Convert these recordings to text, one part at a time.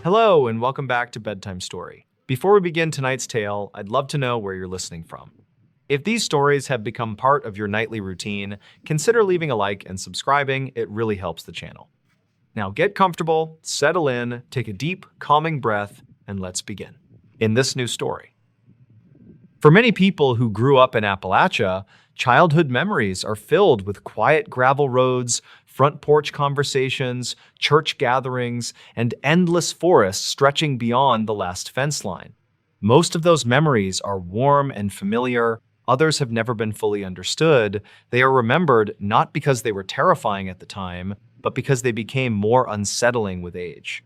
Hello, and welcome back to Bedtime Story. Before we begin tonight's tale, I'd love to know where you're listening from. If these stories have become part of your nightly routine, consider leaving a like and subscribing. It really helps the channel. Now get comfortable, settle in, take a deep, calming breath, and let's begin. In this new story. For many people who grew up in Appalachia, childhood memories are filled with quiet gravel roads, front porch conversations, church gatherings, and endless forests stretching beyond the last fence line. Most of those memories are warm and familiar. Others have never been fully understood. They are remembered not because they were terrifying at the time, but because they became more unsettling with age.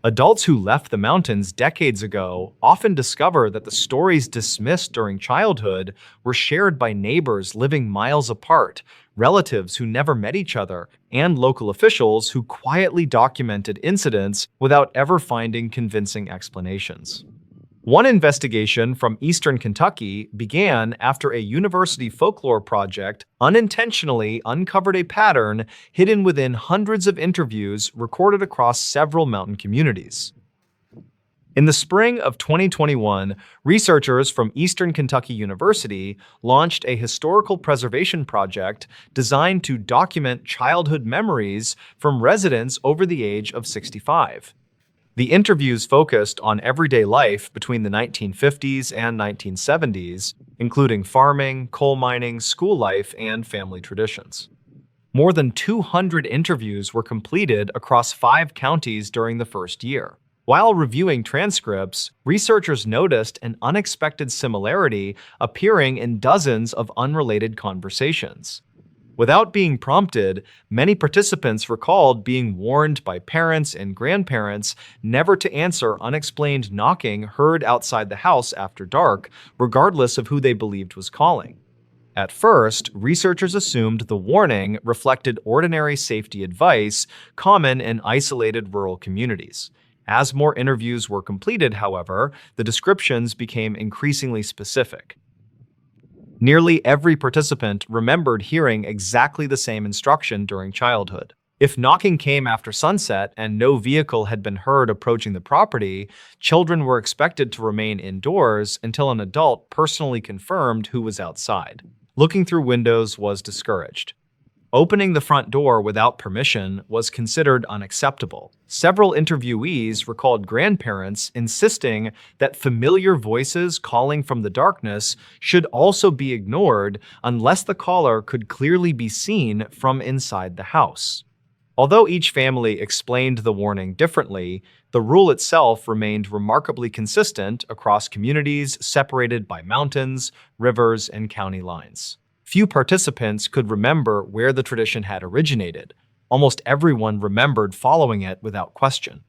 Adults who left the mountains decades ago often discover that the stories dismissed during childhood were shared by neighbors living miles apart, relatives who never met each other, and local officials who quietly documented incidents without ever finding convincing explanations. One investigation from eastern Kentucky began after a university folklore project unintentionally uncovered a pattern hidden within hundreds of interviews recorded across several mountain communities. In the spring of 2021, researchers from Eastern Kentucky University launched a historical preservation project designed to document childhood memories from residents over the age of 65. The interviews focused on everyday life between the 1950s and 1970s, including farming, coal mining, school life, and family traditions. More than 200 interviews were completed across 5 counties during the first year. While reviewing transcripts, researchers noticed an unexpected similarity appearing in dozens of unrelated conversations. Without being prompted, many participants recalled being warned by parents and grandparents never to answer unexplained knocking heard outside the house after dark, regardless of who they believed was calling. At first, researchers assumed the warning reflected ordinary safety advice common in isolated rural communities. As more interviews were completed, however, the descriptions became increasingly specific. Nearly every participant remembered hearing exactly the same instruction during childhood. If knocking came after sunset and no vehicle had been heard approaching the property, children were expected to remain indoors until an adult personally confirmed who was outside. Looking through windows was discouraged. Opening the front door without permission was considered unacceptable. Several interviewees recalled grandparents insisting that familiar voices calling from the darkness should also be ignored unless the caller could clearly be seen from inside the house. Although each family explained the warning differently, the rule itself remained remarkably consistent across communities separated by mountains, rivers, and county lines. Few participants could remember where the tradition had originated. Almost everyone remembered following it without question.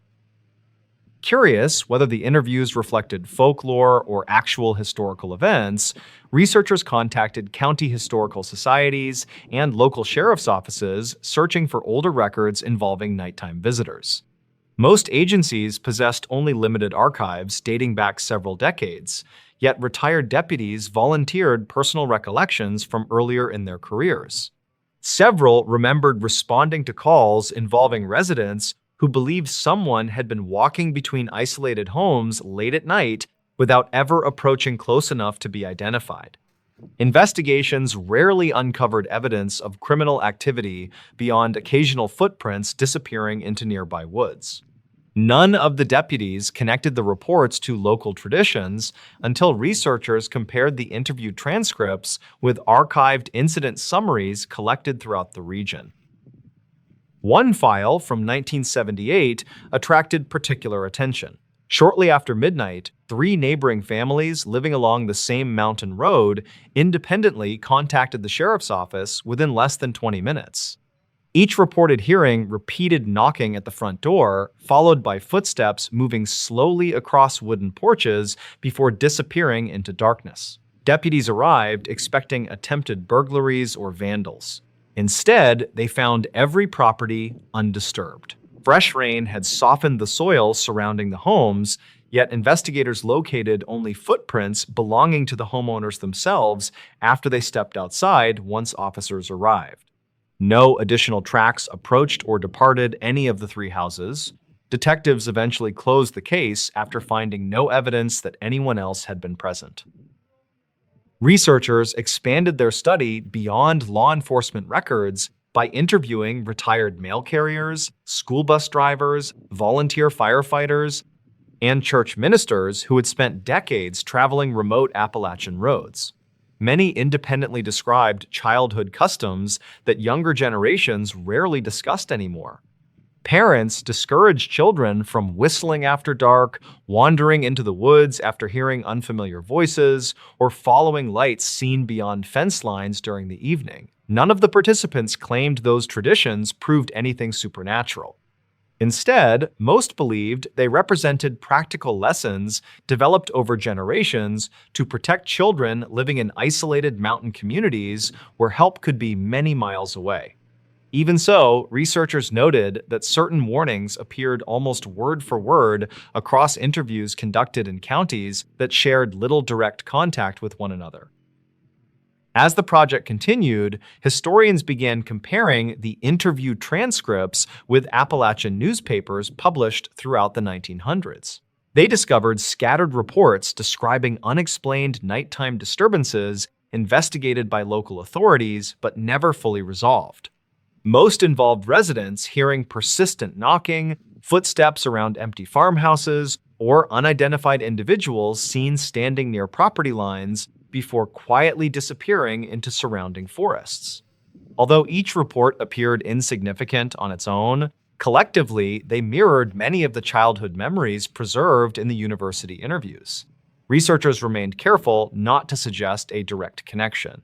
Curious whether the interviews reflected folklore or actual historical events, researchers contacted county historical societies and local sheriff's offices searching for older records involving nighttime visitors. Most agencies possessed only limited archives dating back several decades, yet retired deputies volunteered personal recollections from earlier in their careers. Several remembered responding to calls involving residents who believed someone had been walking between isolated homes late at night without ever approaching close enough to be identified. Investigations rarely uncovered evidence of criminal activity beyond occasional footprints disappearing into nearby woods. None of the deputies connected the reports to local traditions until researchers compared the interview transcripts with archived incident summaries collected throughout the region. One file from 1978 attracted particular attention. Shortly after midnight, 3 neighboring families living along the same mountain road independently contacted the sheriff's office within less than 20 minutes. Each reported hearing repeated knocking at the front door, followed by footsteps moving slowly across wooden porches before disappearing into darkness. Deputies arrived expecting attempted burglaries or vandals. Instead, they found every property undisturbed. Fresh rain had softened the soil surrounding the homes, yet investigators located only footprints belonging to the homeowners themselves after they stepped outside once officers arrived. No additional tracks approached or departed any of the 3 houses. Detectives eventually closed the case after finding no evidence that anyone else had been present. Researchers expanded their study beyond law enforcement records by interviewing retired mail carriers, school bus drivers, volunteer firefighters, and church ministers who had spent decades traveling remote Appalachian roads. Many independently described childhood customs that younger generations rarely discussed anymore. Parents discouraged children from whistling after dark, wandering into the woods after hearing unfamiliar voices, or following lights seen beyond fence lines during the evening. None of the participants claimed those traditions proved anything supernatural. Instead, most believed they represented practical lessons developed over generations to protect children living in isolated mountain communities where help could be many miles away. Even so, researchers noted that certain warnings appeared almost word for word across interviews conducted in counties that shared little direct contact with one another. As the project continued, historians began comparing the interview transcripts with Appalachian newspapers published throughout the 1900s. They discovered scattered reports describing unexplained nighttime disturbances investigated by local authorities but never fully resolved. Most involved residents hearing persistent knocking, footsteps around empty farmhouses, or unidentified individuals seen standing near property lines before quietly disappearing into surrounding forests. Although each report appeared insignificant on its own, collectively they mirrored many of the childhood memories preserved in the university interviews. Researchers remained careful not to suggest a direct connection.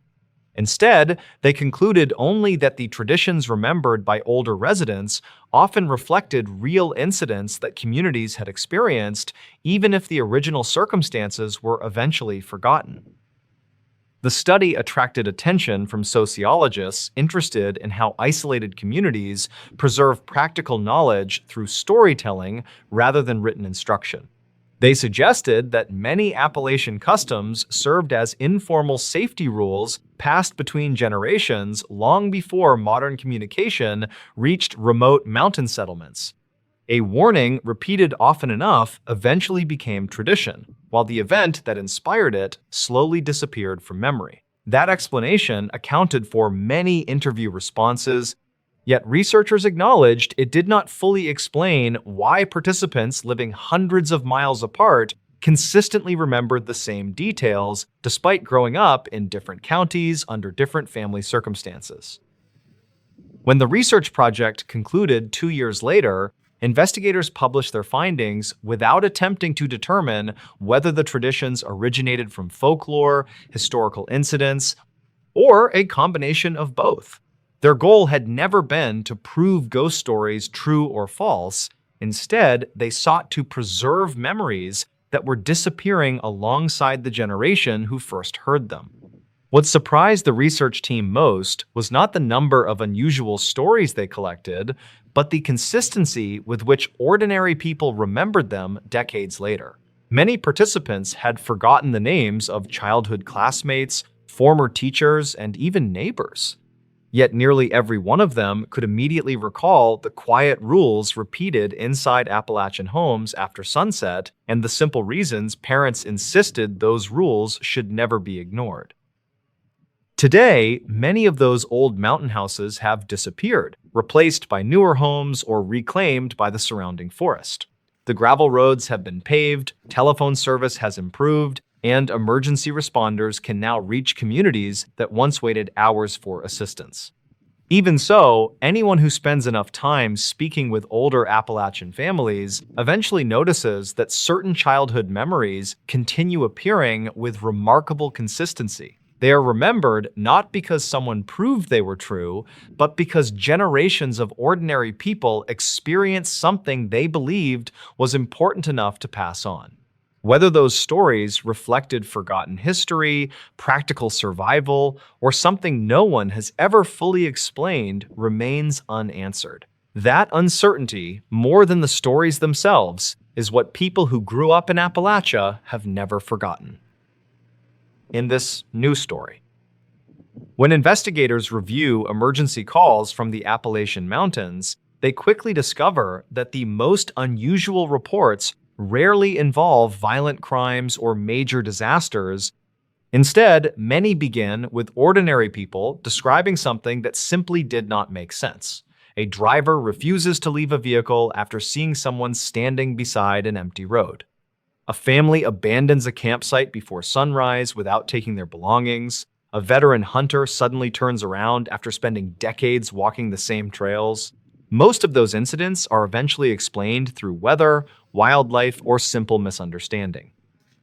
Instead, they concluded only that the traditions remembered by older residents often reflected real incidents that communities had experienced, even if the original circumstances were eventually forgotten. The study attracted attention from sociologists interested in how isolated communities preserve practical knowledge through storytelling rather than written instruction. They suggested that many Appalachian customs served as informal safety rules passed between generations long before modern communication reached remote mountain settlements. A warning repeated often enough eventually became tradition, while the event that inspired it slowly disappeared from memory. That explanation accounted for many interview responses, yet researchers acknowledged it did not fully explain why participants living hundreds of miles apart consistently remembered the same details despite growing up in different counties under different family circumstances. When the research project concluded 2 years later, investigators published their findings without attempting to determine whether the traditions originated from folklore, historical incidents, or a combination of both. Their goal had never been to prove ghost stories true or false. Instead, they sought to preserve memories that were disappearing alongside the generation who first heard them. What surprised the research team most was not the number of unusual stories they collected, but the consistency with which ordinary people remembered them decades later. Many participants had forgotten the names of childhood classmates, former teachers, and even neighbors. Yet nearly every one of them could immediately recall the quiet rules repeated inside Appalachian homes after sunset and the simple reasons parents insisted those rules should never be ignored. Today, many of those old mountain houses have disappeared, replaced by newer homes or reclaimed by the surrounding forest. The gravel roads have been paved, telephone service has improved, and emergency responders can now reach communities that once waited hours for assistance. Even so, anyone who spends enough time speaking with older Appalachian families eventually notices that certain childhood memories continue appearing with remarkable consistency. They are remembered not because someone proved they were true, but because generations of ordinary people experienced something they believed was important enough to pass on. Whether those stories reflected forgotten history, practical survival, or something no one has ever fully explained remains unanswered. That uncertainty, more than the stories themselves, is what people who grew up in Appalachia have never forgotten. In this new story, when investigators review emergency calls from the Appalachian Mountains, they quickly discover that the most unusual reports rarely involve violent crimes or major disasters. Instead, many begin with ordinary people describing something that simply did not make sense. A driver refuses to leave a vehicle after seeing someone standing beside an empty road. A family abandons a campsite before sunrise without taking their belongings. A veteran hunter suddenly turns around after spending decades walking the same trails. Most of those incidents are eventually explained through weather, wildlife, or simple misunderstanding.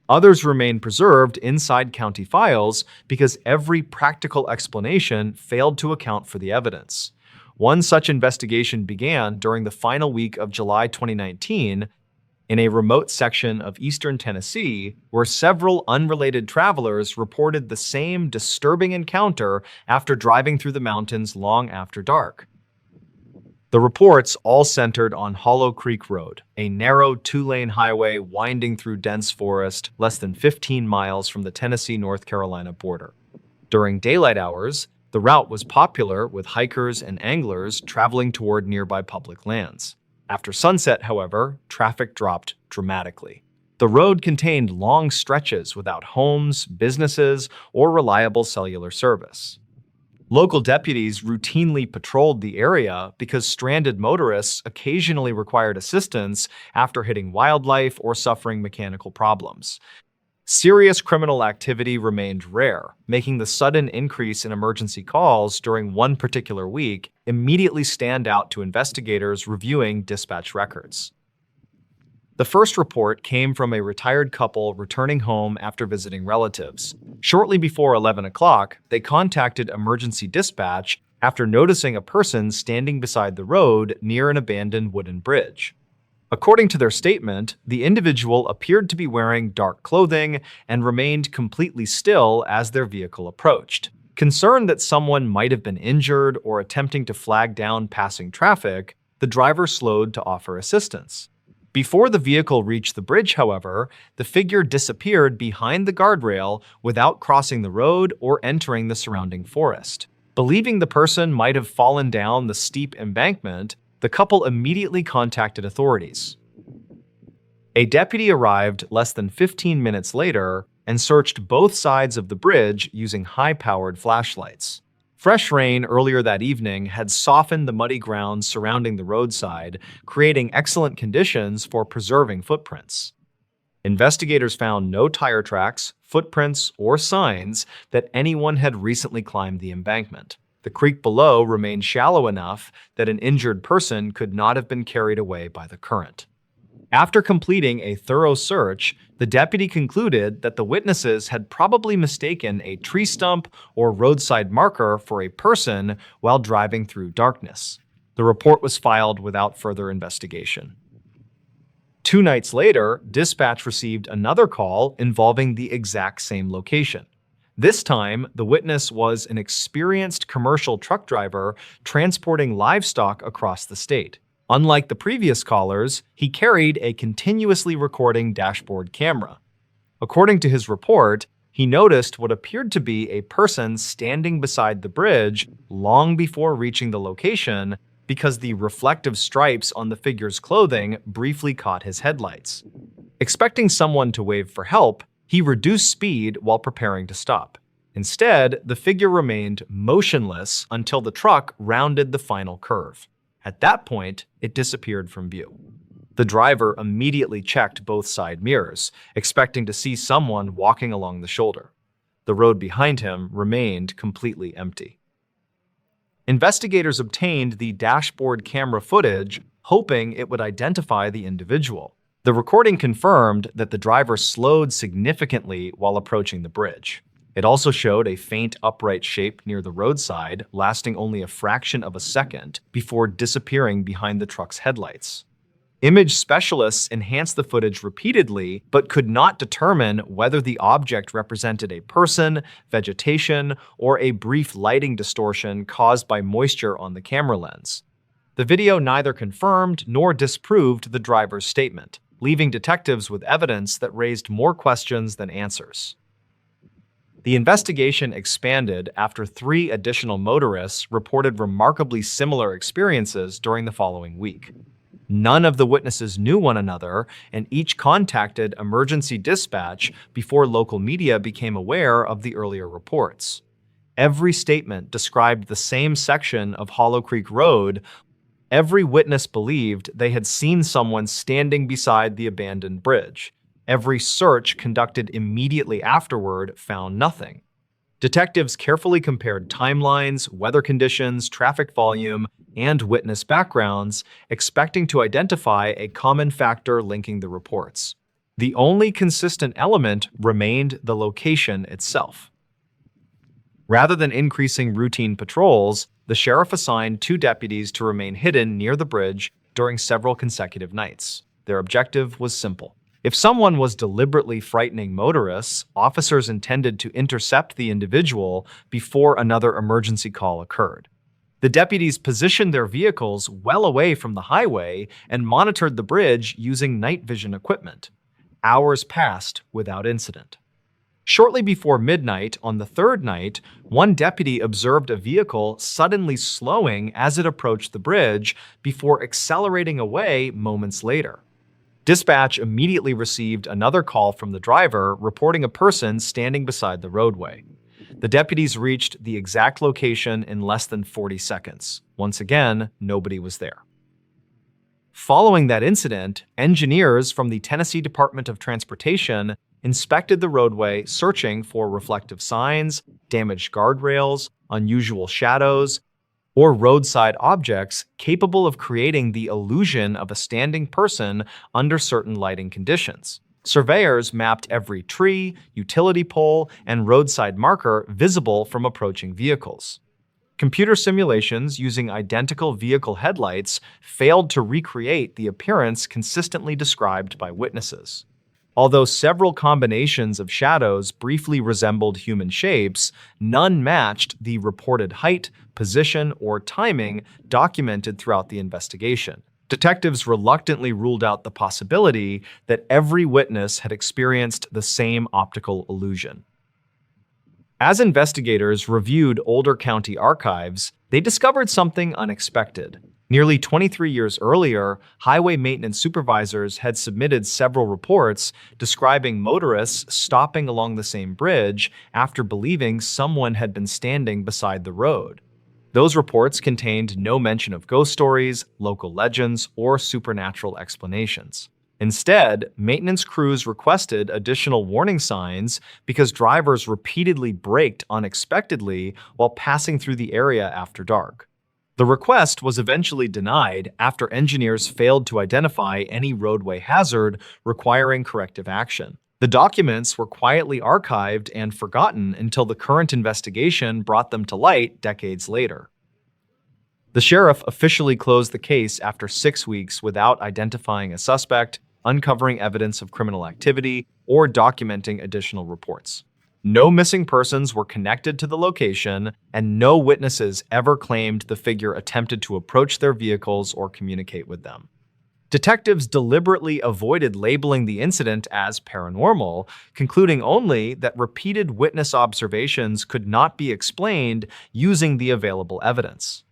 Others remain preserved inside county files because every practical explanation failed to account for the evidence. One such investigation began during the final week of July 2019 in a remote section of eastern Tennessee, where several unrelated travelers reported the same disturbing encounter after driving through the mountains long after dark. The reports all centered on Hollow Creek Road, a narrow two-lane highway winding through dense forest less than 15 miles from the Tennessee-North Carolina border. During daylight hours, the route was popular with hikers and anglers traveling toward nearby public lands. After sunset, however, traffic dropped dramatically. The road contained long stretches without homes, businesses, or reliable cellular service. Local deputies routinely patrolled the area because stranded motorists occasionally required assistance after hitting wildlife or suffering mechanical problems. Serious criminal activity remained rare, making the sudden increase in emergency calls during one particular week immediately stand out to investigators reviewing dispatch records. The first report came from a retired couple returning home after visiting relatives. Shortly before 11 o'clock, they contacted emergency dispatch after noticing a person standing beside the road near an abandoned wooden bridge. According to their statement, the individual appeared to be wearing dark clothing and remained completely still as their vehicle approached. Concerned that someone might have been injured or attempting to flag down passing traffic, the driver slowed to offer assistance. Before the vehicle reached the bridge, however, the figure disappeared behind the guardrail without crossing the road or entering the surrounding forest. Believing the person might have fallen down the steep embankment, the couple immediately contacted authorities. A deputy arrived less than 15 minutes later and searched both sides of the bridge using high-powered flashlights. Fresh rain earlier that evening had softened the muddy ground surrounding the roadside, creating excellent conditions for preserving footprints. Investigators found no tire tracks, footprints, or signs that anyone had recently climbed the embankment. The creek below remained shallow enough that an injured person could not have been carried away by the current. After completing a thorough search, the deputy concluded that the witnesses had probably mistaken a tree stump or roadside marker for a person while driving through darkness. The report was filed without further investigation. 2 nights later, dispatch received another call involving the exact same location. This time, the witness was an experienced commercial truck driver transporting livestock across the state. Unlike the previous callers, he carried a continuously recording dashboard camera. According to his report, he noticed what appeared to be a person standing beside the bridge long before reaching the location because the reflective stripes on the figure's clothing briefly caught his headlights. Expecting someone to wave for help, he reduced speed while preparing to stop. Instead, the figure remained motionless until the truck rounded the final curve. At that point, it disappeared from view. The driver immediately checked both side mirrors, expecting to see someone walking along the shoulder. The road behind him remained completely empty. Investigators obtained the dashboard camera footage, hoping it would identify the individual. The recording confirmed that the driver slowed significantly while approaching the bridge. It also showed a faint upright shape near the roadside, lasting only a fraction of a second before disappearing behind the truck's headlights. Image specialists enhanced the footage repeatedly, but could not determine whether the object represented a person, vegetation, or a brief lighting distortion caused by moisture on the camera lens. The video neither confirmed nor disproved the driver's statement, leaving detectives with evidence that raised more questions than answers. The investigation expanded after 3 additional motorists reported remarkably similar experiences during the following week. None of the witnesses knew one another, and each contacted emergency dispatch before local media became aware of the earlier reports. Every statement described the same section of Hollow Creek Road. Every witness believed they had seen someone standing beside the abandoned bridge. Every search conducted immediately afterward found nothing. Detectives carefully compared timelines, weather conditions, traffic volume, and witness backgrounds, expecting to identify a common factor linking the reports. The only consistent element remained the location itself. Rather than increasing routine patrols, the sheriff assigned 2 deputies to remain hidden near the bridge during several consecutive nights. Their objective was simple. If someone was deliberately frightening motorists, officers intended to intercept the individual before another emergency call occurred. The deputies positioned their vehicles well away from the highway and monitored the bridge using night vision equipment. Hours passed without incident. Shortly before midnight on the 3rd night, one deputy observed a vehicle suddenly slowing as it approached the bridge before accelerating away moments later. Dispatch immediately received another call from the driver reporting a person standing beside the roadway. The deputies reached the exact location in less than 40 seconds. Once again, nobody was there. Following that incident, engineers from the Tennessee Department of Transportation inspected the roadway, searching for reflective signs, damaged guardrails, unusual shadows, or roadside objects capable of creating the illusion of a standing person under certain lighting conditions. Surveyors mapped every tree, utility pole, and roadside marker visible from approaching vehicles. Computer simulations using identical vehicle headlights failed to recreate the appearance consistently described by witnesses. Although several combinations of shadows briefly resembled human shapes, none matched the reported height, position, or timing documented throughout the investigation. Detectives reluctantly ruled out the possibility that every witness had experienced the same optical illusion. As investigators reviewed older county archives, they discovered something unexpected. Nearly 23 years earlier, highway maintenance supervisors had submitted several reports describing motorists stopping along the same bridge after believing someone had been standing beside the road. Those reports contained no mention of ghost stories, local legends, or supernatural explanations. Instead, maintenance crews requested additional warning signs because drivers repeatedly braked unexpectedly while passing through the area after dark. The request was eventually denied after engineers failed to identify any roadway hazard requiring corrective action. The documents were quietly archived and forgotten until the current investigation brought them to light decades later. The sheriff officially closed the case after 6 weeks without identifying a suspect, uncovering evidence of criminal activity, or documenting additional reports. No missing persons were connected to the location, and no witnesses ever claimed the figure attempted to approach their vehicles or communicate with them. Detectives deliberately avoided labeling the incident as paranormal, concluding only that repeated witness observations could not be explained using the available evidence.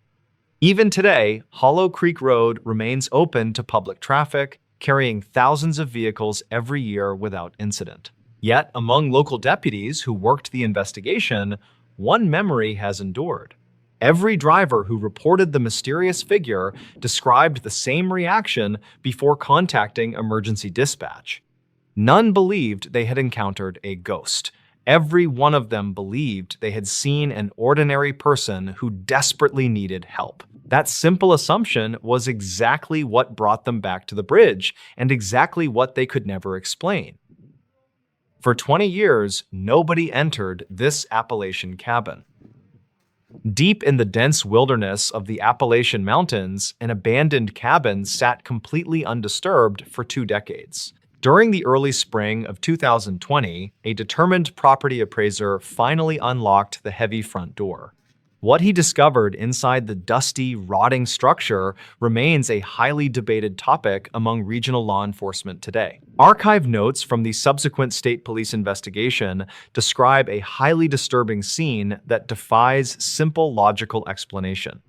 Even today, Hollow Creek Road remains open to public traffic, carrying thousands of vehicles every year without incident. Yet, among local deputies who worked the investigation, one memory has endured. Every driver who reported the mysterious figure described the same reaction before contacting emergency dispatch. None believed they had encountered a ghost. Every one of them believed they had seen an ordinary person who desperately needed help. That simple assumption was exactly what brought them back to the bridge, and exactly what they could never explain. For 20 years, nobody entered this Appalachian cabin. Deep in the dense wilderness of the Appalachian Mountains, an abandoned cabin sat completely undisturbed for 2 decades. During the early spring of 2020, a determined property appraiser finally unlocked the heavy front door. What he discovered inside the dusty, rotting structure remains a highly debated topic among regional law enforcement today. Archive notes from the subsequent state police investigation describe a highly disturbing scene that defies simple logical explanation.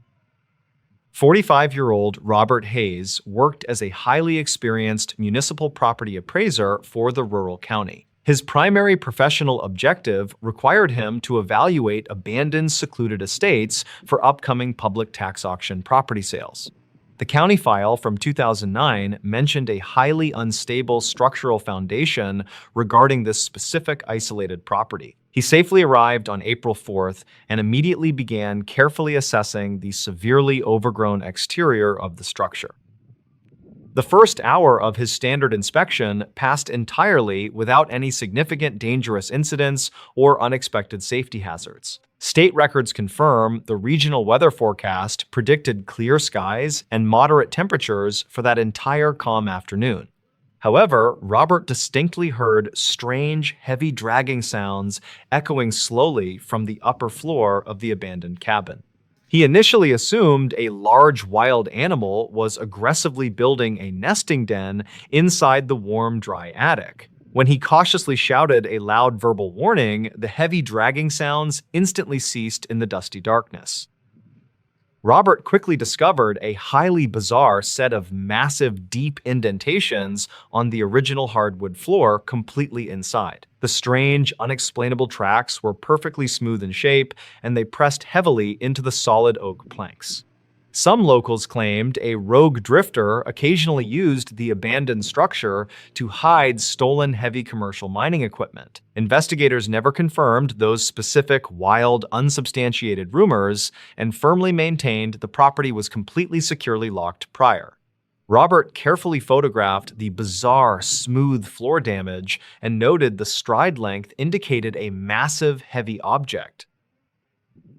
45-year-old Robert Hayes worked as a highly experienced municipal property appraiser for the rural county. His primary professional objective required him to evaluate abandoned, secluded estates for upcoming public tax auction property sales. The county file from 2009 mentioned a highly unstable structural foundation regarding this specific isolated property. He safely arrived on April 4th and immediately began carefully assessing the severely overgrown exterior of the structure. The first hour of his standard inspection passed entirely without any significant dangerous incidents or unexpected safety hazards. State records confirm the regional weather forecast predicted clear skies and moderate temperatures for that entire calm afternoon. However, Robert distinctly heard strange, heavy dragging sounds echoing slowly from the upper floor of the abandoned cabin. He initially assumed a large wild animal was aggressively building a nesting den inside the warm, dry attic. When he cautiously shouted a loud verbal warning, the heavy dragging sounds instantly ceased in the dusty darkness. Robert quickly discovered a highly bizarre set of massive, deep indentations on the original hardwood floor completely inside. The strange, unexplainable tracks were perfectly smooth in shape, and they pressed heavily into the solid oak planks. Some locals claimed a rogue drifter occasionally used the abandoned structure to hide stolen heavy commercial mining equipment. Investigators never confirmed those specific, wild, unsubstantiated rumors and firmly maintained the property was completely securely locked prior. Robert carefully photographed the bizarre, smooth floor damage and noted the stride length indicated a massive, heavy object.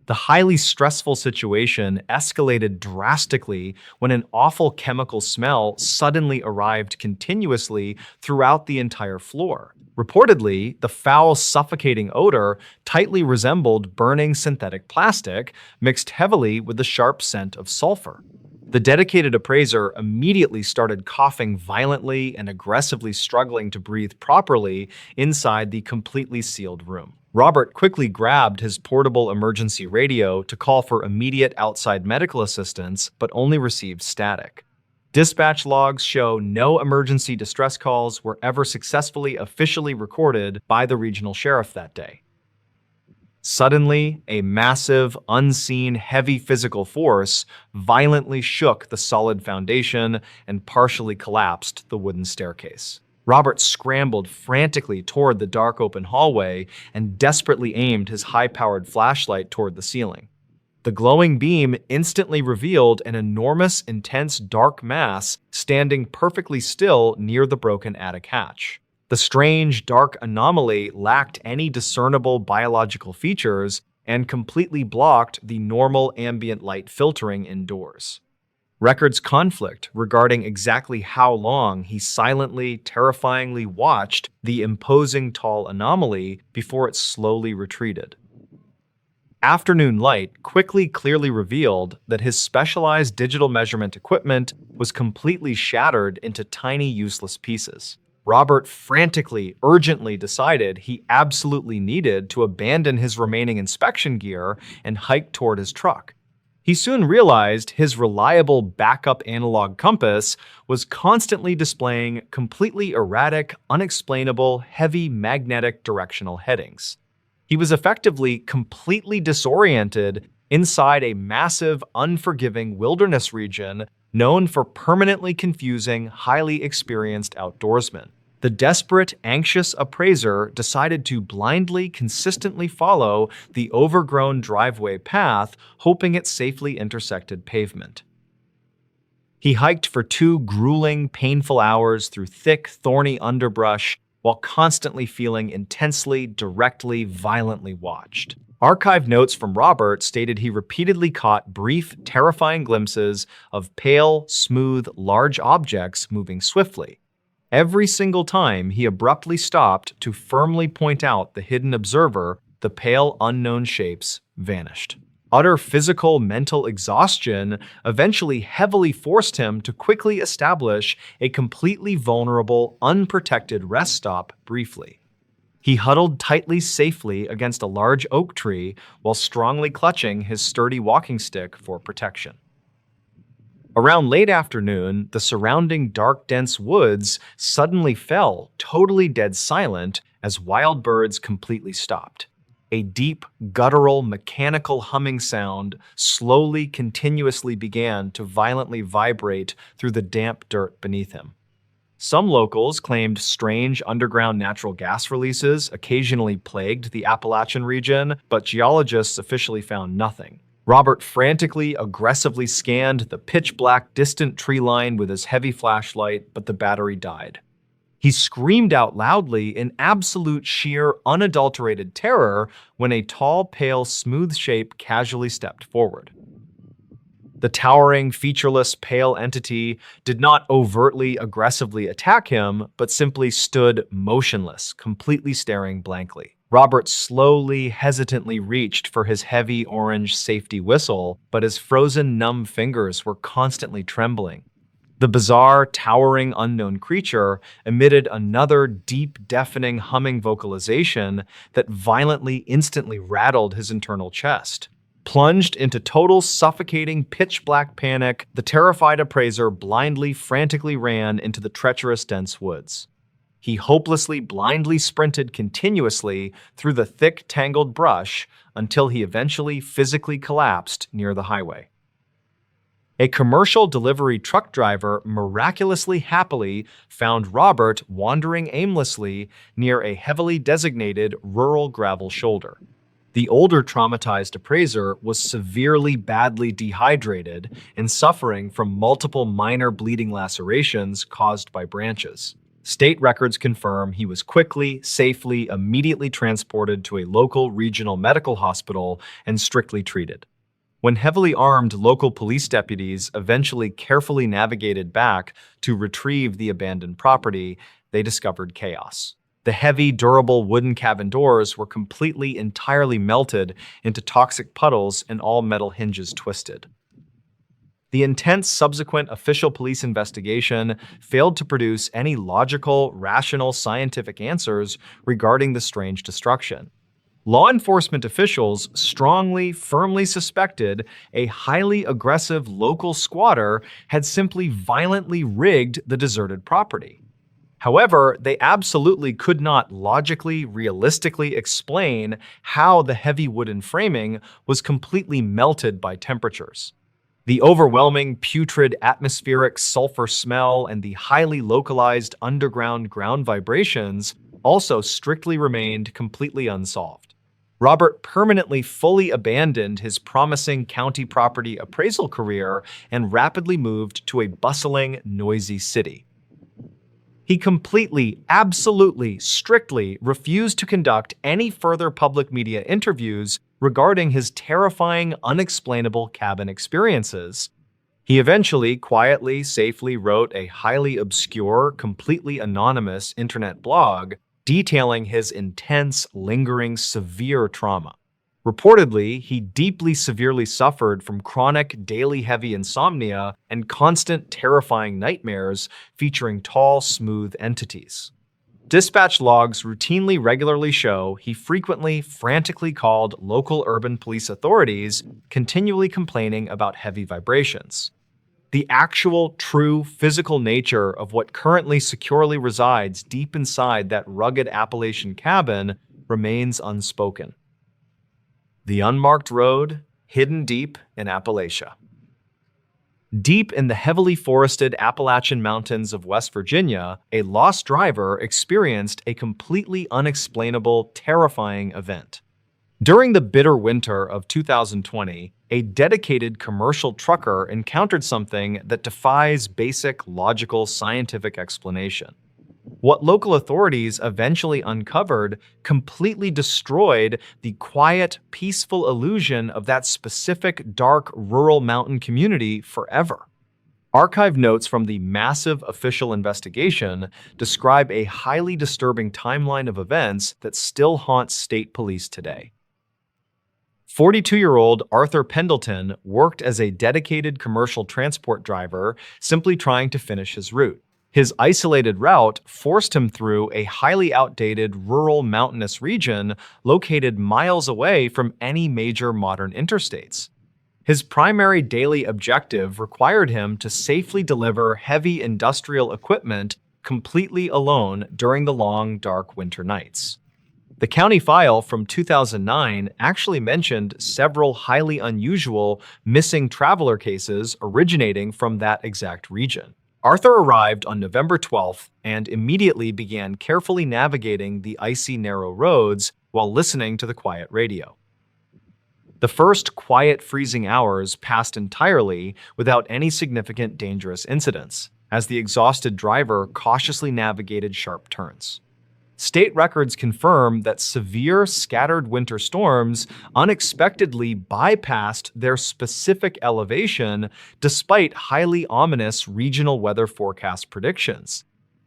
The highly stressful situation escalated drastically when an awful chemical smell suddenly arrived continuously throughout the entire floor. Reportedly, the foul, suffocating odor tightly resembled burning synthetic plastic, mixed heavily with the sharp scent of sulfur. The dedicated appraiser immediately started coughing violently and aggressively struggling to breathe properly inside the completely sealed room. Robert quickly grabbed his portable emergency radio to call for immediate outside medical assistance, but only received static. Dispatch logs show no emergency distress calls were ever successfully officially recorded by the regional sheriff that day. Suddenly, a massive, unseen, heavy physical force violently shook the solid foundation and partially collapsed the wooden staircase. Robert scrambled frantically toward the dark open hallway and desperately aimed his high-powered flashlight toward the ceiling. The glowing beam instantly revealed an enormous, intense, dark mass standing perfectly still near the broken attic hatch. The strange, dark anomaly lacked any discernible biological features and completely blocked the normal ambient light filtering indoors. Records conflict regarding exactly how long he silently, terrifyingly watched the imposing tall anomaly before it slowly retreated. Afternoon light quickly clearly revealed that his specialized digital measurement equipment was completely shattered into tiny, useless pieces. Robert frantically, urgently decided he absolutely needed to abandon his remaining inspection gear and hike toward his truck. He soon realized his reliable backup analog compass was constantly displaying completely erratic, unexplainable, heavy magnetic directional headings. He was effectively completely disoriented inside a massive, unforgiving wilderness region known for permanently confusing, highly experienced outdoorsmen. The desperate, anxious appraiser decided to blindly, consistently follow the overgrown driveway path, hoping it safely intersected pavement. He hiked for 2 grueling, painful hours through thick, thorny underbrush while constantly feeling intensely, directly, violently watched. Archive notes from Robert stated he repeatedly caught brief, terrifying glimpses of pale, smooth, large objects moving swiftly. Every single time he abruptly stopped to firmly point out the hidden observer, the pale, unknown shapes vanished. Utter physical mental exhaustion eventually heavily forced him to quickly establish a completely vulnerable, unprotected rest stop briefly. He huddled tightly safely against a large oak tree while strongly clutching his sturdy walking stick for protection. Around late afternoon, the surrounding dark, dense woods suddenly fell, totally dead silent, as wild birds completely stopped. A deep, guttural, mechanical humming sound slowly, continuously began to violently vibrate through the damp dirt beneath him. Some locals claimed strange underground natural gas releases occasionally plagued the Appalachian region, but geologists officially found nothing. Robert frantically, aggressively scanned the pitch-black, distant tree line with his heavy flashlight, but the battery died. He screamed out loudly in absolute, sheer, unadulterated terror when a tall, pale, smooth shape casually stepped forward. The towering, featureless, pale entity did not overtly, aggressively attack him, but simply stood motionless, completely staring blankly. Robert slowly, hesitantly reached for his heavy orange safety whistle, but his frozen, numb fingers were constantly trembling. The bizarre, towering, unknown creature emitted another deep, deafening humming vocalization that violently, instantly rattled his internal chest. Plunged into total, suffocating, pitch-black panic, the terrified appraiser blindly, frantically ran into the treacherous, dense woods. He hopelessly, blindly sprinted continuously through the thick, tangled brush until he eventually physically collapsed near the highway. A commercial delivery truck driver miraculously happily found Robert wandering aimlessly near a heavily designated rural gravel shoulder. The older traumatized appraiser was severely, badly dehydrated and suffering from multiple minor bleeding lacerations caused by branches. State records confirm he was quickly, safely, immediately transported to a local regional medical hospital and strictly treated. When heavily armed local police deputies eventually carefully navigated back to retrieve the abandoned property, they discovered chaos. The heavy, durable wooden cabin doors were entirely melted into toxic puddles and all metal hinges twisted. The intense subsequent official police investigation failed to produce any logical, rational, scientific answers regarding the strange destruction. Law enforcement officials strongly, firmly suspected a highly aggressive local squatter had simply violently rigged the deserted property. However, they absolutely could not logically, realistically explain how the heavy wooden framing was completely melted by temperatures. The overwhelming, putrid atmospheric sulfur smell and the highly localized underground ground vibrations also strictly remained completely unsolved. Robert permanently fully abandoned his promising county property appraisal career and rapidly moved to a bustling, noisy city. He completely, absolutely, strictly refused to conduct any further public media interviews regarding his terrifying, unexplainable cabin experiences. He eventually, quietly, safely wrote a highly obscure, completely anonymous internet blog detailing his intense, lingering, severe trauma. Reportedly, he deeply severely suffered from chronic, daily heavy insomnia and constant, terrifying nightmares featuring tall, smooth entities. Dispatch logs regularly show he frequently, frantically called local urban police authorities, continually complaining about heavy vibrations. The actual, true, physical nature of what currently securely resides deep inside that rugged Appalachian cabin remains unspoken. The unmarked road, hidden deep in Appalachia. Deep in the heavily forested Appalachian Mountains of West Virginia, a lost driver experienced a completely unexplainable, terrifying event. During the bitter winter of 2020, a dedicated commercial trucker encountered something that defies basic, logical, scientific explanation. What local authorities eventually uncovered completely destroyed the quiet, peaceful illusion of that specific, dark, rural mountain community forever. Archived notes from the massive official investigation describe a highly disturbing timeline of events that still haunts state police today. 42-year-old Arthur Pendleton worked as a dedicated commercial transport driver, simply trying to finish his route. His isolated route forced him through a highly outdated rural mountainous region located miles away from any major modern interstates. His primary daily objective required him to safely deliver heavy industrial equipment completely alone during the long, dark winter nights. The county file from 2009 actually mentioned several highly unusual missing traveler cases originating from that exact region. Arthur arrived on November 12th and immediately began carefully navigating the icy, narrow roads while listening to the quiet radio. The first quiet, freezing hours passed entirely without any significant dangerous incidents, as the exhausted driver cautiously navigated sharp turns. State records confirm that severe, scattered winter storms unexpectedly bypassed their specific elevation despite highly ominous regional weather forecast predictions.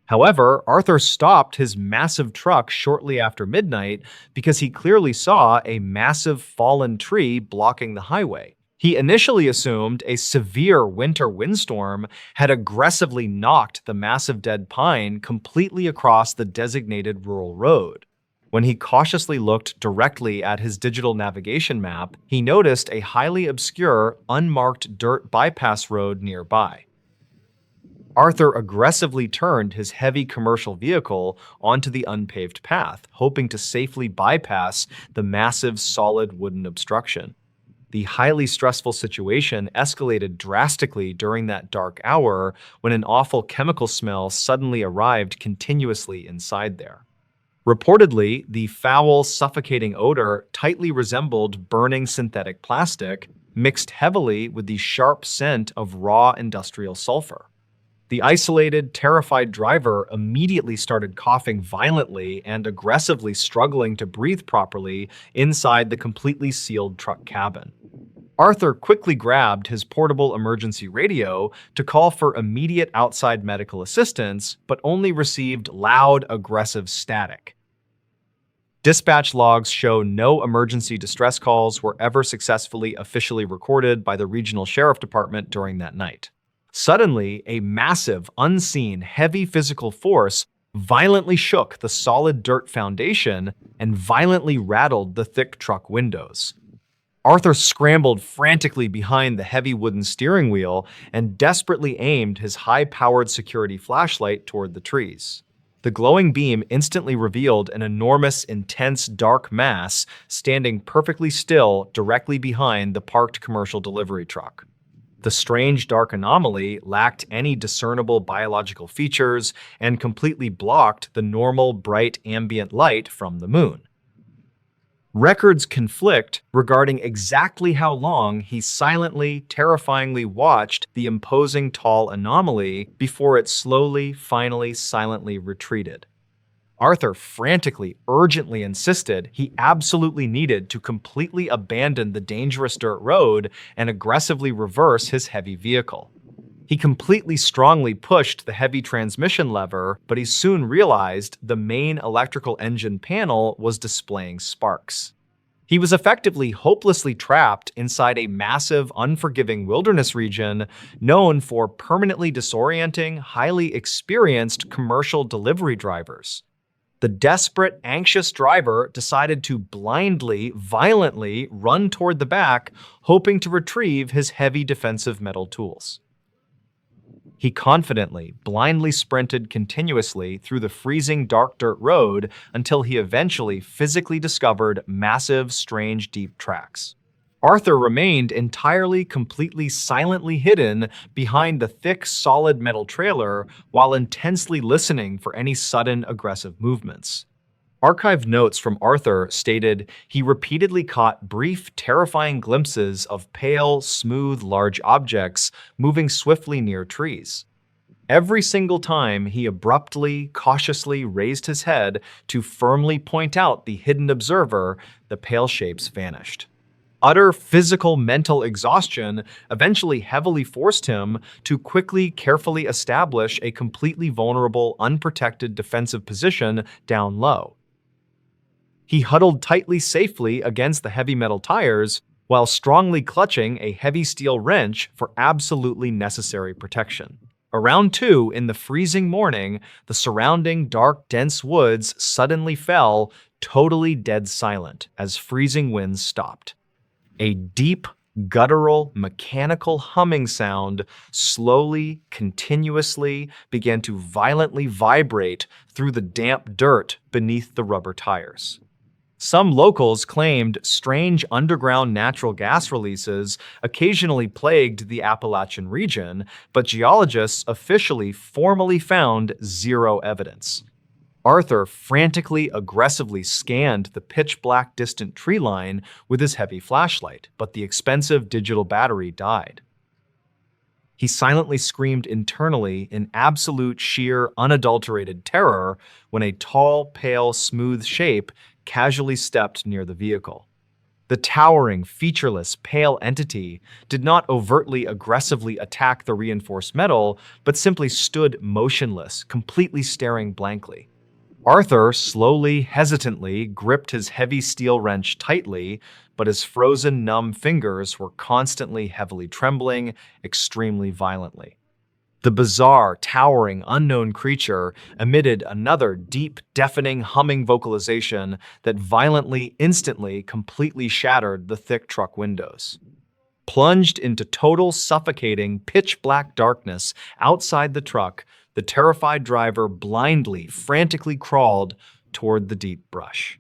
However, Arthur stopped his massive truck shortly after midnight because he clearly saw a massive fallen tree blocking the highway. He initially assumed a severe winter windstorm had aggressively knocked the massive dead pine completely across the designated rural road. When he cautiously looked directly at his digital navigation map, he noticed a highly obscure, unmarked dirt bypass road nearby. Arthur aggressively turned his heavy commercial vehicle onto the unpaved path, hoping to safely bypass the massive, solid wooden obstruction. The highly stressful situation escalated drastically during that dark hour when an awful chemical smell suddenly arrived continuously inside there. Reportedly, the foul, suffocating odor tightly resembled burning synthetic plastic, mixed heavily with the sharp scent of raw industrial sulfur. The isolated, terrified driver immediately started coughing violently and aggressively struggling to breathe properly inside the completely sealed truck cabin. Arthur quickly grabbed his portable emergency radio to call for immediate outside medical assistance, but only received loud, aggressive static. Dispatch logs show no emergency distress calls were ever successfully officially recorded by the regional sheriff department during that night. Suddenly, a massive, unseen, heavy physical force violently shook the solid dirt foundation and violently rattled the thick truck windows. Arthur scrambled frantically behind the heavy wooden steering wheel and desperately aimed his high-powered security flashlight toward the trees. The glowing beam instantly revealed an enormous, intense, dark mass standing perfectly still directly behind the parked commercial delivery truck. The strange dark anomaly lacked any discernible biological features and completely blocked the normal bright ambient light from the moon. Records conflict regarding exactly how long he silently, terrifyingly watched the imposing tall anomaly before it slowly, finally, silently retreated. Arthur frantically, urgently insisted he absolutely needed to completely abandon the dangerous dirt road and aggressively reverse his heavy vehicle. He completely strongly pushed the heavy transmission lever, but he soon realized the main electrical engine panel was displaying sparks. He was effectively hopelessly trapped inside a massive, unforgiving wilderness region known for permanently disorienting, highly experienced commercial delivery drivers. The desperate, anxious driver decided to blindly, violently run toward the back, hoping to retrieve his heavy defensive metal tools. He confidently, blindly sprinted continuously through the freezing dark dirt road until he eventually physically discovered massive, strange, deep tracks. Arthur remained entirely, completely, silently hidden behind the thick, solid metal trailer while intensely listening for any sudden, aggressive movements. Archived notes from Arthur stated he repeatedly caught brief, terrifying glimpses of pale, smooth, large objects moving swiftly near trees. Every single time he abruptly, cautiously raised his head to firmly point out the hidden observer, the pale shapes vanished. Utter physical mental exhaustion eventually heavily forced him to quickly, carefully establish a completely vulnerable, unprotected defensive position down low. He huddled tightly safely against the heavy metal tires while strongly clutching a heavy steel wrench for absolutely necessary protection. Around 2 in the freezing morning, the surrounding dark, dense woods suddenly fell totally dead silent as freezing winds stopped. A deep, guttural, mechanical humming sound slowly, continuously began to violently vibrate through the damp dirt beneath the rubber tires. Some locals claimed strange underground natural gas releases occasionally plagued the Appalachian region, but geologists officially formally found zero evidence. Arthur frantically, aggressively scanned the pitch-black distant tree line with his heavy flashlight, but the expensive digital battery died. He silently screamed internally in absolute, sheer, unadulterated terror when a tall, pale, smooth shape casually stepped near the vehicle. The towering, featureless, pale entity did not overtly, aggressively attack the reinforced metal, but simply stood motionless, completely staring blankly. Arthur slowly, hesitantly gripped his heavy steel wrench tightly, but his frozen, numb fingers were constantly, heavily trembling, extremely violently. The bizarre, towering, unknown creature emitted another deep, deafening, humming vocalization that violently, instantly, completely shattered the thick truck windows. Plunged into total, suffocating, pitch-black darkness outside the truck, the terrified driver blindly, frantically crawled toward the deep brush.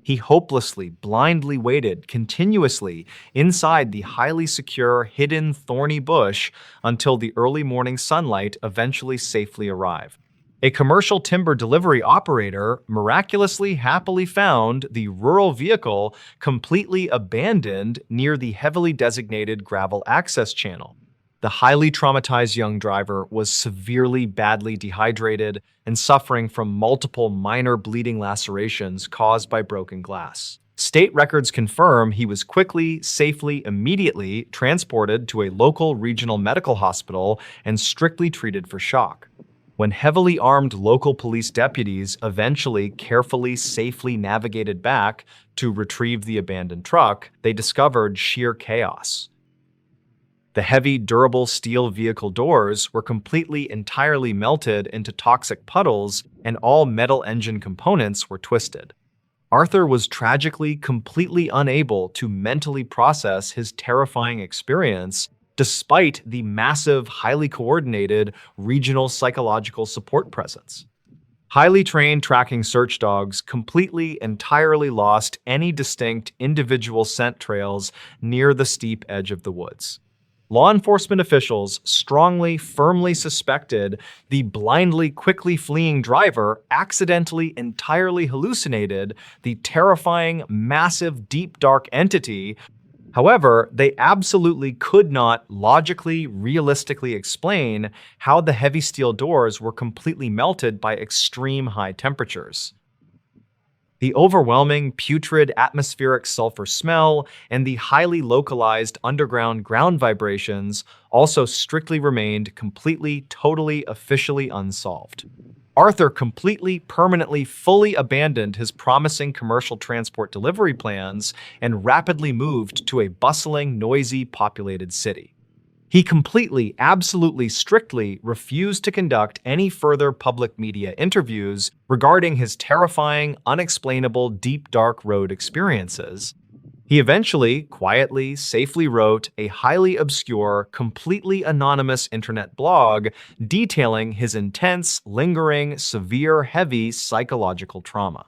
He hopelessly, blindly waited continuously inside the highly secure, hidden, thorny bush until the early morning sunlight eventually safely arrived. A commercial timber delivery operator miraculously happily found the rural vehicle completely abandoned near the heavily designated gravel access channel. The highly traumatized young driver was severely, badly dehydrated and suffering from multiple minor bleeding lacerations caused by broken glass. State records confirm he was quickly, safely, immediately transported to a local regional medical hospital and strictly treated for shock. When heavily armed local police deputies eventually carefully, safely navigated back to retrieve the abandoned truck, they discovered sheer chaos. The heavy, durable steel vehicle doors were completely, entirely melted into toxic puddles, and all metal engine components were twisted. Arthur was tragically completely unable to mentally process his terrifying experience, despite the massive, highly coordinated regional psychological support presence. Highly trained tracking search dogs completely, entirely lost any distinct individual scent trails near the steep edge of the woods. Law enforcement officials strongly, firmly suspected the blindly, quickly fleeing driver accidentally, entirely hallucinated the terrifying, massive, deep, dark entity. However, they absolutely could not logically, realistically explain how the heavy steel doors were completely melted by extreme high temperatures. The overwhelming, putrid atmospheric sulfur smell and the highly localized underground ground vibrations also strictly remained completely, totally, officially unsolved. Arthur completely, permanently, fully abandoned his promising commercial transport delivery plans and rapidly moved to a bustling, noisy, populated city. He completely, absolutely, strictly refused to conduct any further public media interviews regarding his terrifying, unexplainable, deep, dark road experiences. He eventually, quietly, safely wrote a highly obscure, completely anonymous internet blog detailing his intense, lingering, severe, heavy psychological trauma.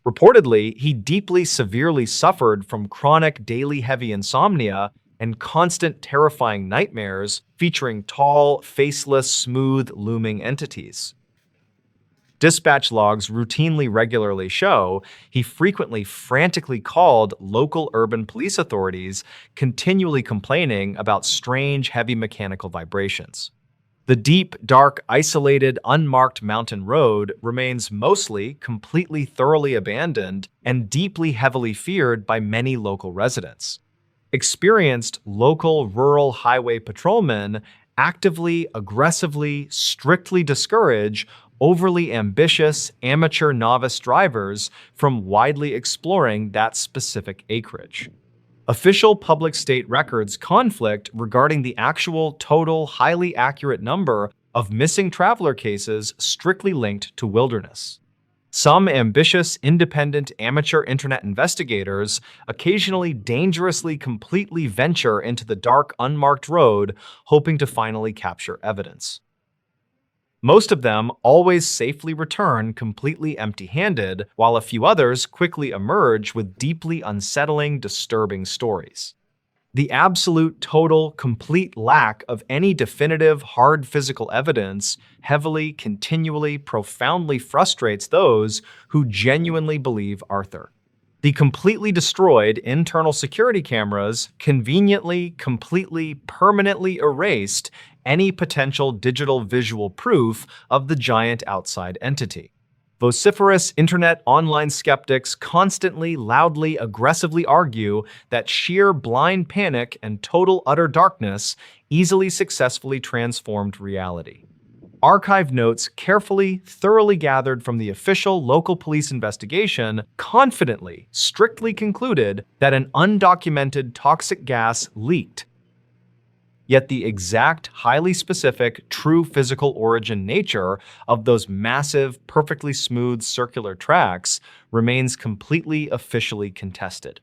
Reportedly, he deeply, severely suffered from chronic daily heavy insomnia and constant terrifying nightmares featuring tall, faceless, smooth, looming entities. Dispatch logs routinely regularly show he frequently frantically called local urban police authorities, continually complaining about strange, heavy mechanical vibrations. The deep, dark, isolated, unmarked mountain road remains mostly, completely, thoroughly abandoned and deeply, heavily feared by many local residents. Experienced local rural highway patrolmen actively, aggressively, strictly discourage overly ambitious amateur novice drivers from widely exploring that specific acreage. Official public state records conflict regarding the actual total highly accurate number of missing traveler cases strictly linked to wilderness. Some ambitious, independent amateur internet investigators occasionally dangerously completely venture into the dark, unmarked road, hoping to finally capture evidence. Most of them always safely return completely empty-handed, while a few others quickly emerge with deeply unsettling, disturbing stories. The absolute, total, complete lack of any definitive, hard physical evidence heavily, continually, profoundly frustrates those who genuinely believe Arthur. The completely destroyed internal security cameras conveniently, completely, permanently erased any potential digital visual proof of the giant outside entity. Vociferous internet online skeptics constantly, loudly, aggressively argue that sheer blind panic and total utter darkness easily successfully transformed reality. Archive notes carefully, thoroughly gathered from the official local police investigation confidently, strictly concluded that an undocumented toxic gas leaked. Yet the exact, highly specific, true physical origin nature of those massive, perfectly smooth circular tracks remains completely officially contested.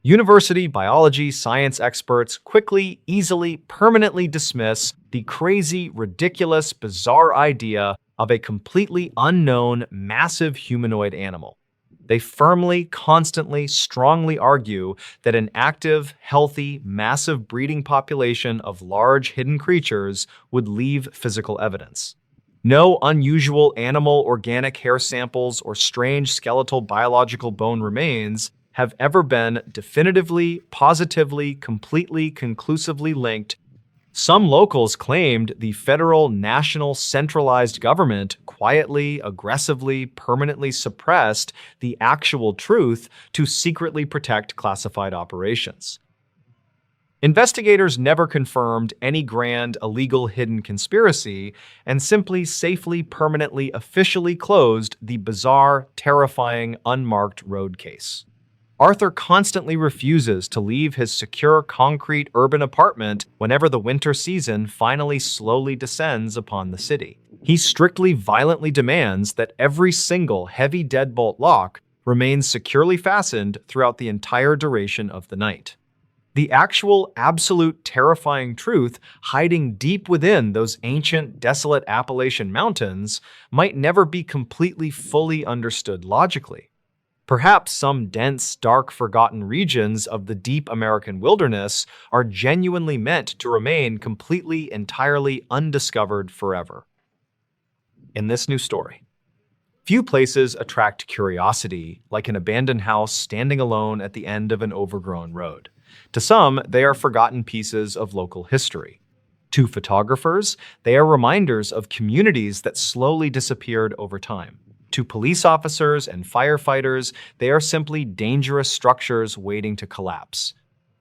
University biology science experts quickly, easily, permanently dismiss the crazy, ridiculous, bizarre idea of a completely unknown, massive humanoid animal. They firmly, constantly, strongly argue that an active, healthy, massive breeding population of large hidden creatures would leave physical evidence. No unusual animal organic hair samples or strange skeletal biological bone remains have ever been definitively, positively, completely, conclusively linked. Some locals claimed the federal, national, centralized government quietly, aggressively, permanently suppressed the actual truth to secretly protect classified operations. Investigators never confirmed any grand, illegal, hidden conspiracy and simply, safely, permanently, officially closed the bizarre, terrifying, unmarked road case. Arthur constantly refuses to leave his secure concrete urban apartment whenever the winter season finally slowly descends upon the city. He strictly, violently demands that every single heavy deadbolt lock remains securely fastened throughout the entire duration of the night. The actual, absolute, terrifying truth hiding deep within those ancient, desolate Appalachian Mountains might never be completely, fully understood logically. Perhaps some dense, dark, forgotten regions of the deep American wilderness are genuinely meant to remain completely, entirely undiscovered forever. In this new story, few places attract curiosity like an abandoned house standing alone at the end of an overgrown road. To some, they are forgotten pieces of local history. To photographers, they are reminders of communities that slowly disappeared over time. To police officers and firefighters, they are simply dangerous structures waiting to collapse.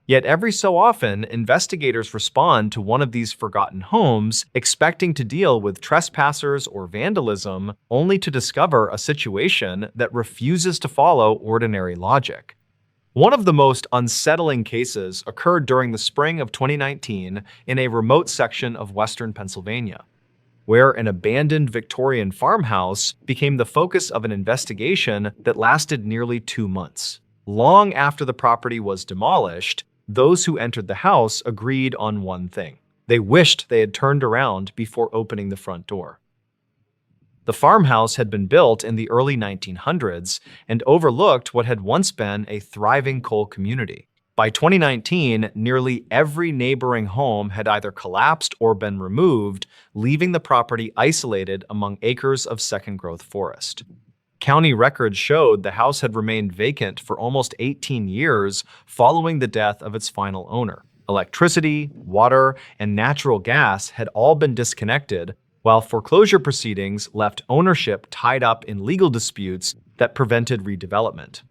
Yet every so often, investigators respond to one of these forgotten homes, expecting to deal with trespassers or vandalism, only to discover a situation that refuses to follow ordinary logic. One of the most unsettling cases occurred during the spring of 2019 in a remote section of western Pennsylvania, where an abandoned Victorian farmhouse became the focus of an investigation that lasted nearly 2 months. Long after the property was demolished, those who entered the house agreed on one thing. They wished they had turned around before opening the front door. The farmhouse had been built in the early 1900s and overlooked what had once been a thriving coal community. By 2019, nearly every neighboring home had either collapsed or been removed, leaving the property isolated among acres of second-growth forest. County records showed the house had remained vacant for almost 18 years following the death of its final owner. Electricity, water, and natural gas had all been disconnected, while foreclosure proceedings left ownership tied up in legal disputes that prevented redevelopment.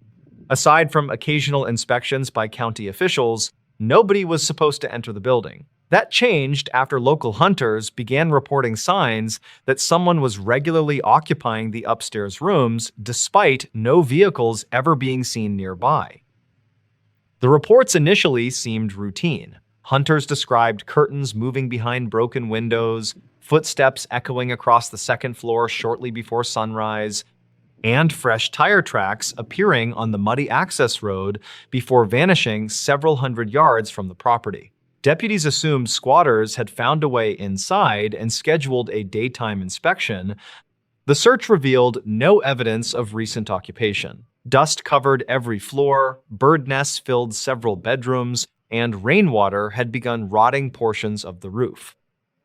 Aside from occasional inspections by county officials, nobody was supposed to enter the building. That changed after local hunters began reporting signs that someone was regularly occupying the upstairs rooms despite no vehicles ever being seen nearby. The reports initially seemed routine. Hunters described curtains moving behind broken windows, footsteps echoing across the second floor shortly before sunrise, and fresh tire tracks appearing on the muddy access road before vanishing several hundred yards from the property. Deputies assumed squatters had found a way inside and scheduled a daytime inspection. The search revealed no evidence of recent occupation. Dust covered every floor, bird nests filled several bedrooms, and rainwater had begun rotting portions of the roof.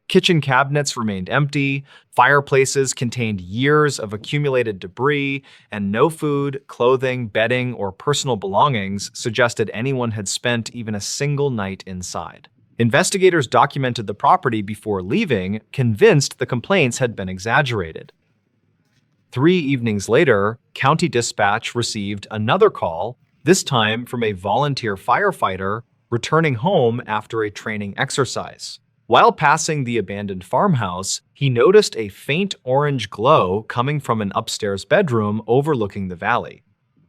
Kitchen cabinets remained empty, fireplaces contained years of accumulated debris, and no food, clothing, bedding, or personal belongings suggested anyone had spent even a single night inside. Investigators documented the property before leaving, convinced the complaints had been exaggerated. 3 evenings later, County Dispatch received another call, this time from a volunteer firefighter returning home after a training exercise. While passing the abandoned farmhouse, he noticed a faint orange glow coming from an upstairs bedroom overlooking the valley.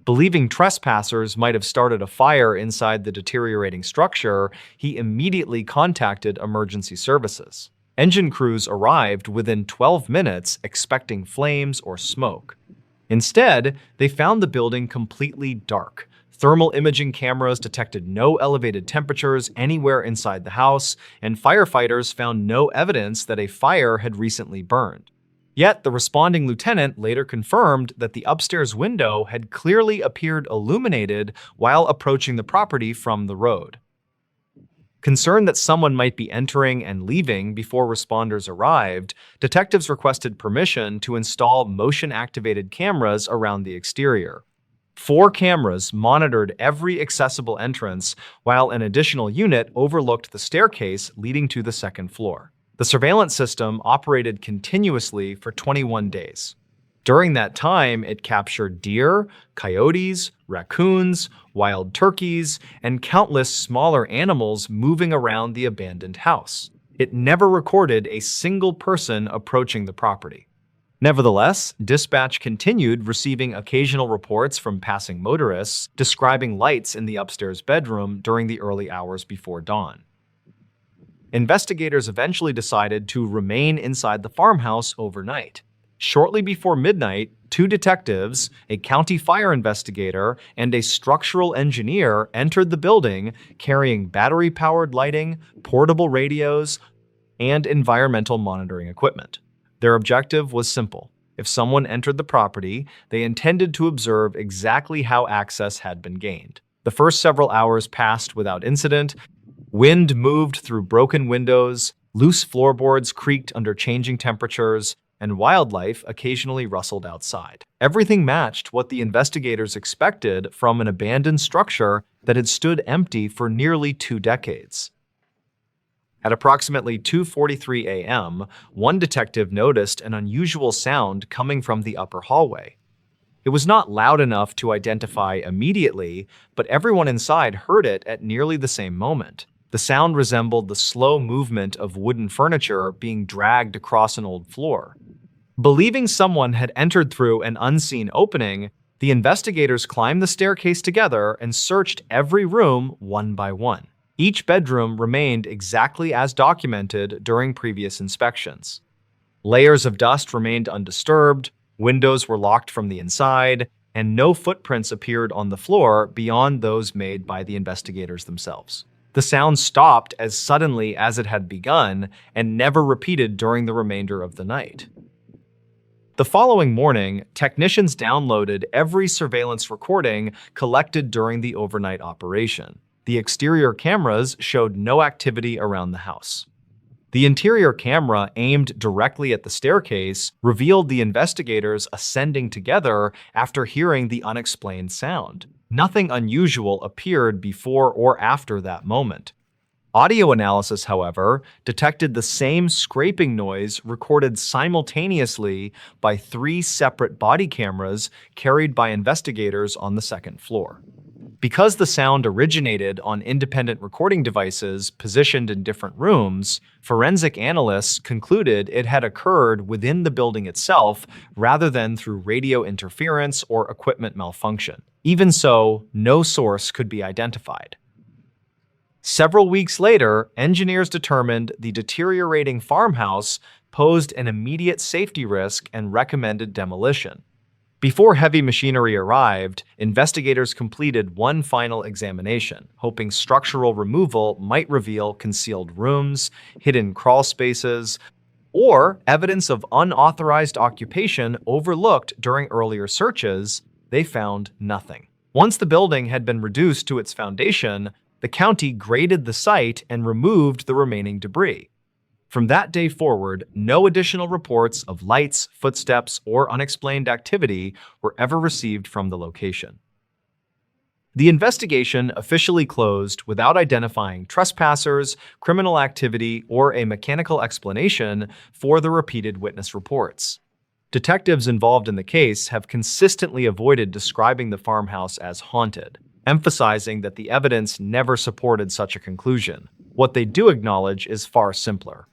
Believing trespassers might have started a fire inside the deteriorating structure, he immediately contacted emergency services. Engine crews arrived within 12 minutes expecting flames or smoke. Instead, they found the building completely dark. Thermal imaging cameras detected no elevated temperatures anywhere inside the house, and firefighters found no evidence that a fire had recently burned. Yet, the responding lieutenant later confirmed that the upstairs window had clearly appeared illuminated while approaching the property from the road. Concerned that someone might be entering and leaving before responders arrived, detectives requested permission to install motion-activated cameras around the exterior. 4 cameras monitored every accessible entrance, while an additional unit overlooked the staircase leading to the second floor. The surveillance system operated continuously for 21 days. During that time, it captured deer, coyotes, raccoons, wild turkeys, and countless smaller animals moving around the abandoned house. It never recorded a single person approaching the property. Nevertheless, dispatch continued receiving occasional reports from passing motorists describing lights in the upstairs bedroom during the early hours before dawn. Investigators eventually decided to remain inside the farmhouse overnight. Shortly before midnight, 2 detectives, a county fire investigator, and a structural engineer entered the building carrying battery-powered lighting, portable radios, and environmental monitoring equipment. Their objective was simple. If someone entered the property, they intended to observe exactly how access had been gained. The first several hours passed without incident. Wind moved through broken windows, loose floorboards creaked under changing temperatures, and wildlife occasionally rustled outside. Everything matched what the investigators expected from an abandoned structure that had stood empty for nearly 2 decades. At approximately 2:43 a.m., one detective noticed an unusual sound coming from the upper hallway. It was not loud enough to identify immediately, but everyone inside heard it at nearly the same moment. The sound resembled the slow movement of wooden furniture being dragged across an old floor. Believing someone had entered through an unseen opening, the investigators climbed the staircase together and searched every room one by one. Each bedroom remained exactly as documented during previous inspections. Layers of dust remained undisturbed, windows were locked from the inside, and no footprints appeared on the floor beyond those made by the investigators themselves. The sound stopped as suddenly as it had begun and never repeated during the remainder of the night. The following morning, technicians downloaded every surveillance recording collected during the overnight operation. The exterior cameras showed no activity around the house. The interior camera, aimed directly at the staircase, revealed the investigators ascending together after hearing the unexplained sound. Nothing unusual appeared before or after that moment. Audio analysis, however, detected the same scraping noise recorded simultaneously by 3 separate body cameras carried by investigators on the second floor. Because the sound originated on independent recording devices positioned in different rooms, forensic analysts concluded it had occurred within the building itself rather than through radio interference or equipment malfunction. Even so, no source could be identified. Several weeks later, engineers determined the deteriorating farmhouse posed an immediate safety risk and recommended demolition. Before heavy machinery arrived, investigators completed one final examination, hoping structural removal might reveal concealed rooms, hidden crawl spaces, or evidence of unauthorized occupation overlooked during earlier searches. They found nothing. Once the building had been reduced to its foundation, the county graded the site and removed the remaining debris. From that day forward, no additional reports of lights, footsteps, or unexplained activity were ever received from the location. The investigation officially closed without identifying trespassers, criminal activity, or a mechanical explanation for the repeated witness reports. Detectives involved in the case have consistently avoided describing the farmhouse as haunted, emphasizing that the evidence never supported such a conclusion. What they do acknowledge is far simpler.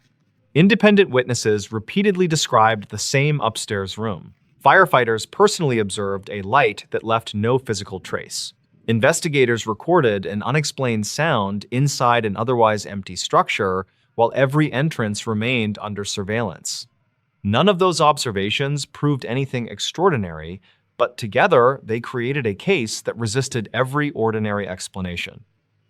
Independent witnesses repeatedly described the same upstairs room. Firefighters personally observed a light that left no physical trace. Investigators recorded an unexplained sound inside an otherwise empty structure, while every entrance remained under surveillance. None of those observations proved anything extraordinary, but together they created a case that resisted every ordinary explanation.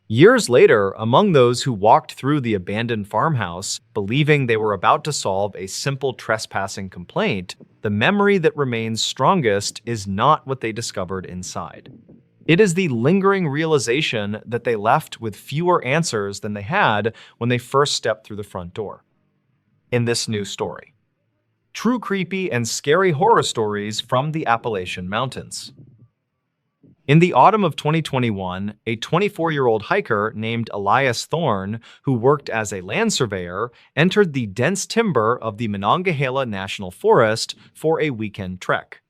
Years later, among those who walked through the abandoned farmhouse, believing they were about to solve a simple trespassing complaint, the memory that remains strongest is not what they discovered inside. It is the lingering realization that they left with fewer answers than they had when they first stepped through the front door. In this new story, true creepy and scary horror stories from the Appalachian Mountains. In the autumn of 2021, a 24-year-old hiker named Elias Thorne, who worked as a land surveyor, entered the dense timber of the Monongahela National Forest for a weekend trek.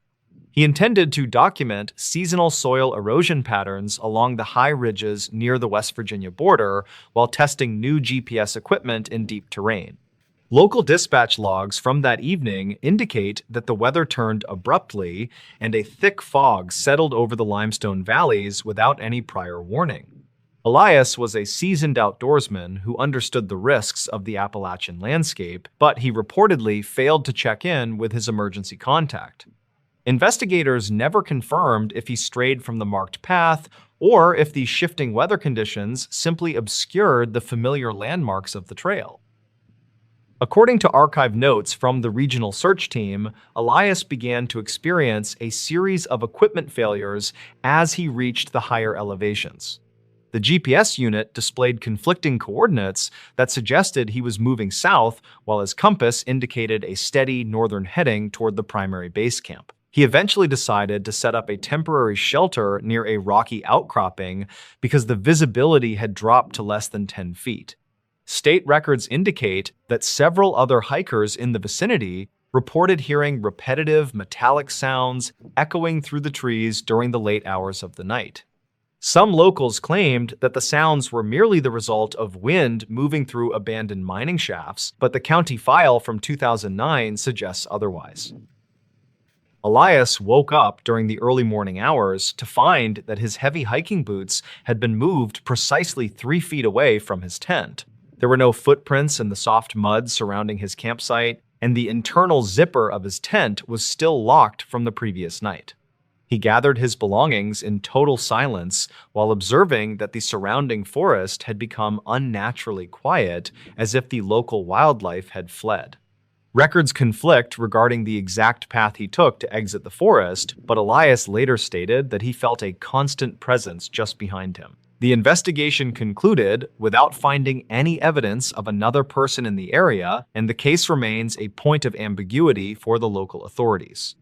He intended to document seasonal soil erosion patterns along the high ridges near the West Virginia border while testing new GPS equipment in deep terrain. Local dispatch logs from that evening indicate that the weather turned abruptly and a thick fog settled over the limestone valleys without any prior warning. Elias was a seasoned outdoorsman who understood the risks of the Appalachian landscape, but he reportedly failed to check in with his emergency contact. Investigators never confirmed if he strayed from the marked path or if the shifting weather conditions simply obscured the familiar landmarks of the trail. According to archive notes from the regional search team, Elias began to experience a series of equipment failures as he reached the higher elevations. The GPS unit displayed conflicting coordinates that suggested he was moving south, while his compass indicated a steady northern heading toward the primary base camp. He eventually decided to set up a temporary shelter near a rocky outcropping because the visibility had dropped to less than 10 feet. State records indicate that several other hikers in the vicinity reported hearing repetitive metallic sounds echoing through the trees during the late hours of the night. Some locals claimed that the sounds were merely the result of wind moving through abandoned mining shafts, but the county file from 2009 suggests otherwise. Elias woke up during the early morning hours to find that his heavy hiking boots had been moved precisely 3 feet away from his tent. There were no footprints in the soft mud surrounding his campsite, and the internal zipper of his tent was still locked from the previous night. He gathered his belongings in total silence while observing that the surrounding forest had become unnaturally quiet, as if the local wildlife had fled. Records conflict regarding the exact path he took to exit the forest, but Elias later stated that he felt a constant presence just behind him. The investigation concluded without finding any evidence of another person in the area, and the case remains a point of ambiguity for the local authorities.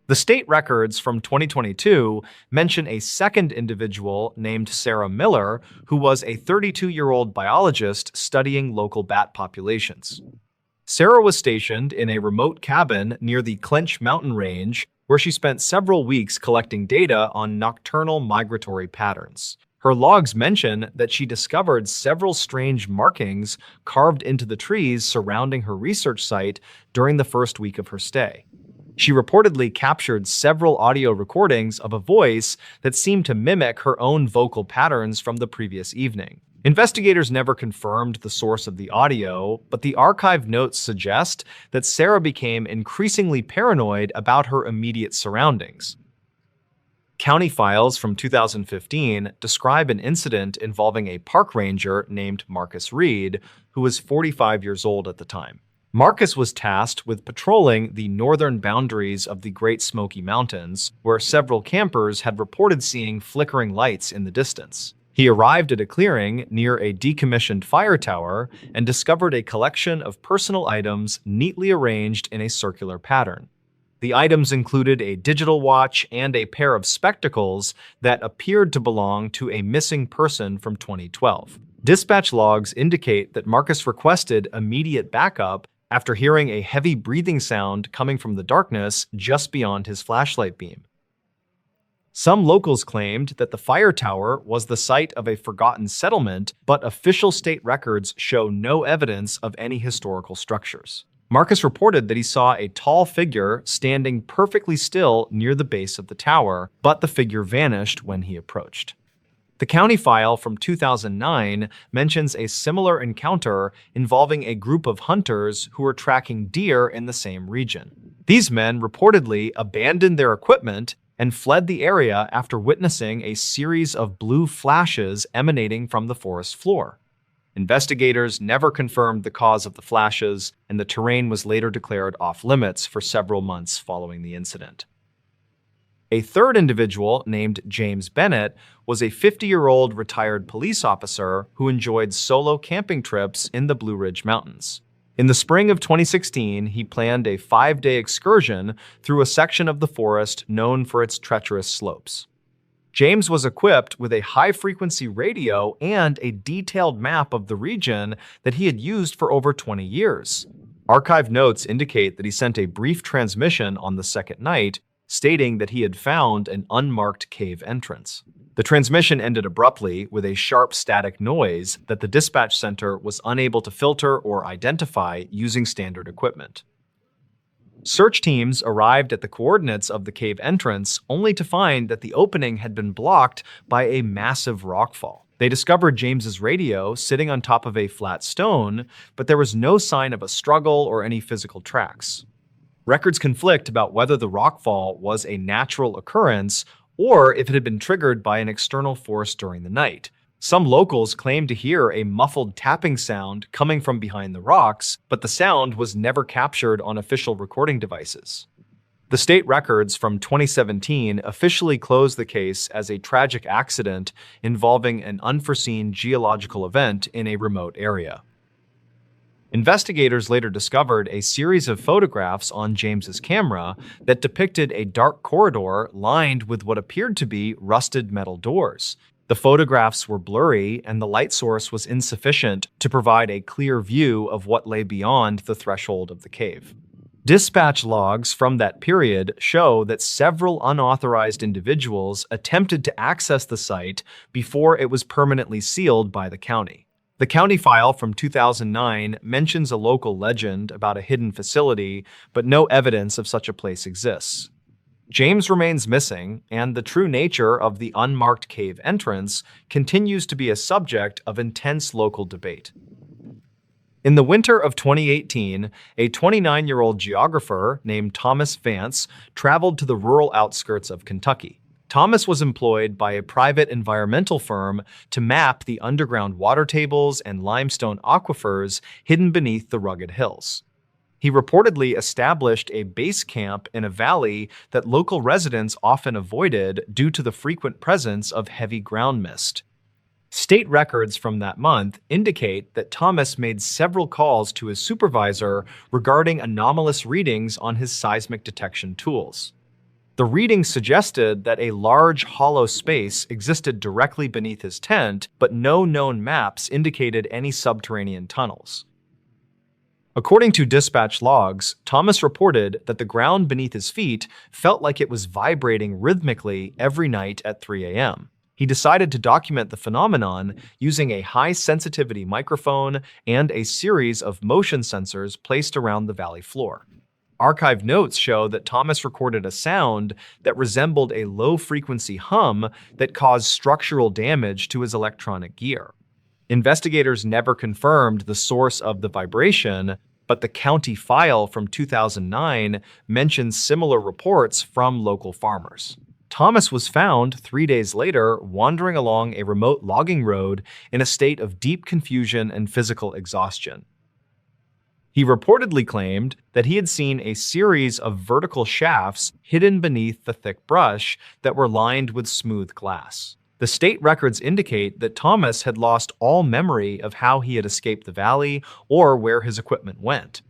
The state records from 2022 mention a second individual named Sarah Miller, who was a 32-year-old biologist studying local bat populations. Sarah was stationed in a remote cabin near the Clinch mountain range, where she spent several weeks collecting data on nocturnal migratory patterns. Her logs mention that she discovered several strange markings carved into the trees surrounding her research site during the first week of her stay. She reportedly captured several audio recordings of a voice that seemed to mimic her own vocal patterns from the previous evening. Investigators never confirmed the source of the audio, but the archive notes suggest that Sarah became increasingly paranoid about her immediate surroundings. County files from 2015 describe an incident involving a park ranger named Marcus Reed, who was 45 years old at the time. Marcus was tasked with patrolling the northern boundaries of the Great Smoky Mountains, where several campers had reported seeing flickering lights in the distance. He arrived at a clearing near a decommissioned fire tower and discovered a collection of personal items neatly arranged in a circular pattern. The items included a digital watch and a pair of spectacles that appeared to belong to a missing person from 2012. Dispatch logs indicate that Marcus requested immediate backup after hearing a heavy breathing sound coming from the darkness just beyond his flashlight beam. Some locals claimed that the fire tower was the site of a forgotten settlement, but official state records show no evidence of any historical structures. Marcus reported that he saw a tall figure standing perfectly still near the base of the tower, but the figure vanished when he approached. The county file from 2009 mentions a similar encounter involving a group of hunters who were tracking deer in the same region. These men reportedly abandoned their equipment and fled the area after witnessing a series of blue flashes emanating from the forest floor. Investigators never confirmed the cause of the flashes, and the terrain was later declared off-limits for several months following the incident. A third individual, named James Bennett, was a 50-year-old retired police officer who enjoyed solo camping trips in the Blue Ridge Mountains. In the spring of 2016, he planned a 5-day excursion through a section of the forest known for its treacherous slopes. James was equipped with a high-frequency radio and a detailed map of the region that he had used for over 20 years. Archive notes indicate that he sent a brief transmission on the second night, stating that he had found an unmarked cave entrance. The transmission ended abruptly with a sharp static noise that the dispatch center was unable to filter or identify using standard equipment. Search teams arrived at the coordinates of the cave entrance only to find that the opening had been blocked by a massive rockfall. They discovered James's radio sitting on top of a flat stone, but there was no sign of a struggle or any physical tracks. Records conflict about whether the rockfall was a natural occurrence or if it had been triggered by an external force during the night. Some locals claimed to hear a muffled tapping sound coming from behind the rocks, but the sound was never captured on official recording devices. The state records from 2017 officially closed the case as a tragic accident involving an unforeseen geological event in a remote area. Investigators later discovered a series of photographs on James's camera that depicted a dark corridor lined with what appeared to be rusted metal doors. The photographs were blurry, and the light source was insufficient to provide a clear view of what lay beyond the threshold of the cave. Dispatch logs from that period show that several unauthorized individuals attempted to access the site before it was permanently sealed by the county. The county file from 2009 mentions a local legend about a hidden facility, but no evidence of such a place exists. James remains missing, and the true nature of the unmarked cave entrance continues to be a subject of intense local debate. In the winter of 2018, a 29-year-old geographer named Thomas Vance traveled to the rural outskirts of Kentucky. Thomas was employed by a private environmental firm to map the underground water tables and limestone aquifers hidden beneath the rugged hills. He reportedly established a base camp in a valley that local residents often avoided due to the frequent presence of heavy ground mist. State records from that month indicate that Thomas made several calls to his supervisor regarding anomalous readings on his seismic detection tools. The readings suggested that a large hollow space existed directly beneath his tent, but no known maps indicated any subterranean tunnels. According to dispatch logs, Thomas reported that the ground beneath his feet felt like it was vibrating rhythmically every night at 3 a.m. He decided to document the phenomenon using a high-sensitivity microphone and a series of motion sensors placed around the valley floor. Archived notes show that Thomas recorded a sound that resembled a low-frequency hum that caused structural damage to his electronic gear. Investigators never confirmed the source of the vibration, but the county file from 2009 mentions similar reports from local farmers. Thomas was found 3 days later wandering along a remote logging road in a state of deep confusion and physical exhaustion. He reportedly claimed that he had seen a series of vertical shafts hidden beneath the thick brush that were lined with smooth glass. The state records indicate that Thomas had lost all memory of how he had escaped the valley or where his equipment went.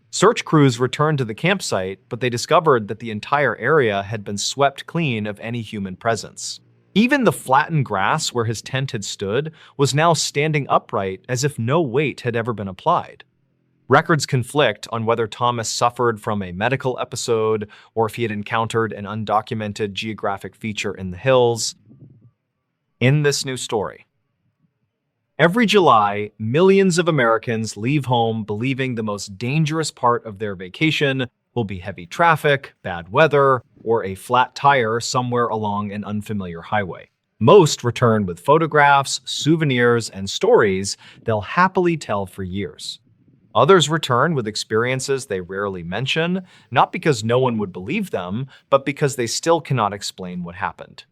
Search crews returned to the campsite, but they discovered that the entire area had been swept clean of any human presence. Even the flattened grass where his tent had stood was now standing upright as if no weight had ever been applied. Records conflict on whether Thomas suffered from a medical episode or if he had encountered an undocumented geographic feature in the hills. In this new story, every July, millions of Americans leave home believing the most dangerous part of their vacation will be heavy traffic, bad weather, or a flat tire somewhere along an unfamiliar highway. Most return with photographs, souvenirs, and stories they'll happily tell for years. Others return with experiences they rarely mention, not because no one would believe them, but because they still cannot explain what happened.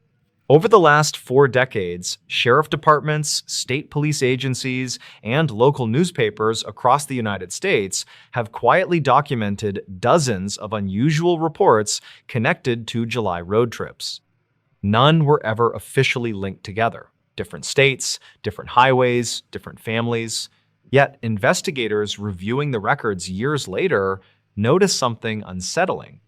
Over the last 4 decades, sheriff departments, state police agencies, and local newspapers across the United States have quietly documented dozens of unusual reports connected to July road trips. None were ever officially linked together. Different states, different highways, different families. Yet investigators reviewing the records years later noticed something unsettling.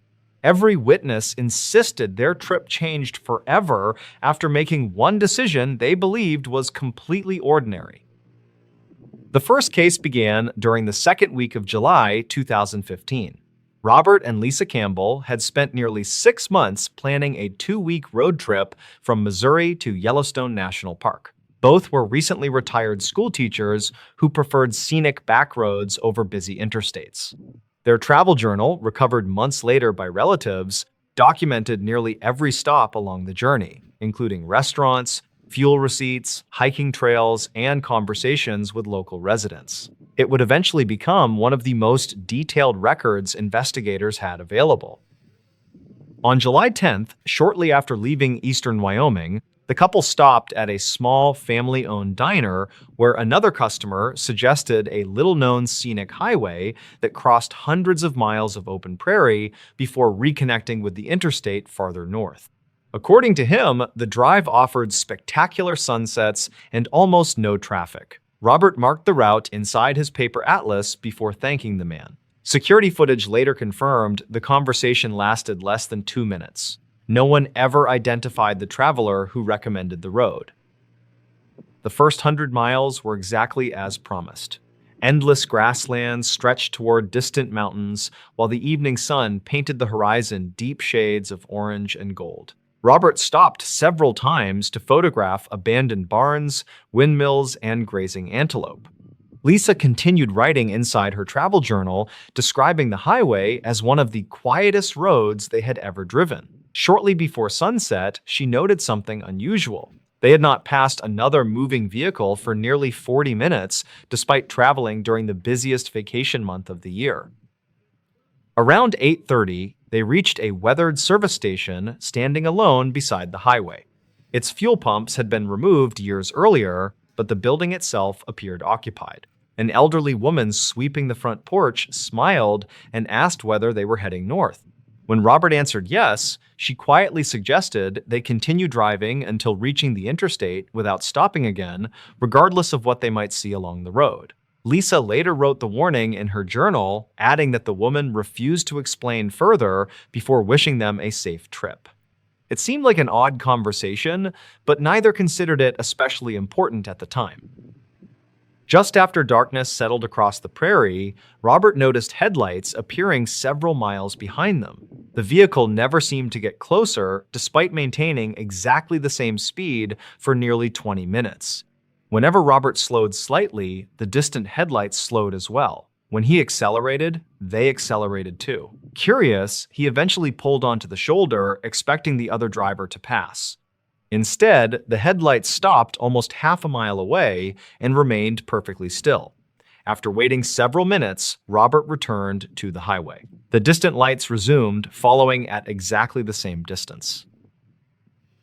Every witness insisted their trip changed forever after making one decision they believed was completely ordinary. The first case began during the second week of July 2015. Robert and Lisa Campbell had spent nearly 6 months planning a 2-week road trip from Missouri to Yellowstone National Park. Both were recently retired school teachers who preferred scenic backroads over busy interstates. Their travel journal, recovered months later by relatives, documented nearly every stop along the journey, including restaurants, fuel receipts, hiking trails, and conversations with local residents. It would eventually become one of the most detailed records investigators had available. On July 10th, shortly after leaving eastern Wyoming, the couple stopped at a small family-owned diner where another customer suggested a little-known scenic highway that crossed hundreds of miles of open prairie before reconnecting with the interstate farther north. According to him, the drive offered spectacular sunsets and almost no traffic. Robert marked the route inside his paper atlas before thanking the man. Security footage later confirmed the conversation lasted less than 2 minutes. No one ever identified the traveler who recommended the road. The first 100 miles were exactly as promised. Endless grasslands stretched toward distant mountains, while the evening sun painted the horizon deep shades of orange and gold. Robert stopped several times to photograph abandoned barns, windmills, and grazing antelope. Lisa continued writing inside her travel journal, describing the highway as one of the quietest roads they had ever driven. Shortly before sunset, she noted something unusual. They had not passed another moving vehicle for nearly 40 minutes, despite traveling during the busiest vacation month of the year. Around 8:30, they reached a weathered service station standing alone beside the highway. Its fuel pumps had been removed years earlier, but the building itself appeared occupied. An elderly woman sweeping the front porch smiled and asked whether they were heading north. When Robert answered yes, she quietly suggested they continue driving until reaching the interstate without stopping again, regardless of what they might see along the road. Lisa later wrote the warning in her journal, adding that the woman refused to explain further before wishing them a safe trip. It seemed like an odd conversation, but neither considered it especially important at the time. Just after darkness settled across the prairie, Robert noticed headlights appearing several miles behind them. The vehicle never seemed to get closer, despite maintaining exactly the same speed for nearly 20 minutes. Whenever Robert slowed slightly, the distant headlights slowed as well. When he accelerated, they accelerated too. Curious, he eventually pulled onto the shoulder, expecting the other driver to pass. Instead, the headlights stopped almost half a mile away and remained perfectly still. After waiting several minutes, Robert returned to the highway. The distant lights resumed, following at exactly the same distance.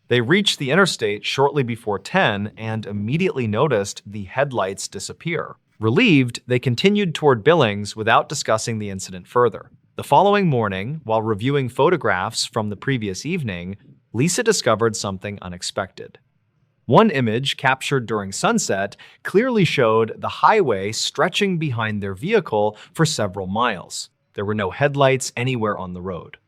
They reached the interstate shortly before 10 and immediately noticed the headlights disappear. Relieved, they continued toward Billings without discussing the incident further. The following morning, while reviewing photographs from the previous evening, Lisa discovered something unexpected. One image, captured during sunset, clearly showed the highway stretching behind their vehicle for several miles. There were no headlights anywhere on the road.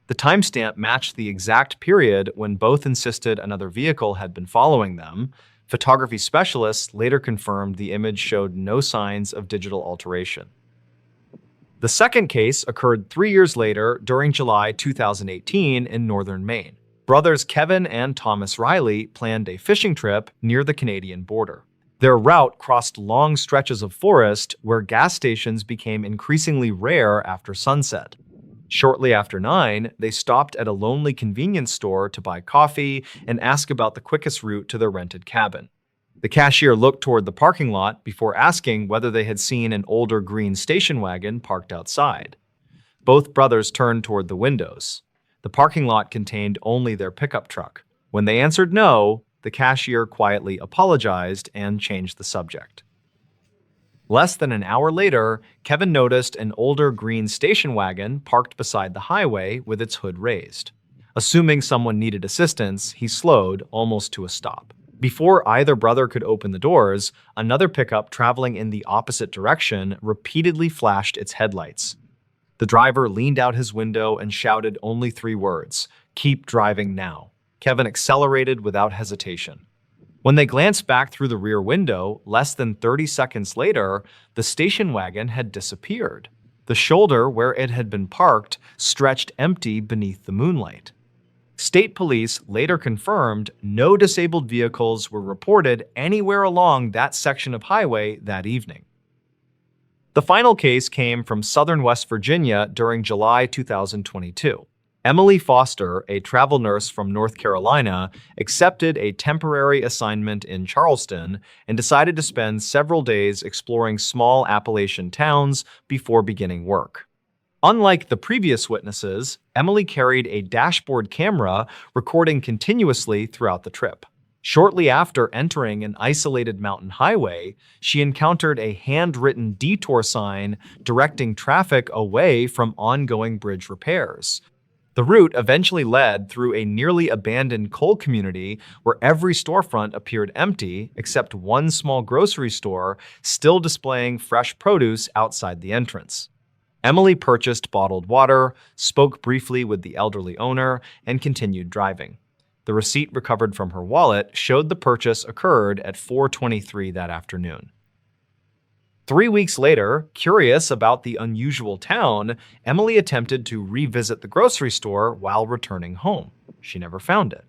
The timestamp matched the exact period when both insisted another vehicle had been following them. Photography specialists later confirmed the image showed no signs of digital alteration. The second case occurred 3 years later during July 2018 in northern Maine. Brothers Kevin and Thomas Riley planned a fishing trip near the Canadian border. Their route crossed long stretches of forest where gas stations became increasingly rare after sunset. Shortly after 9, they stopped at a lonely convenience store to buy coffee and ask about the quickest route to their rented cabin. The cashier looked toward the parking lot before asking whether they had seen an older green station wagon parked outside. Both brothers turned toward the windows. The parking lot contained only their pickup truck. When they answered no, the cashier quietly apologized and changed the subject. Less than an hour later, Kevin noticed an older green station wagon parked beside the highway with its hood raised. Assuming someone needed assistance, he slowed almost to a stop. Before either brother could open the doors, another pickup traveling in the opposite direction repeatedly flashed its headlights. The driver leaned out his window and shouted only 3 words, "Keep driving now." Kevin accelerated without hesitation. When they glanced back through the rear window, less than 30 seconds later, the station wagon had disappeared. The shoulder where it had been parked stretched empty beneath the moonlight. State police later confirmed no disabled vehicles were reported anywhere along that section of highway that evening. The final case came from southern West Virginia during July 2022. Emily Foster, a travel nurse from North Carolina, accepted a temporary assignment in Charleston and decided to spend several days exploring small Appalachian towns before beginning work. Unlike the previous witnesses, Emily carried a dashboard camera recording continuously throughout the trip. Shortly after entering an isolated mountain highway, she encountered a handwritten detour sign directing traffic away from ongoing bridge repairs. The route eventually led through a nearly abandoned coal community where every storefront appeared empty except one small grocery store still displaying fresh produce outside the entrance. Emily purchased bottled water, spoke briefly with the elderly owner, and continued driving. The receipt recovered from her wallet showed the purchase occurred at 4:23 that afternoon. 3 weeks later, curious about the unusual town, Emily attempted to revisit the grocery store while returning home. She never found it.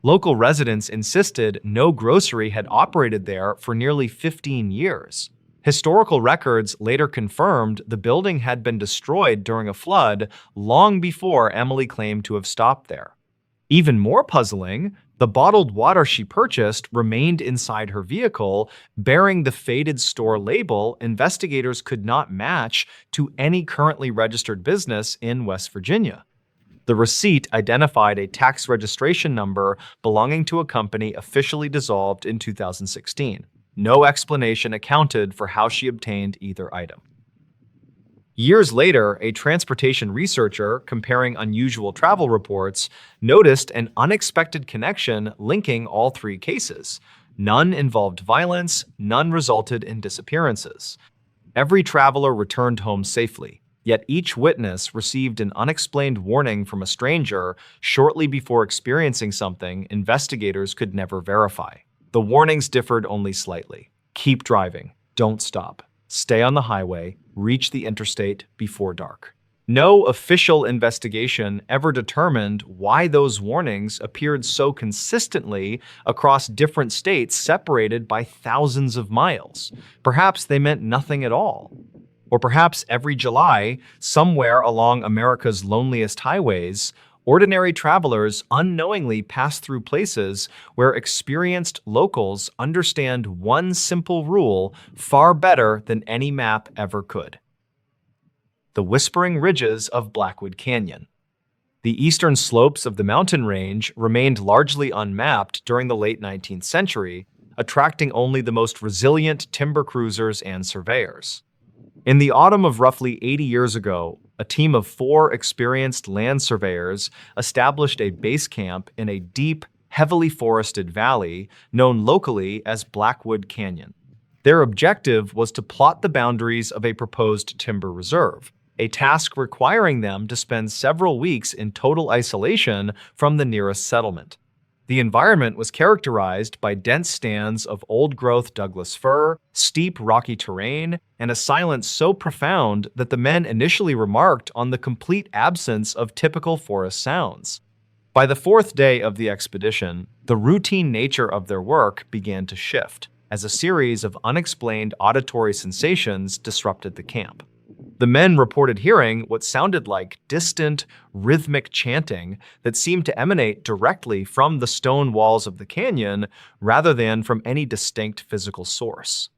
Local residents insisted no grocery had operated there for nearly 15 years. Historical records later confirmed the building had been destroyed during a flood long before Emily claimed to have stopped there. Even more puzzling, the bottled water she purchased remained inside her vehicle, bearing the faded store label investigators could not match to any currently registered business in West Virginia. The receipt identified a tax registration number belonging to a company officially dissolved in 2016. No explanation accounted for how she obtained either item. Years later, a transportation researcher comparing unusual travel reports noticed an unexpected connection linking all 3 cases. None involved violence, none resulted in disappearances. Every traveler returned home safely, yet each witness received an unexplained warning from a stranger shortly before experiencing something investigators could never verify. The warnings differed only slightly. Keep driving. Don't stop. Stay on the highway, reach the interstate before dark. No official investigation ever determined why those warnings appeared so consistently across different states separated by thousands of miles. Perhaps they meant nothing at all. Or perhaps every July, somewhere along America's loneliest highways, ordinary travelers unknowingly pass through places where experienced locals understand one simple rule far better than any map ever could. The Whispering Ridges of Blackwood Canyon. The eastern slopes of the mountain range remained largely unmapped during the late 19th century, attracting only the most resilient timber cruisers and surveyors. In the autumn of roughly 80 years ago, a team of 4 experienced land surveyors established a base camp in a deep, heavily forested valley known locally as Blackwood Canyon. Their objective was to plot the boundaries of a proposed timber reserve, a task requiring them to spend several weeks in total isolation from the nearest settlement. The environment was characterized by dense stands of old-growth Douglas fir, steep rocky terrain, and a silence so profound that the men initially remarked on the complete absence of typical forest sounds. By the 4th day of the expedition, the routine nature of their work began to shift, as a series of unexplained auditory sensations disrupted the camp. The men reported hearing what sounded like distant, rhythmic chanting that seemed to emanate directly from the stone walls of the canyon rather than from any distinct physical source.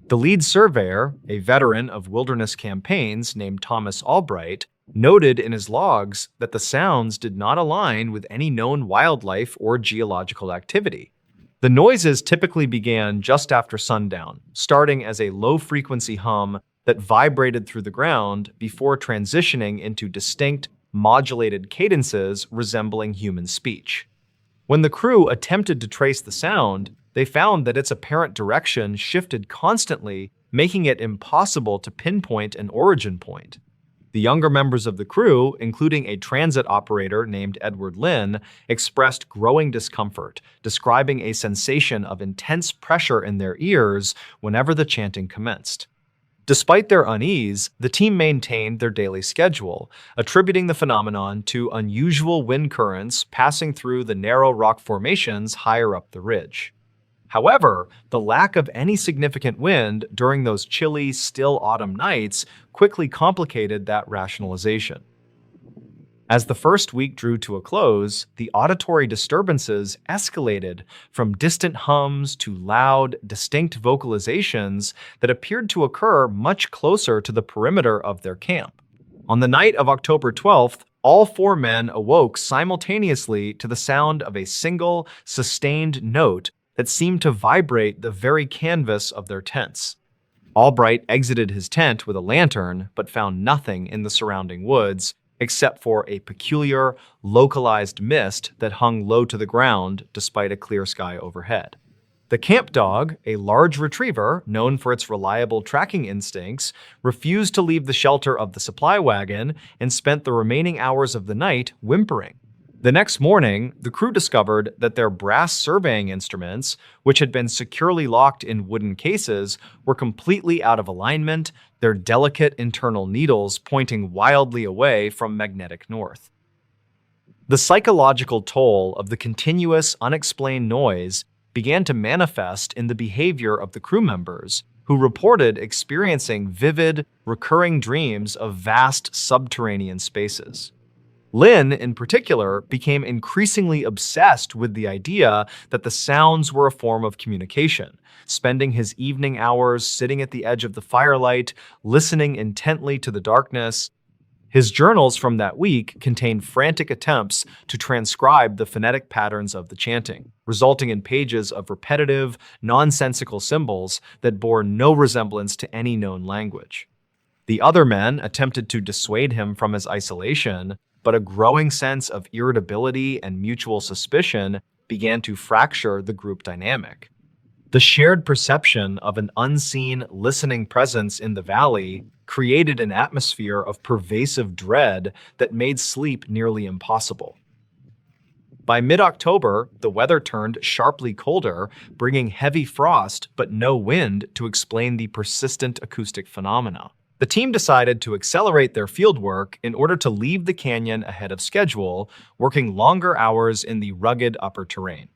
The lead surveyor, a veteran of wilderness campaigns named Thomas Albright, noted in his logs that the sounds did not align with any known wildlife or geological activity. The noises typically began just after sundown, starting as a low-frequency hum that vibrated through the ground before transitioning into distinct, modulated cadences resembling human speech. When the crew attempted to trace the sound, they found that its apparent direction shifted constantly, making it impossible to pinpoint an origin point. The younger members of the crew, including a transit operator named Edward Lynn, expressed growing discomfort, describing a sensation of intense pressure in their ears whenever the chanting commenced. Despite their unease, the team maintained their daily schedule, attributing the phenomenon to unusual wind currents passing through the narrow rock formations higher up the ridge. However, the lack of any significant wind during those chilly, still autumn nights quickly complicated that rationalization. As the first week drew to a close, the auditory disturbances escalated from distant hums to loud, distinct vocalizations that appeared to occur much closer to the perimeter of their camp. On the night of October 12th, all 4 men awoke simultaneously to the sound of a single, sustained note that seemed to vibrate the very canvas of their tents. Albright exited his tent with a lantern, but found nothing in the surrounding woods, except for a peculiar, localized mist that hung low to the ground despite a clear sky overhead. The camp dog, a large retriever known for its reliable tracking instincts, refused to leave the shelter of the supply wagon and spent the remaining hours of the night whimpering. The next morning, the crew discovered that their brass surveying instruments, which had been securely locked in wooden cases, were completely out of alignment, their delicate internal needles pointing wildly away from magnetic north. The psychological toll of the continuous, unexplained noise began to manifest in the behavior of the crew members, who reported experiencing vivid, recurring dreams of vast subterranean spaces. Lynn, in particular, became increasingly obsessed with the idea that the sounds were a form of communication, spending his evening hours sitting at the edge of the firelight, listening intently to the darkness. His journals from that week contained frantic attempts to transcribe the phonetic patterns of the chanting, resulting in pages of repetitive, nonsensical symbols that bore no resemblance to any known language. The other men attempted to dissuade him from his isolation, but a growing sense of irritability and mutual suspicion began to fracture the group dynamic. The shared perception of an unseen, listening presence in the valley created an atmosphere of pervasive dread that made sleep nearly impossible. By mid-October, the weather turned sharply colder, bringing heavy frost but no wind to explain the persistent acoustic phenomena. The team decided to accelerate their fieldwork in order to leave the canyon ahead of schedule, working longer hours in the rugged upper terrain.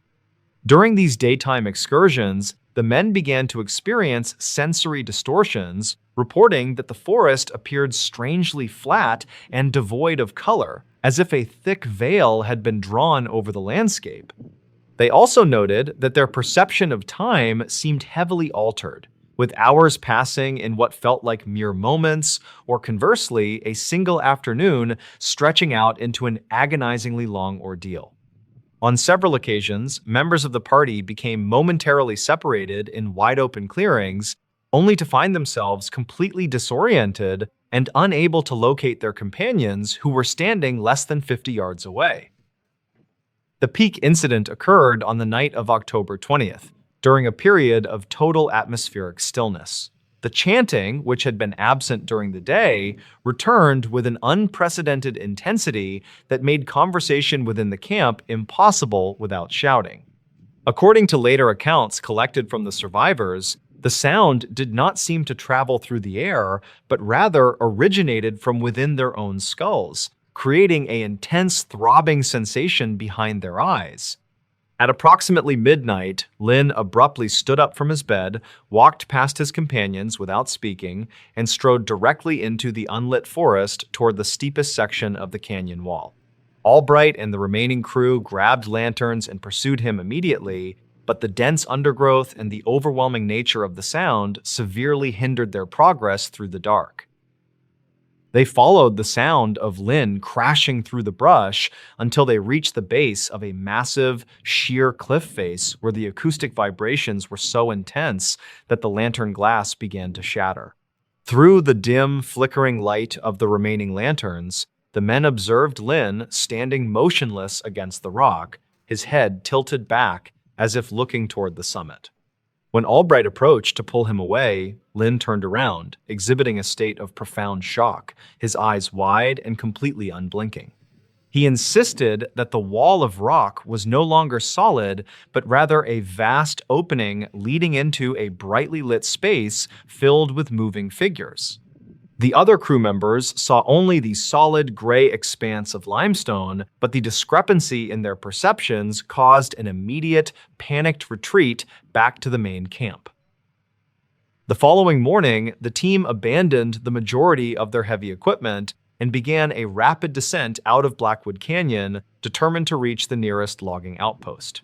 During these daytime excursions, the men began to experience sensory distortions, reporting that the forest appeared strangely flat and devoid of color, as if a thick veil had been drawn over the landscape. They also noted that their perception of time seemed heavily altered, with hours passing in what felt like mere moments, or conversely, a single afternoon stretching out into an agonizingly long ordeal. On several occasions, members of the party became momentarily separated in wide-open clearings, only to find themselves completely disoriented and unable to locate their companions who were standing less than 50 yards away. The peak incident occurred on the night of October 20th, during a period of total atmospheric stillness. The chanting, which had been absent during the day, returned with an unprecedented intensity that made conversation within the camp impossible without shouting. According to later accounts collected from the survivors, the sound did not seem to travel through the air, but rather originated from within their own skulls, creating an intense throbbing sensation behind their eyes. At approximately midnight, Lin abruptly stood up from his bed, walked past his companions without speaking, and strode directly into the unlit forest toward the steepest section of the canyon wall. Albright and the remaining crew grabbed lanterns and pursued him immediately, but the dense undergrowth and the overwhelming nature of the sound severely hindered their progress through the dark. They followed the sound of Lin crashing through the brush until they reached the base of a massive, sheer cliff face where the acoustic vibrations were so intense that the lantern glass began to shatter. Through the dim, flickering light of the remaining lanterns, the men observed Lin standing motionless against the rock, his head tilted back as if looking toward the summit. When Albright approached to pull him away, Lin turned around, exhibiting a state of profound shock, his eyes wide and completely unblinking. He insisted that the wall of rock was no longer solid, but rather a vast opening leading into a brightly lit space filled with moving figures. The other crew members saw only the solid gray expanse of limestone, but the discrepancy in their perceptions caused an immediate, panicked retreat back to the main camp. The following morning, the team abandoned the majority of their heavy equipment and began a rapid descent out of Blackwood Canyon, determined to reach the nearest logging outpost.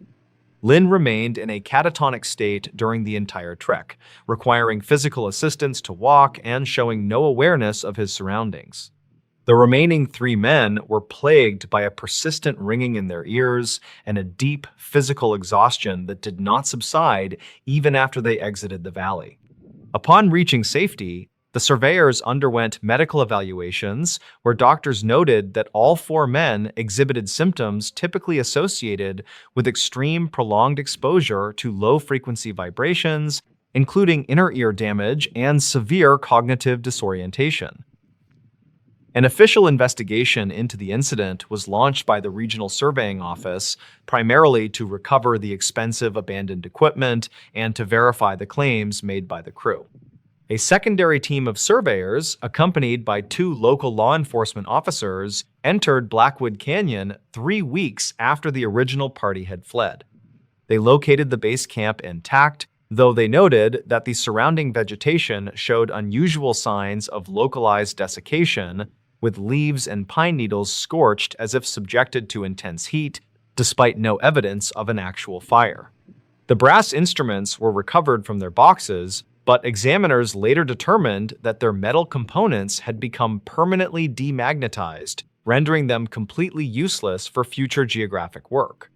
Lin remained in a catatonic state during the entire trek, requiring physical assistance to walk and showing no awareness of his surroundings. The remaining 3 men were plagued by a persistent ringing in their ears and a deep physical exhaustion that did not subside even after they exited the valley. Upon reaching safety, the surveyors underwent medical evaluations where doctors noted that all 4 men exhibited symptoms typically associated with extreme prolonged exposure to low-frequency vibrations, including inner ear damage and severe cognitive disorientation. An official investigation into the incident was launched by the Regional Surveying Office, primarily to recover the expensive abandoned equipment and to verify the claims made by the crew. A secondary team of surveyors, accompanied by 2 local law enforcement officers, entered Blackwood Canyon 3 weeks after the original party had fled. They located the base camp intact, though they noted that the surrounding vegetation showed unusual signs of localized desiccation, with leaves and pine needles scorched as if subjected to intense heat, despite no evidence of an actual fire. The brass instruments were recovered from their boxes, but examiners later determined that their metal components had become permanently demagnetized, rendering them completely useless for future geographic work.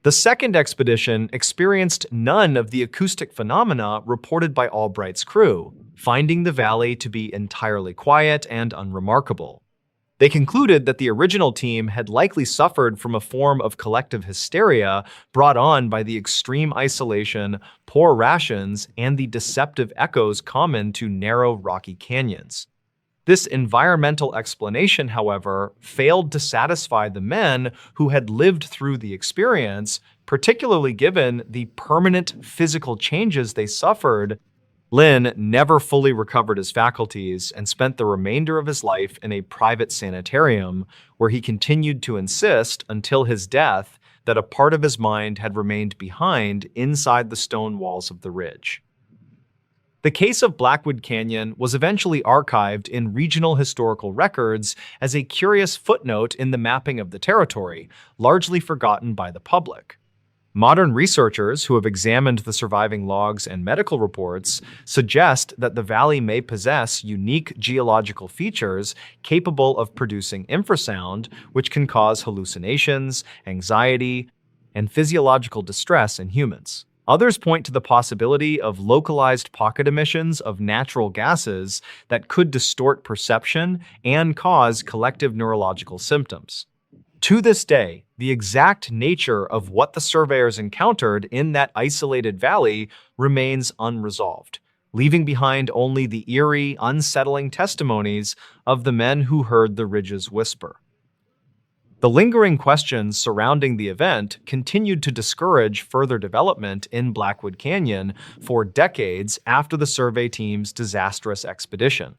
The second expedition experienced none of the acoustic phenomena reported by Albright's crew, finding the valley to be entirely quiet and unremarkable. They concluded that the original team had likely suffered from a form of collective hysteria brought on by the extreme isolation, poor rations, and the deceptive echoes common to narrow, rocky canyons. This environmental explanation, however, failed to satisfy the men who had lived through the experience, particularly given the permanent physical changes they suffered. Lin never fully recovered his faculties and spent the remainder of his life in a private sanitarium, where he continued to insist until his death that a part of his mind had remained behind inside the stone walls of the ridge. The case of Blackwood Canyon was eventually archived in regional historical records as a curious footnote in the mapping of the territory, largely forgotten by the public. Modern researchers who have examined the surviving logs and medical reports suggest that the valley may possess unique geological features capable of producing infrasound, which can cause hallucinations, anxiety, and physiological distress in humans. Others point to the possibility of localized pocket emissions of natural gases that could distort perception and cause collective neurological symptoms. To this day, the exact nature of what the surveyors encountered in that isolated valley remains unresolved, leaving behind only the eerie, unsettling testimonies of the men who heard the ridge's whisper. The lingering questions surrounding the event continued to discourage further development in Blackwood Canyon for decades after the survey team's disastrous expedition.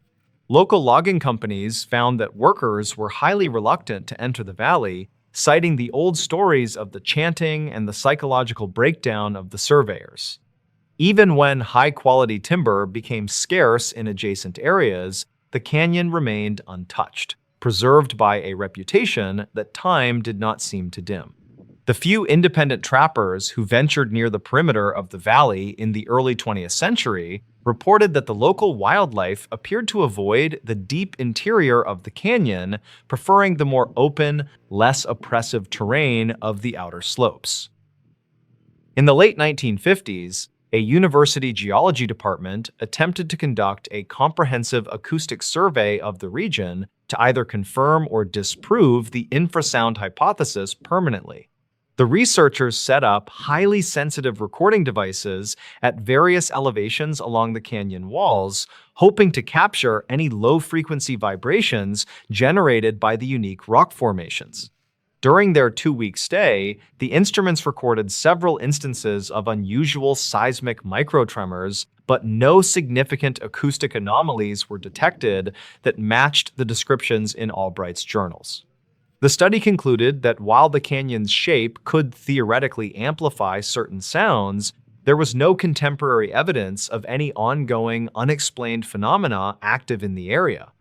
Local logging companies found that workers were highly reluctant to enter the valley, citing the old stories of the chanting and the psychological breakdown of the surveyors. Even when high-quality timber became scarce in adjacent areas, the canyon remained untouched, preserved by a reputation that time did not seem to dim. The few independent trappers who ventured near the perimeter of the valley in the early 20th century reported that the local wildlife appeared to avoid the deep interior of the canyon, preferring the more open, less oppressive terrain of the outer slopes. In the late 1950s, a university geology department attempted to conduct a comprehensive acoustic survey of the region to either confirm or disprove the infrasound hypothesis permanently. The researchers set up highly sensitive recording devices at various elevations along the canyon walls, hoping to capture any low-frequency vibrations generated by the unique rock formations. During their 2-week stay, the instruments recorded several instances of unusual seismic microtremors, but no significant acoustic anomalies were detected that matched the descriptions in Albright's journals. The study concluded that while the canyon's shape could theoretically amplify certain sounds, there was no contemporary evidence of any ongoing, unexplained phenomena active in the area.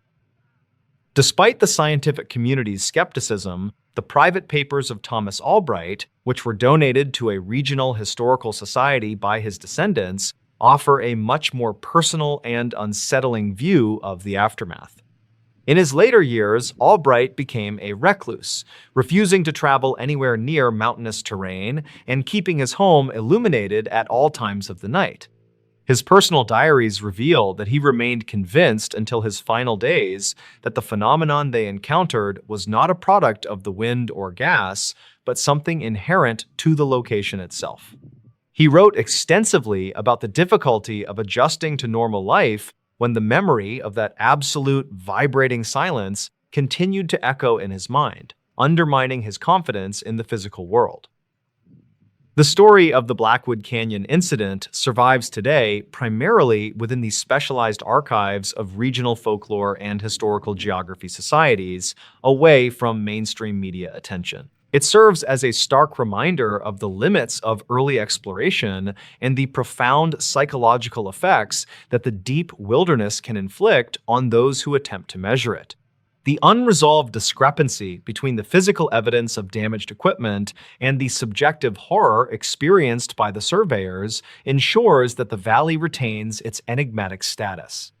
Despite the scientific community's skepticism, the private papers of Thomas Albright, which were donated to a regional historical society by his descendants, offer a much more personal and unsettling view of the aftermath. In his later years, Albright became a recluse, refusing to travel anywhere near mountainous terrain and keeping his home illuminated at all times of the night. His personal diaries reveal that he remained convinced until his final days that the phenomenon they encountered was not a product of the wind or gas, but something inherent to the location itself. He wrote extensively about the difficulty of adjusting to normal life when the memory of that absolute vibrating silence continued to echo in his mind, undermining his confidence in the physical world. The story of the Blackwood Canyon incident survives today primarily within the specialized archives of regional folklore and historical geography societies, away from mainstream media attention. It serves as a stark reminder of the limits of early exploration and the profound psychological effects that the deep wilderness can inflict on those who attempt to measure it. The unresolved discrepancy between the physical evidence of damaged equipment and the subjective horror experienced by the surveyors ensures that the valley retains its enigmatic status.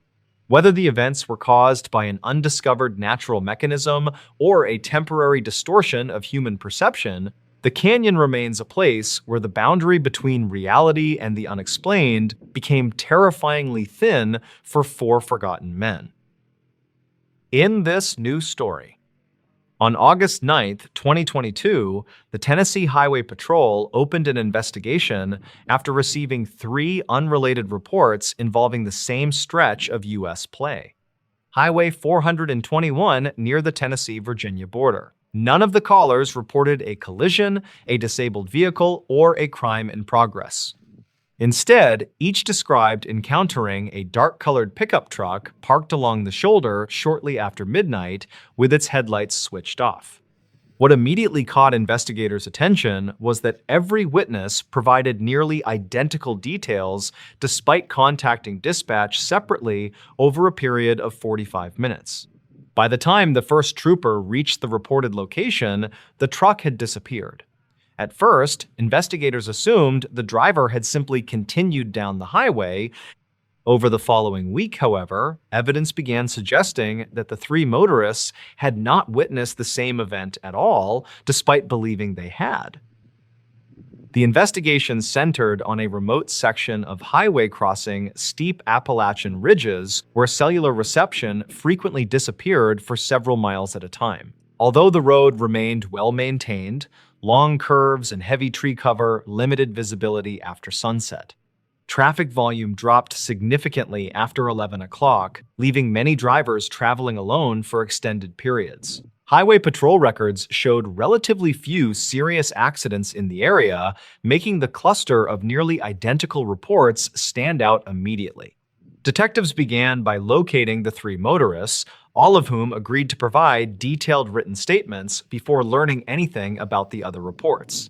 Whether the events were caused by an undiscovered natural mechanism or a temporary distortion of human perception, the canyon remains a place where the boundary between reality and the unexplained became terrifyingly thin for 4 forgotten men. In this new story, on August 9, 2022, the Tennessee Highway Patrol opened an investigation after receiving 3 unrelated reports involving the same stretch of U.S. play. Highway 421 near the Tennessee-Virginia border. None of the callers reported a collision, a disabled vehicle, or a crime in progress. Instead, each described encountering a dark-colored pickup truck parked along the shoulder shortly after midnight with its headlights switched off. What immediately caught investigators' attention was that every witness provided nearly identical details despite contacting dispatch separately over a period of 45 minutes. By the time the first trooper reached the reported location, the truck had disappeared. At first, investigators assumed the driver had simply continued down the highway. Over the following week, however, evidence began suggesting that the three motorists had not witnessed the same event at all, despite believing they had. The investigation centered on a remote section of highway crossing steep Appalachian ridges where cellular reception frequently disappeared for several miles at a time. Although the road remained well-maintained, long curves and heavy tree cover limited visibility after sunset. Traffic volume dropped significantly after 11 o'clock, leaving many drivers traveling alone for extended periods. Highway patrol records showed relatively few serious accidents in the area, making the cluster of nearly identical reports stand out immediately. Detectives began by locating the three motorists, all of whom agreed to provide detailed written statements before learning anything about the other reports.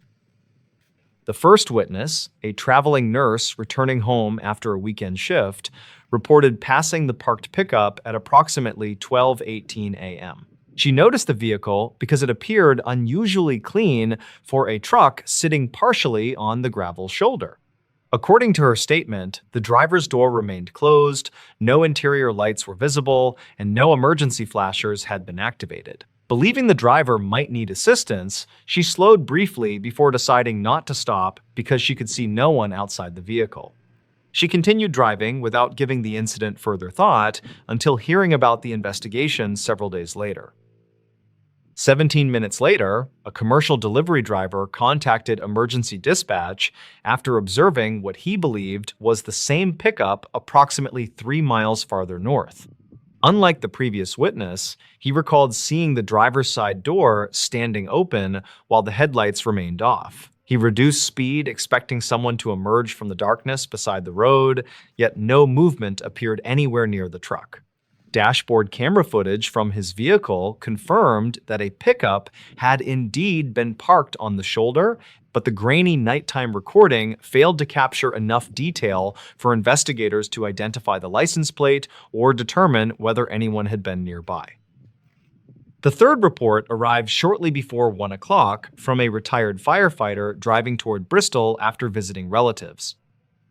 The first witness, a traveling nurse returning home after a weekend shift, reported passing the parked pickup at approximately 12:18 a.m. She noticed the vehicle because it appeared unusually clean for a truck sitting partially on the gravel shoulder. According to her statement, the driver's door remained closed, no interior lights were visible, and no emergency flashers had been activated. Believing the driver might need assistance, she slowed briefly before deciding not to stop because she could see no one outside the vehicle. She continued driving without giving the incident further thought until hearing about the investigation several days later. 17 minutes later, a commercial delivery driver contacted emergency dispatch after observing what he believed was the same pickup approximately 3 miles farther north. Unlike the previous witness, he recalled seeing the driver's side door standing open while the headlights remained off. He reduced speed, expecting someone to emerge from the darkness beside the road, yet no movement appeared anywhere near the truck. Dashboard camera footage from his vehicle confirmed that a pickup had indeed been parked on the shoulder, but the grainy nighttime recording failed to capture enough detail for investigators to identify the license plate or determine whether anyone had been nearby. The third report arrived shortly before 1 o'clock from a retired firefighter driving toward Bristol after visiting relatives.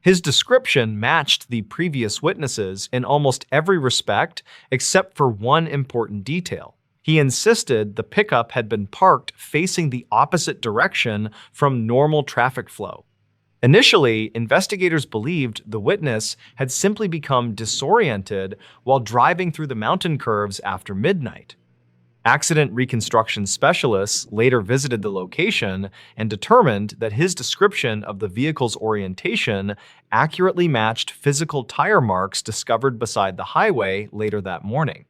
His description matched the previous witnesses in almost every respect except for one important detail. He insisted the pickup had been parked facing the opposite direction from normal traffic flow. Initially, investigators believed the witness had simply become disoriented while driving through the mountain curves after midnight. Accident reconstruction specialists later visited the location and determined that his description of the vehicle's orientation accurately matched physical tire marks discovered beside the highway later that morning.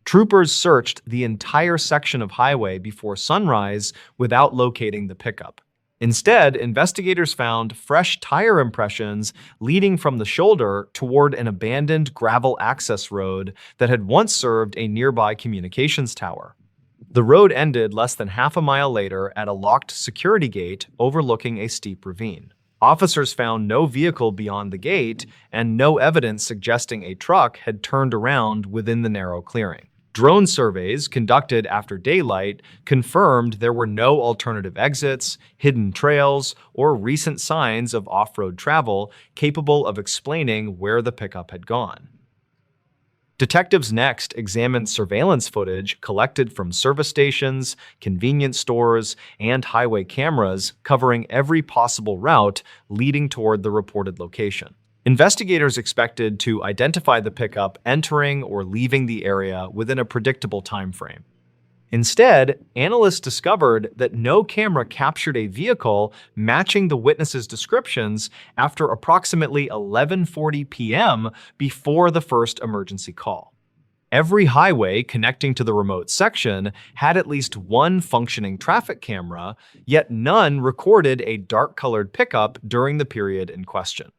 Troopers searched the entire section of highway before sunrise without locating the pickup. Instead, investigators found fresh tire impressions leading from the shoulder toward an abandoned gravel access road that had once served a nearby communications tower. The road ended less than half a mile later at a locked security gate overlooking a steep ravine. Officers found no vehicle beyond the gate and no evidence suggesting a truck had turned around within the narrow clearing. Drone surveys conducted after daylight confirmed there were no alternative exits, hidden trails, or recent signs of off-road travel capable of explaining where the pickup had gone. Detectives next examined surveillance footage collected from service stations, convenience stores, and highway cameras covering every possible route leading toward the reported location. Investigators expected to identify the pickup entering or leaving the area within a predictable time frame. Instead, analysts discovered that no camera captured a vehicle matching the witnesses' descriptions after approximately 11:40 p.m. before the first emergency call. Every highway connecting to the remote section had at least one functioning traffic camera, yet none recorded a dark-colored pickup during the period in question.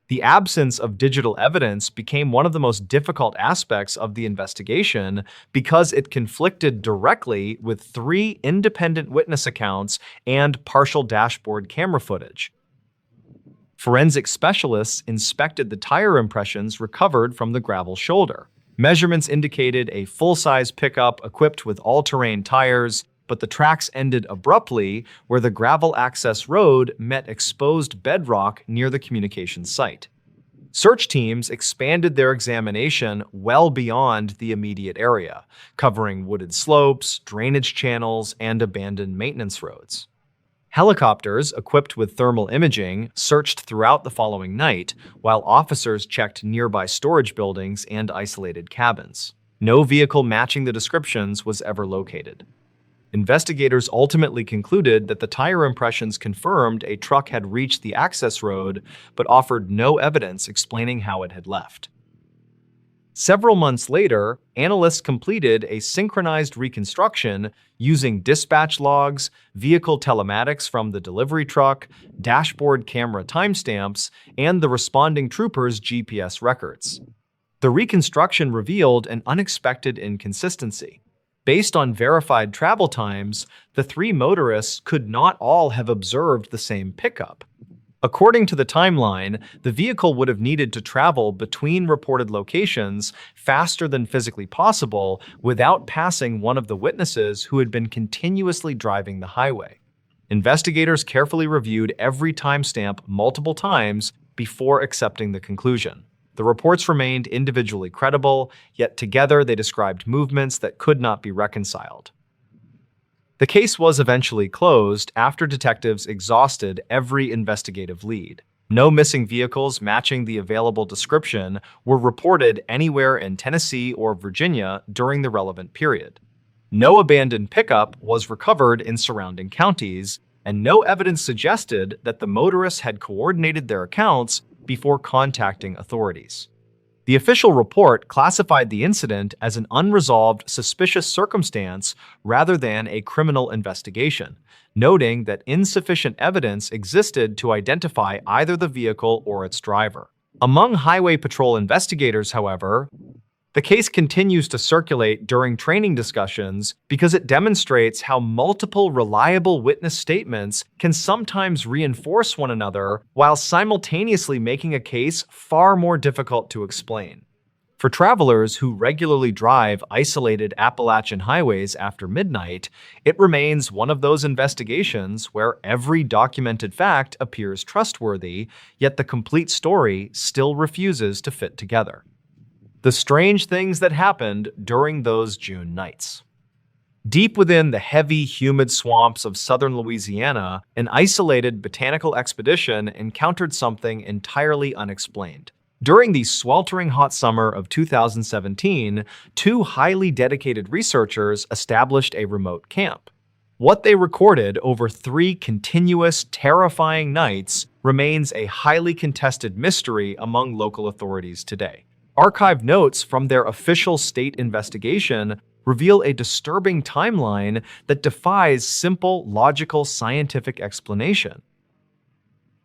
The absence of digital evidence became one of the most difficult aspects of the investigation because it conflicted directly with three independent witness accounts and partial dashboard camera footage. Forensic specialists inspected the tire impressions recovered from the gravel shoulder. Measurements indicated a full-size pickup equipped with all-terrain tires, but the tracks ended abruptly where the gravel access road met exposed bedrock near the communication site. Search teams expanded their examination well beyond the immediate area, covering wooded slopes, drainage channels, and abandoned maintenance roads. Helicopters equipped with thermal imaging searched throughout the following night, while officers checked nearby storage buildings and isolated cabins. No vehicle matching the descriptions was ever located. Investigators ultimately concluded that the tire impressions confirmed a truck had reached the access road, but offered no evidence explaining how it had left. Several months later, analysts completed a synchronized reconstruction using dispatch logs, vehicle telematics from the delivery truck, dashboard camera timestamps, and the responding trooper's GPS records. The reconstruction revealed an unexpected inconsistency. Based on verified travel times, the three motorists could not all have observed the same pickup. According to the timeline, the vehicle would have needed to travel between reported locations faster than physically possible without passing one of the witnesses who had been continuously driving the highway. Investigators carefully reviewed every timestamp multiple times before accepting the conclusion. The reports remained individually credible, yet together they described movements that could not be reconciled. The case was eventually closed after detectives exhausted every investigative lead. No missing vehicles matching the available description were reported anywhere in Tennessee or Virginia during the relevant period. No abandoned pickup was recovered in surrounding counties, and no evidence suggested that the motorists had coordinated their accounts before contacting authorities. The official report classified the incident as an unresolved suspicious circumstance rather than a criminal investigation, noting that insufficient evidence existed to identify either the vehicle or its driver. Among Highway Patrol investigators, however, the case continues to circulate during training discussions because it demonstrates how multiple reliable witness statements can sometimes reinforce one another while simultaneously making a case far more difficult to explain. For travelers who regularly drive isolated Appalachian highways after midnight, it remains one of those investigations where every documented fact appears trustworthy, yet the complete story still refuses to fit together. The strange things that happened during those June nights. Deep within the heavy, humid swamps of southern Louisiana, an isolated botanical expedition encountered something entirely unexplained. During the sweltering hot summer of 2017, two highly dedicated researchers established a remote camp. What they recorded over 3 continuous, terrifying nights remains a highly contested mystery among local authorities today. Archived notes from their official state investigation reveal a disturbing timeline that defies simple, logical, scientific explanation.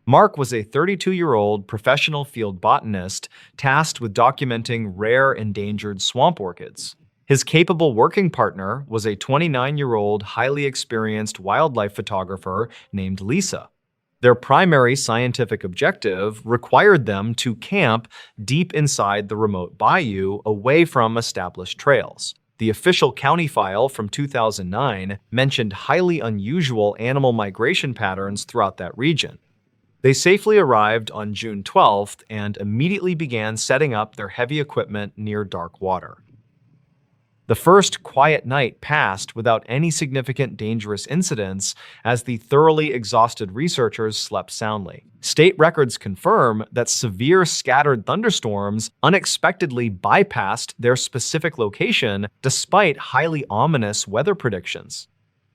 Mark was a 32-year-old professional field botanist tasked with documenting rare endangered swamp orchids. His capable working partner was a 29-year-old highly experienced wildlife photographer named Lisa. Their primary scientific objective required them to camp deep inside the remote bayou away from established trails. The official county file from 2009 mentioned highly unusual animal migration patterns throughout that region. They safely arrived on June 12th and immediately began setting up their heavy equipment near dark water. The first quiet night passed without any significant dangerous incidents as the thoroughly exhausted researchers slept soundly. State records confirm that severe scattered thunderstorms unexpectedly bypassed their specific location despite highly ominous weather predictions.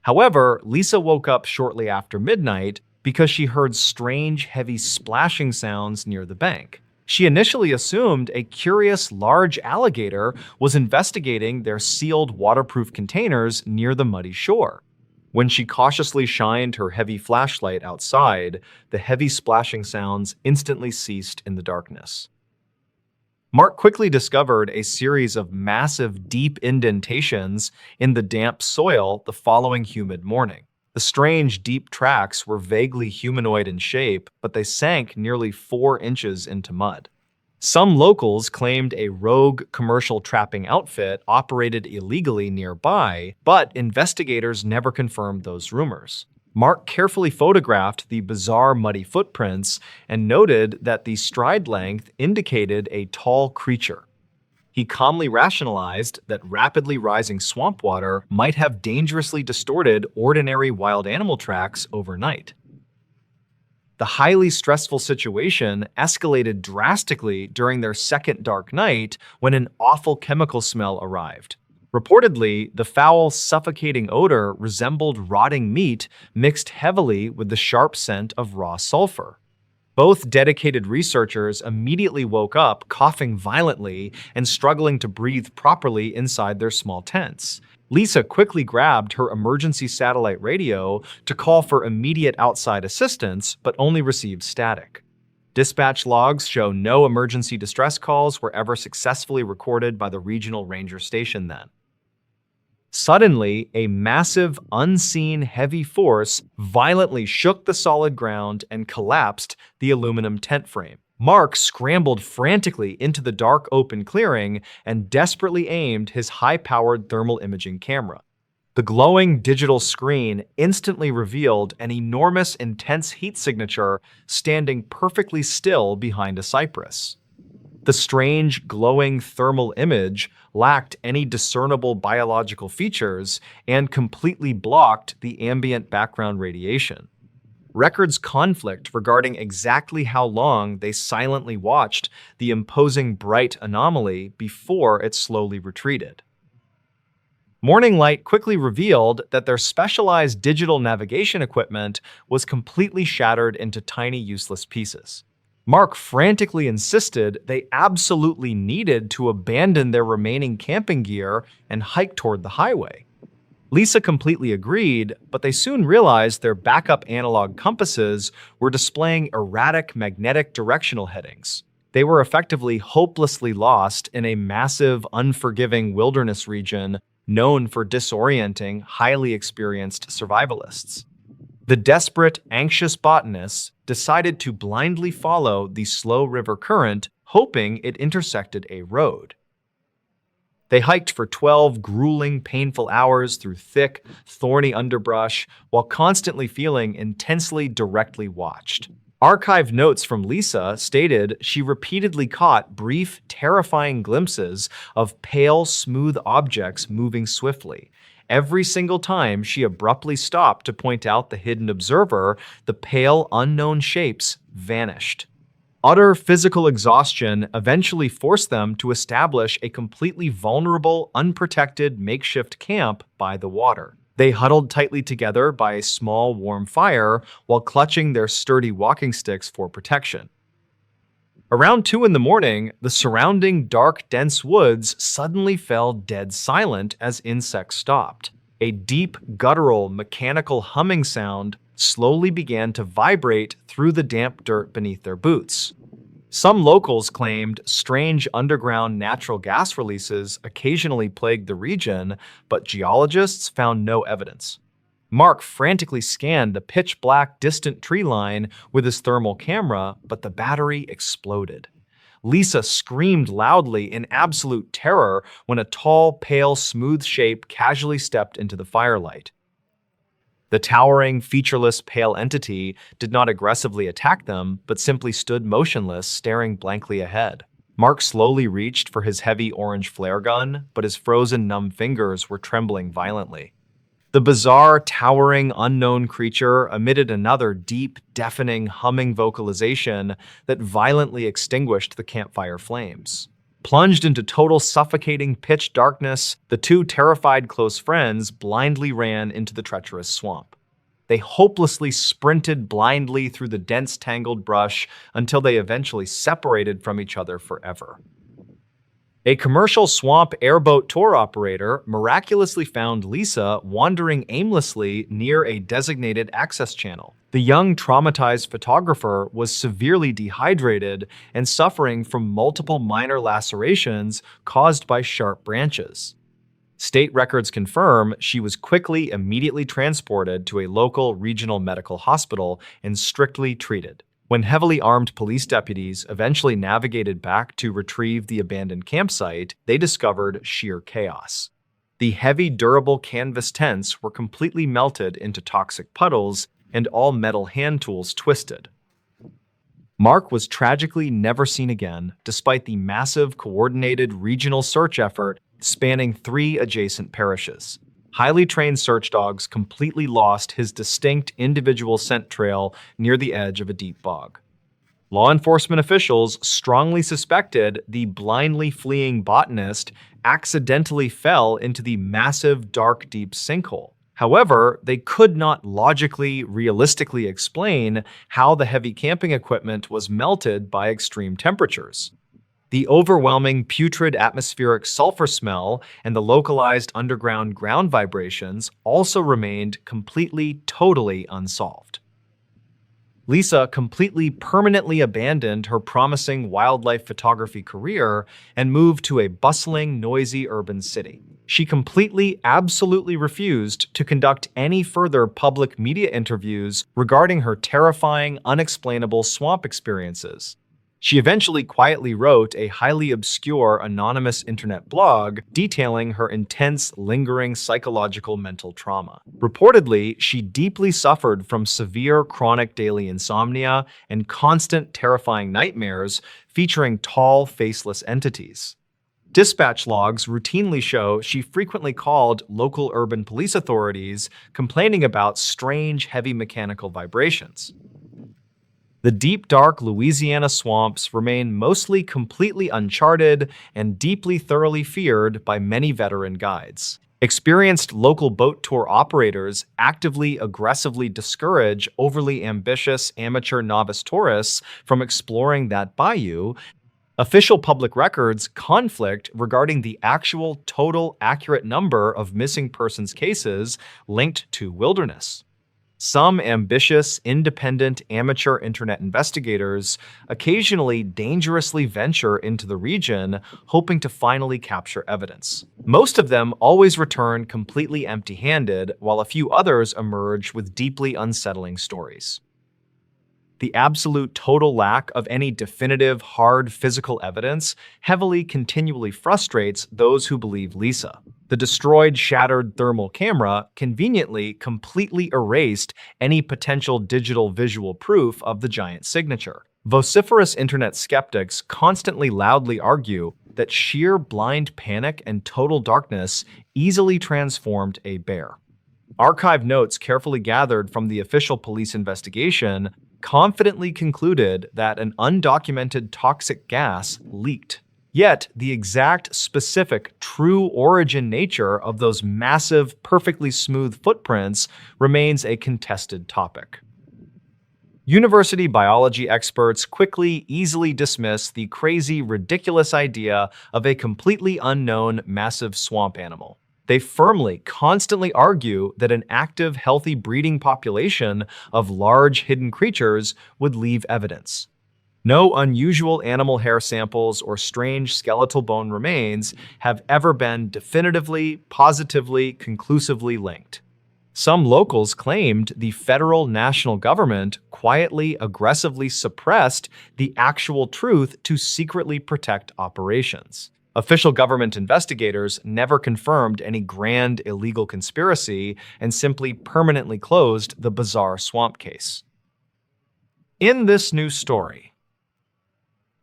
However, Lisa woke up shortly after midnight because she heard strange, heavy splashing sounds near the bank. She initially assumed a curious large alligator was investigating their sealed waterproof containers near the muddy shore. When she cautiously shined her heavy flashlight outside, the heavy splashing sounds instantly ceased in the darkness. Mark quickly discovered a series of massive, deep indentations in the damp soil the following humid morning. The strange, deep tracks were vaguely humanoid in shape, but they sank nearly 4 inches into mud. Some locals claimed a rogue commercial trapping outfit operated illegally nearby, but investigators never confirmed those rumors. Mark carefully photographed the bizarre muddy footprints and noted that the stride length indicated a tall creature. He calmly rationalized that rapidly rising swamp water might have dangerously distorted ordinary wild animal tracks overnight. The highly stressful situation escalated drastically during their second dark night when an awful chemical smell arrived. Reportedly, the foul, suffocating odor resembled rotting meat mixed heavily with the sharp scent of raw sulfur. Both dedicated researchers immediately woke up, coughing violently and struggling to breathe properly inside their small tents. Lisa quickly grabbed her emergency satellite radio to call for immediate outside assistance, but only received static. Dispatch logs show no emergency distress calls were ever successfully recorded by the regional ranger station then. Suddenly, a massive, unseen heavy force violently shook the solid ground and collapsed the aluminum tent frame. Mark scrambled frantically into the dark open clearing and desperately aimed his high-powered thermal imaging camera. The glowing digital screen instantly revealed an enormous, intense heat signature standing perfectly still behind a cypress. The strange, glowing thermal image lacked any discernible biological features and completely blocked the ambient background radiation. Records conflict regarding exactly how long they silently watched the imposing bright anomaly before it slowly retreated. Morning light quickly revealed that their specialized digital navigation equipment was completely shattered into tiny, useless pieces. Mark frantically insisted they absolutely needed to abandon their remaining camping gear and hike toward the highway. Lisa completely agreed, but they soon realized their backup analog compasses were displaying erratic magnetic directional headings. They were effectively hopelessly lost in a massive, unforgiving wilderness region known for disorienting, highly experienced survivalists. The desperate, anxious botanists decided to blindly follow the slow river current, hoping it intersected a road. They hiked for 12 grueling, painful hours through thick, thorny underbrush while constantly feeling intensely directly watched. Archived notes from Lisa stated she repeatedly caught brief, terrifying glimpses of pale, smooth objects moving swiftly. Every single time she abruptly stopped to point out the hidden observer, the pale, unknown shapes vanished. Utter physical exhaustion eventually forced them to establish a completely vulnerable, unprotected makeshift camp by the water. They huddled tightly together by a small, warm fire while clutching their sturdy walking sticks for protection. Around 2 in the morning, the surrounding dark, dense woods suddenly fell dead silent as insects stopped. A deep, guttural, mechanical humming sound slowly began to vibrate through the damp dirt beneath their boots. Some locals claimed strange underground natural gas releases occasionally plagued the region, but geologists found no evidence. Mark frantically scanned the pitch-black distant tree line with his thermal camera, but the battery exploded. Lisa screamed loudly in absolute terror when a tall, pale, smooth shape casually stepped into the firelight. The towering, featureless, pale entity did not aggressively attack them, but simply stood motionless, staring blankly ahead. Mark slowly reached for his heavy orange flare gun, but his frozen, numb fingers were trembling violently. The bizarre, towering, unknown creature emitted another deep, deafening, humming vocalization that violently extinguished the campfire flames. Plunged into total suffocating pitch darkness, the two terrified close friends blindly ran into the treacherous swamp. They hopelessly sprinted blindly through the dense, tangled brush until they eventually separated from each other forever. A commercial swamp airboat tour operator miraculously found Lisa wandering aimlessly near a designated access channel. The young, traumatized photographer was severely dehydrated and suffering from multiple minor lacerations caused by sharp branches. State records confirm she was immediately transported to a local regional medical hospital and strictly treated. When heavily armed police deputies eventually navigated back to retrieve the abandoned campsite, they discovered sheer chaos. The heavy, durable canvas tents were completely melted into toxic puddles, and all metal hand tools twisted. Mark was tragically never seen again, despite the massive, coordinated regional search effort spanning 3 adjacent parishes. Highly trained search dogs completely lost his distinct individual scent trail near the edge of a deep bog. Law enforcement officials strongly suspected the blindly fleeing botanist accidentally fell into the massive, dark, deep sinkhole. However, they could not realistically explain how the heavy camping equipment was melted by extreme temperatures. The overwhelming putrid atmospheric sulfur smell and the localized underground ground vibrations also remained totally unsolved. Lisa permanently abandoned her promising wildlife photography career and moved to a bustling, noisy urban city. She absolutely refused to conduct any further public media interviews regarding her terrifying, unexplainable swamp experiences. She eventually quietly wrote a highly obscure anonymous internet blog detailing her intense, lingering psychological mental trauma. Reportedly, she deeply suffered from severe chronic daily insomnia and constant terrifying nightmares featuring tall, faceless entities. Dispatch logs routinely show she frequently called local urban police authorities complaining about strange, heavy mechanical vibrations. The deep, dark Louisiana swamps remain mostly completely uncharted and thoroughly feared by many veteran guides. Experienced local boat tour operators aggressively discourage overly ambitious amateur novice tourists from exploring that bayou. Official public records conflict regarding the actual total accurate number of missing persons cases linked to wilderness. Some ambitious, independent amateur internet investigators occasionally dangerously venture into the region, hoping to finally capture evidence. Most of them always return completely empty-handed, while a few others emerge with deeply unsettling stories. The absolute total lack of any definitive, hard physical evidence continually frustrates those who believe Lisa. The destroyed, shattered thermal camera conveniently completely erased any potential digital visual proof of the giant signature. Vociferous internet skeptics constantly loudly argue that sheer blind panic and total darkness easily transformed a bear. Archive notes carefully gathered from the official police investigation confidently concluded that an undocumented toxic gas leaked. Yet, the exact, specific, true origin nature of those massive, perfectly smooth footprints remains a contested topic. University biology experts easily dismiss the crazy, ridiculous idea of a completely unknown massive swamp animal. They constantly argue that an active, healthy breeding population of large, hidden creatures would leave evidence. No unusual animal hair samples or strange skeletal bone remains have ever been definitively, positively, conclusively linked. Some locals claimed the federal national government aggressively suppressed the actual truth to secretly protect operations. Official government investigators never confirmed any grand illegal conspiracy and simply permanently closed the bizarre swamp case. In this new story,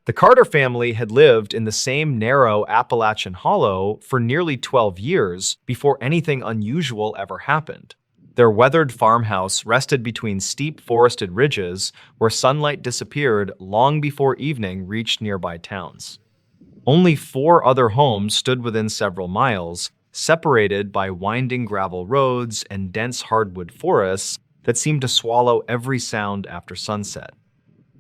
the Carter family had lived in the same narrow Appalachian hollow for nearly 12 years before anything unusual ever happened. Their weathered farmhouse rested between steep forested ridges where sunlight disappeared long before evening reached nearby towns. Only 4 other homes stood within several miles, separated by winding gravel roads and dense hardwood forests that seemed to swallow every sound after sunset.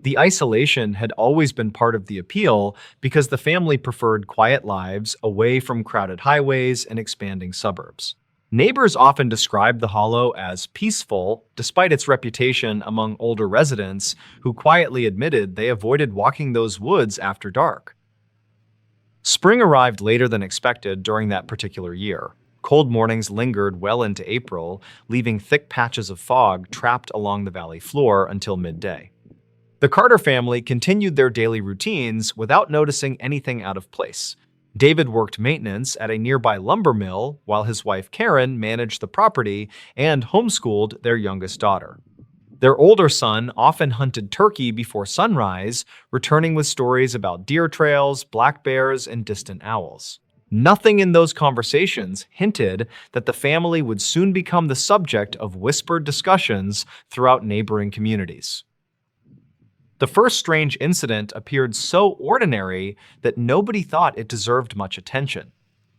The isolation had always been part of the appeal because the family preferred quiet lives away from crowded highways and expanding suburbs. Neighbors often described the hollow as peaceful, despite its reputation among older residents who quietly admitted they avoided walking those woods after dark. Spring arrived later than expected during that particular year. Cold mornings lingered well into April, leaving thick patches of fog trapped along the valley floor until midday. The Carter family continued their daily routines without noticing anything out of place. David worked maintenance at a nearby lumber mill, while his wife Karen managed the property and homeschooled their youngest daughter. Their older son often hunted turkey before sunrise, returning with stories about deer trails, black bears, and distant owls. Nothing in those conversations hinted that the family would soon become the subject of whispered discussions throughout neighboring communities. The first strange incident appeared so ordinary that nobody thought it deserved much attention.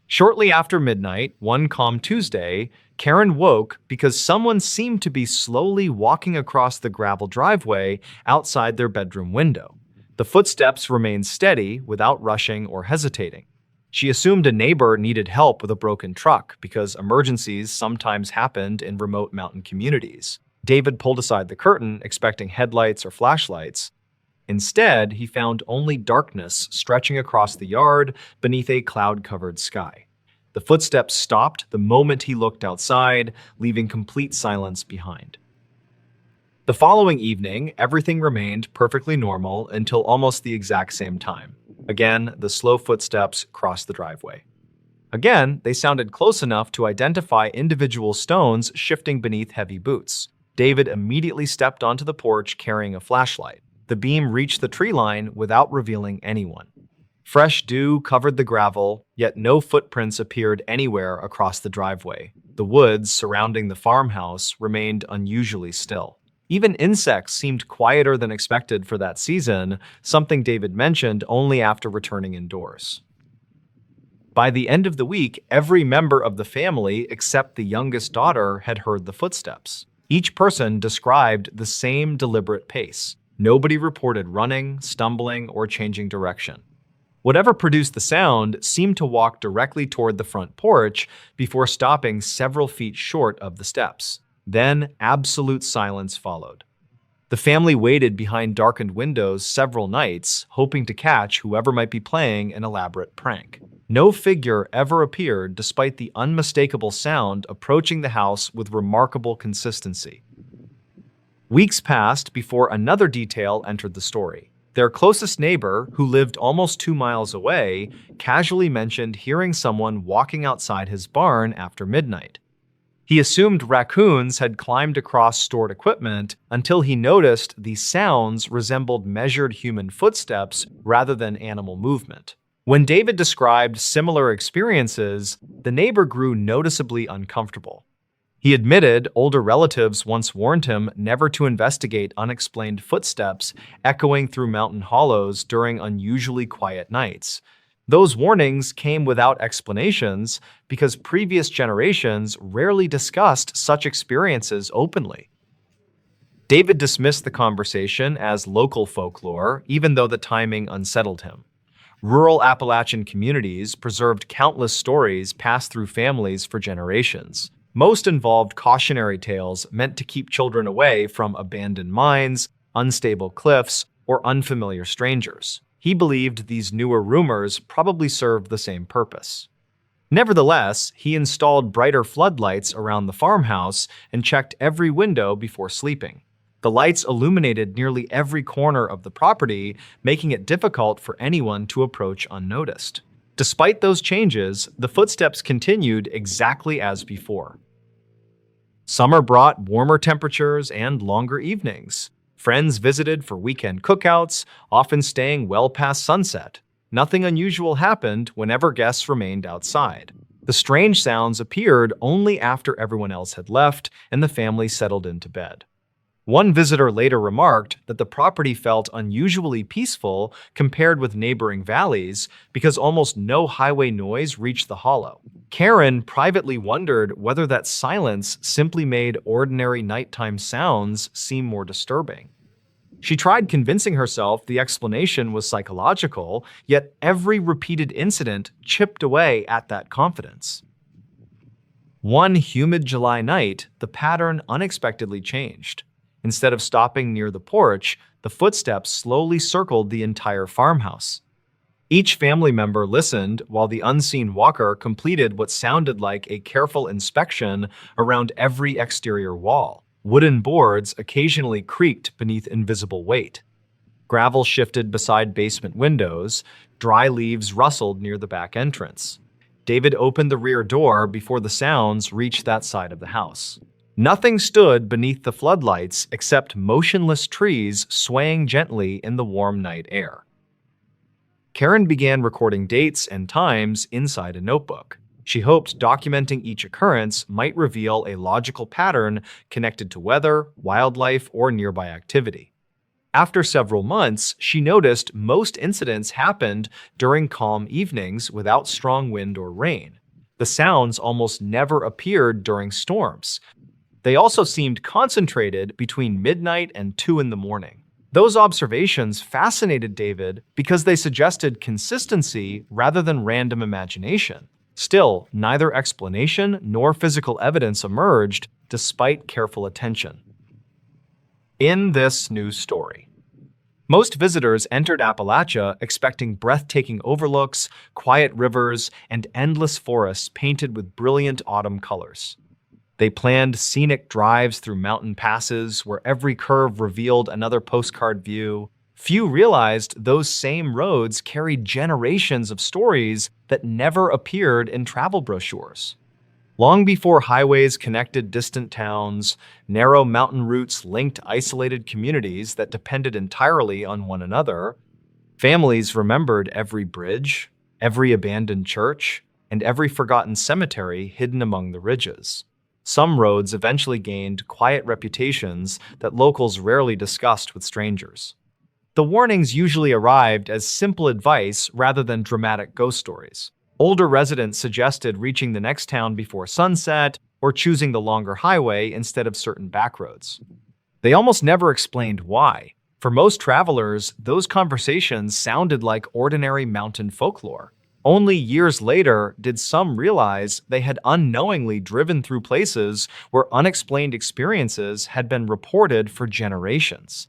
Shortly after midnight, one calm Tuesday, Karen woke because someone seemed to be slowly walking across the gravel driveway outside their bedroom window. The footsteps remained steady without rushing or hesitating. She assumed a neighbor needed help with a broken truck because emergencies sometimes happened in remote mountain communities. David pulled aside the curtain, expecting headlights or flashlights. Instead, he found only darkness stretching across the yard beneath a cloud-covered sky. The footsteps stopped the moment he looked outside, leaving complete silence behind. The following evening, everything remained perfectly normal until almost the exact same time. Again, the slow footsteps crossed the driveway. Again, they sounded close enough to identify individual stones shifting beneath heavy boots. David immediately stepped onto the porch carrying a flashlight. The beam reached the tree line without revealing anyone. Fresh dew covered the gravel, yet no footprints appeared anywhere across the driveway. The woods surrounding the farmhouse remained unusually still. Even insects seemed quieter than expected for that season, something David mentioned only after returning indoors. By the end of the week, every member of the family except the youngest daughter had heard the footsteps. Each person described the same deliberate pace. Nobody reported running, stumbling, or changing direction. Whatever produced the sound seemed to walk directly toward the front porch before stopping several feet short of the steps. Then, absolute silence followed. The family waited behind darkened windows several nights, hoping to catch whoever might be playing an elaborate prank. No figure ever appeared despite the unmistakable sound approaching the house with remarkable consistency. Weeks passed before another detail entered the story. Their closest neighbor, who lived almost 2 miles away, casually mentioned hearing someone walking outside his barn after midnight. He assumed raccoons had climbed across stored equipment until he noticed these sounds resembled measured human footsteps rather than animal movement. When David described similar experiences, the neighbor grew noticeably uncomfortable. He admitted older relatives once warned him never to investigate unexplained footsteps echoing through mountain hollows during unusually quiet nights. Those warnings came without explanations because previous generations rarely discussed such experiences openly. David dismissed the conversation as local folklore, even though the timing unsettled him. Rural Appalachian communities preserved countless stories passed through families for generations. Most involved cautionary tales meant to keep children away from abandoned mines, unstable cliffs, or unfamiliar strangers. He believed these newer rumors probably served the same purpose. Nevertheless, he installed brighter floodlights around the farmhouse and checked every window before sleeping. The lights illuminated nearly every corner of the property, making it difficult for anyone to approach unnoticed. Despite those changes, the footsteps continued exactly as before. Summer brought warmer temperatures and longer evenings. Friends visited for weekend cookouts, often staying well past sunset. Nothing unusual happened whenever guests remained outside. The strange sounds appeared only after everyone else had left and the family settled into bed. One visitor later remarked that the property felt unusually peaceful compared with neighboring valleys because almost no highway noise reached the hollow. Karen privately wondered whether that silence simply made ordinary nighttime sounds seem more disturbing. She tried convincing herself the explanation was psychological, yet every repeated incident chipped away at that confidence. One humid July night, the pattern unexpectedly changed. Instead of stopping near the porch, the footsteps slowly circled the entire farmhouse. Each family member listened while the unseen walker completed what sounded like a careful inspection around every exterior wall. Wooden boards occasionally creaked beneath invisible weight. Gravel shifted beside basement windows. Dry leaves rustled near the back entrance. David opened the rear door before the sounds reached that side of the house. Nothing stood beneath the floodlights except motionless trees swaying gently in the warm night air. Karen began recording dates and times inside a notebook. She hoped documenting each occurrence might reveal a logical pattern connected to weather, wildlife, or nearby activity. After several months, she noticed most incidents happened during calm evenings without strong wind or rain. The sounds almost never appeared during storms. They also seemed concentrated between midnight and 2 in the morning. Those observations fascinated David because they suggested consistency rather than random imagination. Still, neither explanation nor physical evidence emerged despite careful attention. In this news story, most visitors entered Appalachia expecting breathtaking overlooks, quiet rivers, and endless forests painted with brilliant autumn colors. They planned scenic drives through mountain passes where every curve revealed another postcard view. Few realized those same roads carried generations of stories that never appeared in travel brochures. Long before highways connected distant towns, narrow mountain routes linked isolated communities that depended entirely on one another. Families remembered every bridge, every abandoned church, and every forgotten cemetery hidden among the ridges. Some roads eventually gained quiet reputations that locals rarely discussed with strangers. The warnings usually arrived as simple advice rather than dramatic ghost stories. Older residents suggested reaching the next town before sunset or choosing the longer highway instead of certain backroads. They almost never explained why. For most travelers, those conversations sounded like ordinary mountain folklore. Only years later did some realize they had unknowingly driven through places where unexplained experiences had been reported for generations.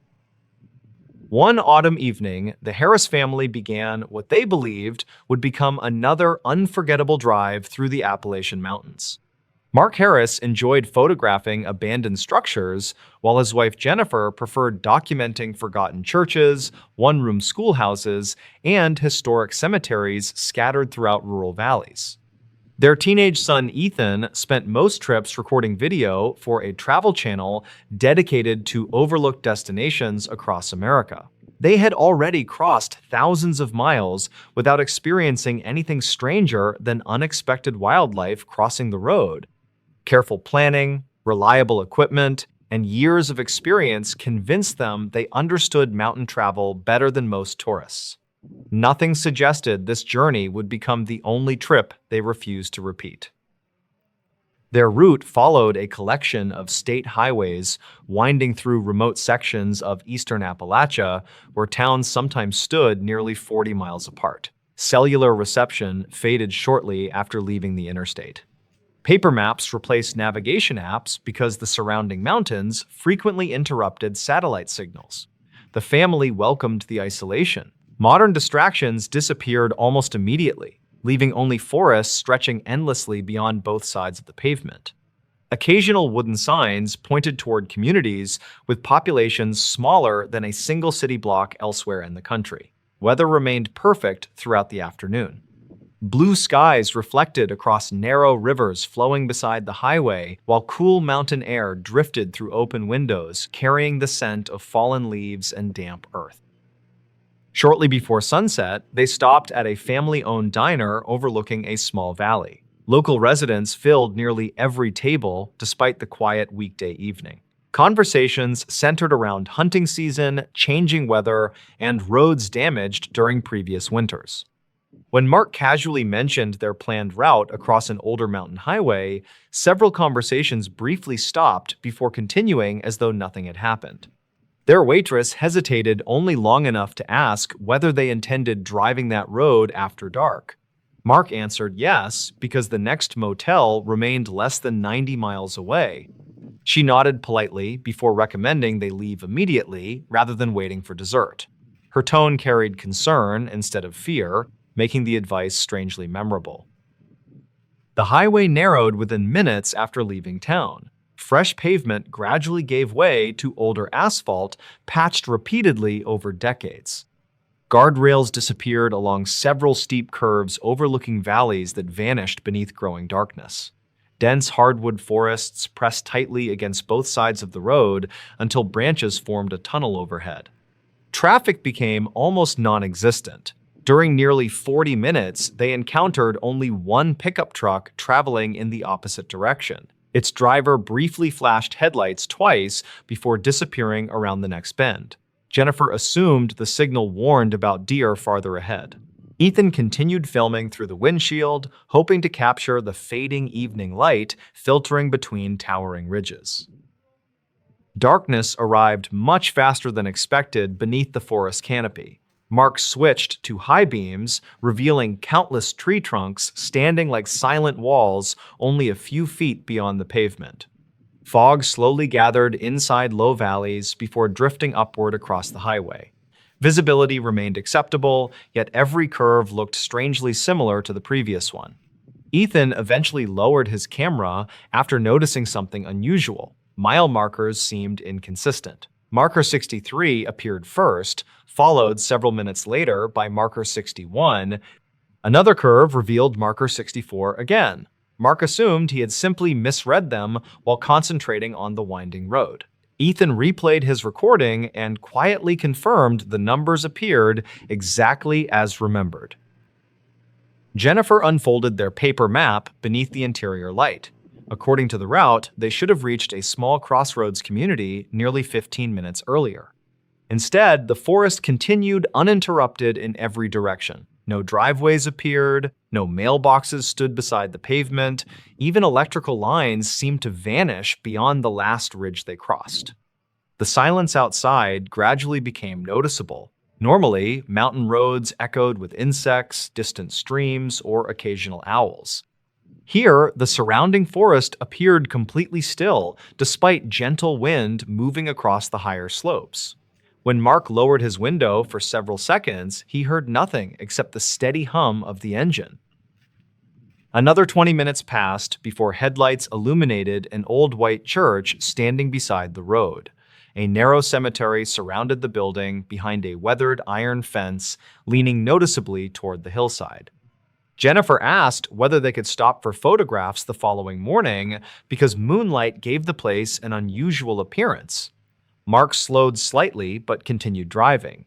One autumn evening, the Harris family began what they believed would become another unforgettable drive through the Appalachian Mountains. Mark Harris enjoyed photographing abandoned structures, while his wife Jennifer preferred documenting forgotten churches, one-room schoolhouses, and historic cemeteries scattered throughout rural valleys. Their teenage son Ethan spent most trips recording video for a travel channel dedicated to overlooked destinations across America. They had already crossed thousands of miles without experiencing anything stranger than unexpected wildlife crossing the road. Careful planning, reliable equipment, and years of experience convinced them they understood mountain travel better than most tourists. Nothing suggested this journey would become the only trip they refused to repeat. Their route followed a collection of state highways winding through remote sections of eastern Appalachia, where towns sometimes stood nearly 40 miles apart. Cellular reception faded shortly after leaving the interstate. Paper maps replaced navigation apps because the surrounding mountains frequently interrupted satellite signals. The family welcomed the isolation. Modern distractions disappeared almost immediately, leaving only forests stretching endlessly beyond both sides of the pavement. Occasional wooden signs pointed toward communities with populations smaller than a single city block elsewhere in the country. Weather remained perfect throughout the afternoon. Blue skies reflected across narrow rivers flowing beside the highway, while cool mountain air drifted through open windows, carrying the scent of fallen leaves and damp earth. Shortly before sunset, they stopped at a family-owned diner overlooking a small valley. Local residents filled nearly every table despite the quiet weekday evening. Conversations centered around hunting season, changing weather, and roads damaged during previous winters. When Mark casually mentioned their planned route across an older mountain highway, several conversations briefly stopped before continuing as though nothing had happened. Their waitress hesitated only long enough to ask whether they intended driving that road after dark. Mark answered yes, because the next motel remained less than 90 miles away. She nodded politely before recommending they leave immediately rather than waiting for dessert. Her tone carried concern instead of fear, making the advice strangely memorable. The highway narrowed within minutes after leaving town. Fresh pavement gradually gave way to older asphalt, patched repeatedly over decades. Guardrails disappeared along several steep curves overlooking valleys that vanished beneath growing darkness. Dense hardwood forests pressed tightly against both sides of the road until branches formed a tunnel overhead. Traffic became almost non-existent. During nearly 40 minutes, they encountered only one pickup truck traveling in the opposite direction. Its driver briefly flashed headlights twice before disappearing around the next bend. Jennifer assumed the signal warned about deer farther ahead. Ethan continued filming through the windshield, hoping to capture the fading evening light filtering between towering ridges. Darkness arrived much faster than expected beneath the forest canopy. Mark switched to high beams, revealing countless tree trunks standing like silent walls only a few feet beyond the pavement. Fog slowly gathered inside low valleys before drifting upward across the highway. Visibility remained acceptable, yet every curve looked strangely similar to the previous one. Ethan eventually lowered his camera after noticing something unusual. Mile markers seemed inconsistent. Marker 63 appeared first, followed several minutes later by marker 61. Another curve revealed marker 64 again. Mark assumed he had simply misread them while concentrating on the winding road. Ethan replayed his recording and quietly confirmed the numbers appeared exactly as remembered. Jennifer unfolded their paper map beneath the interior light. According to the route, they should have reached a small crossroads community nearly 15 minutes earlier. Instead, the forest continued uninterrupted in every direction. No driveways appeared, no mailboxes stood beside the pavement, even electrical lines seemed to vanish beyond the last ridge they crossed. The silence outside gradually became noticeable. Normally, mountain roads echoed with insects, distant streams, or occasional owls. Here, the surrounding forest appeared completely still, despite gentle wind moving across the higher slopes. When Mark lowered his window for several seconds, he heard nothing except the steady hum of the engine. Another 20 minutes passed before headlights illuminated an old white church standing beside the road. A narrow cemetery surrounded the building behind a weathered iron fence, leaning noticeably toward the hillside. Jennifer asked whether they could stop for photographs the following morning because moonlight gave the place an unusual appearance. Mark slowed slightly but continued driving.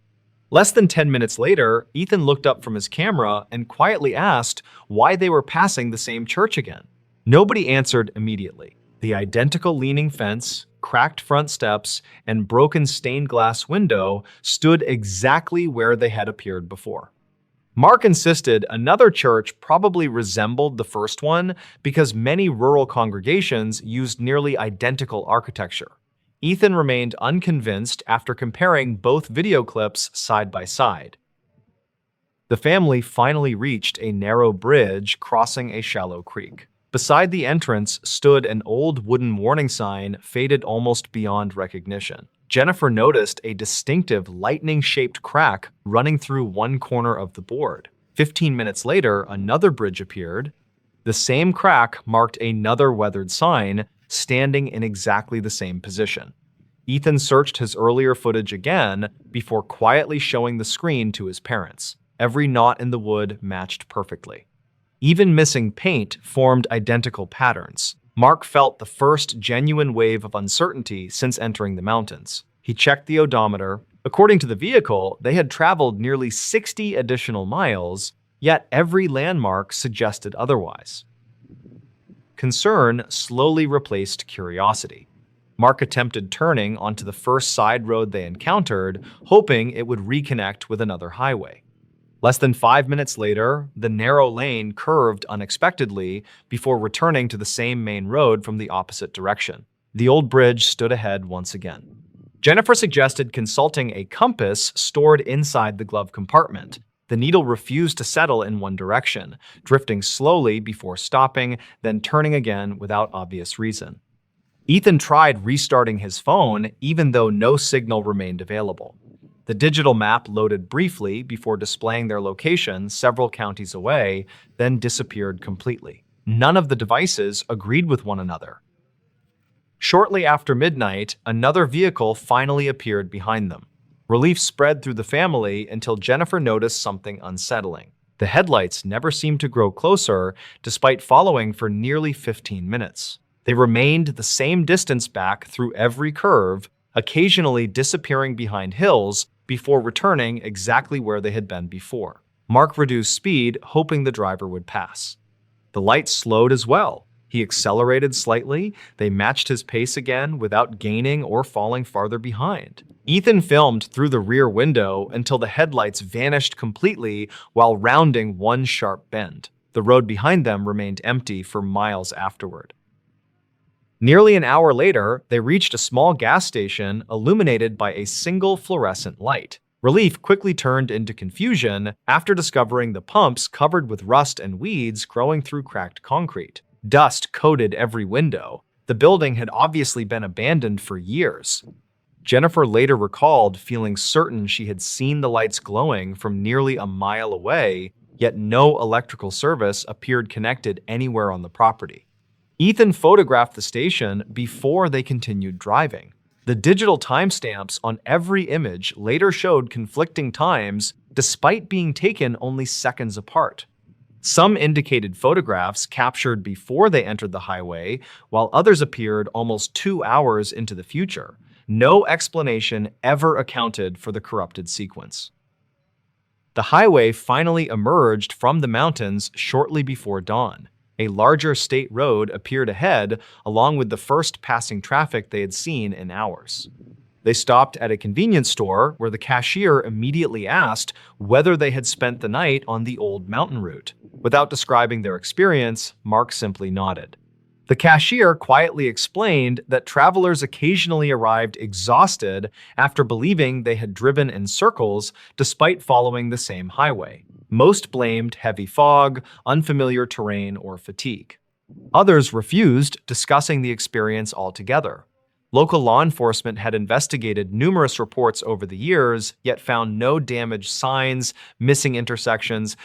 Less than 10 minutes later, Ethan looked up from his camera and quietly asked why they were passing the same church again. Nobody answered immediately. The identical leaning fence, cracked front steps, and broken stained glass window stood exactly where they had appeared before. Mark insisted another church probably resembled the first one because many rural congregations used nearly identical architecture. Ethan remained unconvinced after comparing both video clips side by side. The family finally reached a narrow bridge crossing a shallow creek. Beside the entrance stood an old wooden warning sign faded almost beyond recognition. Jennifer noticed a distinctive lightning-shaped crack running through one corner of the board. 15 minutes later, another bridge appeared. The same crack marked another weathered sign, standing in exactly the same position. Ethan searched his earlier footage again before quietly showing the screen to his parents. Every knot in the wood matched perfectly. Even missing paint formed identical patterns. Mark felt the first genuine wave of uncertainty since entering the mountains. He checked the odometer. According to the vehicle, they had traveled nearly 60 additional miles, yet every landmark suggested otherwise. Concern slowly replaced curiosity. Mark attempted turning onto the first side road they encountered, hoping it would reconnect with another highway. Less than 5 minutes later, the narrow lane curved unexpectedly before returning to the same main road from the opposite direction. The old bridge stood ahead once again. Jennifer suggested consulting a compass stored inside the glove compartment. The needle refused to settle in one direction, drifting slowly before stopping, then turning again without obvious reason. Ethan tried restarting his phone, even though no signal remained available. The digital map loaded briefly before displaying their location several counties away, then disappeared completely. None of the devices agreed with one another. Shortly after midnight, another vehicle finally appeared behind them. Relief spread through the family until Jennifer noticed something unsettling. The headlights never seemed to grow closer, despite following for nearly 15 minutes. They remained the same distance back through every curve, occasionally disappearing behind hills before returning exactly where they had been before. Mark reduced speed, hoping the driver would pass. The lights slowed as well. He accelerated slightly. They matched his pace again without gaining or falling farther behind. Ethan filmed through the rear window until the headlights vanished completely while rounding one sharp bend. The road behind them remained empty for miles afterward. Nearly an hour later, they reached a small gas station illuminated by a single fluorescent light. Relief quickly turned into confusion after discovering the pumps covered with rust and weeds growing through cracked concrete. Dust coated every window. The building had obviously been abandoned for years. Jennifer later recalled feeling certain she had seen the lights glowing from nearly a mile away, yet no electrical service appeared connected anywhere on the property. Ethan photographed the station before they continued driving. The digital timestamps on every image later showed conflicting times despite being taken only seconds apart. Some indicated photographs captured before they entered the highway, while others appeared almost 2 hours into the future. No explanation ever accounted for the corrupted sequence. The highway finally emerged from the mountains shortly before dawn. A larger state road appeared ahead, along with the first passing traffic they had seen in hours. They stopped at a convenience store where the cashier immediately asked whether they had spent the night on the old mountain route. Without describing their experience, Mark simply nodded. The cashier quietly explained that travelers occasionally arrived exhausted after believing they had driven in circles despite following the same highway. Most blamed heavy fog, unfamiliar terrain, or fatigue. Others refused discussing the experience altogether. Local law enforcement had investigated numerous reports over the years, yet found no damaged signs, missing intersections,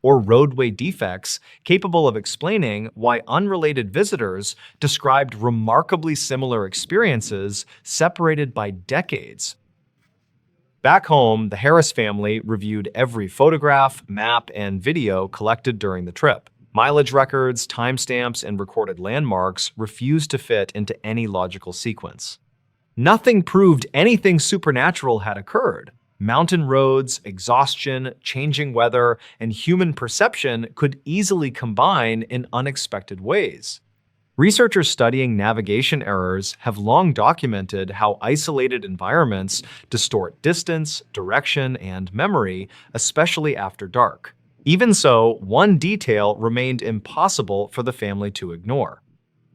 or roadway defects capable of explaining why unrelated visitors described remarkably similar experiences separated by decades. Back home, the Harris family reviewed every photograph, map, and video collected during the trip. Mileage records, timestamps, and recorded landmarks refused to fit into any logical sequence. Nothing proved anything supernatural had occurred. Mountain roads, exhaustion, changing weather, and human perception could easily combine in unexpected ways. Researchers studying navigation errors have long documented how isolated environments distort distance, direction, and memory, especially after dark. Even so, one detail remained impossible for the family to ignore.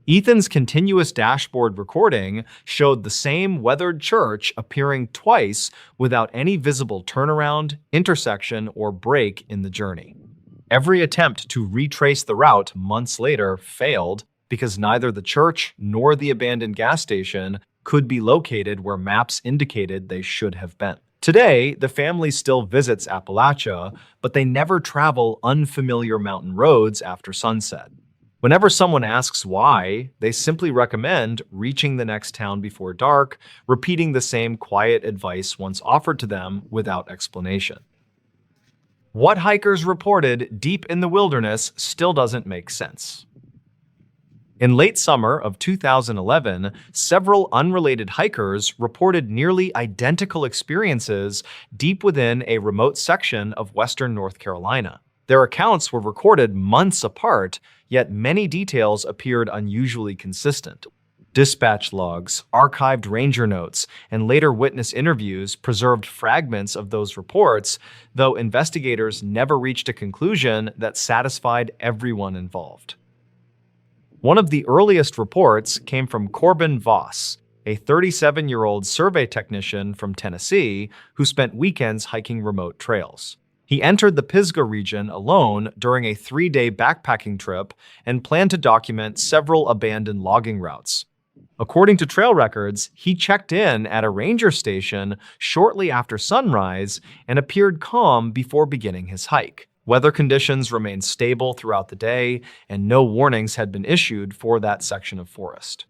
Ethan's continuous dashboard recording showed the same weathered church appearing twice without any visible turnaround, intersection, or break in the journey. Every attempt to retrace the route months later failed because neither the church nor the abandoned gas station could be located where maps indicated they should have been. Today, the family still visits Appalachia, but they never travel unfamiliar mountain roads after sunset. Whenever someone asks why, they simply recommend reaching the next town before dark, repeating the same quiet advice once offered to them without explanation. What hikers reported deep in the wilderness still doesn't make sense. In late summer of 2011, several unrelated hikers reported nearly identical experiences deep within a remote section of western North Carolina. Their accounts were recorded months apart, yet many details appeared unusually consistent. Dispatch logs, archived ranger notes, and later witness interviews preserved fragments of those reports, though investigators never reached a conclusion that satisfied everyone involved. One of the earliest reports came from Corbin Voss, a 37-year-old survey technician from Tennessee who spent weekends hiking remote trails. He entered the Pisgah region alone during a 3-day backpacking trip and planned to document several abandoned logging routes. According to trail records, he checked in at a ranger station shortly after sunrise and appeared calm before beginning his hike. Weather conditions remained stable throughout the day, and no warnings had been issued for that section of forest.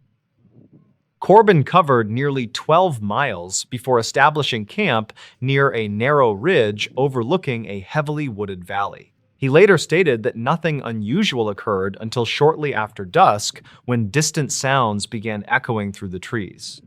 Corbin covered nearly 12 miles before establishing camp near a narrow ridge overlooking a heavily wooded valley. He later stated that nothing unusual occurred until shortly after dusk, when distant sounds began echoing through the trees.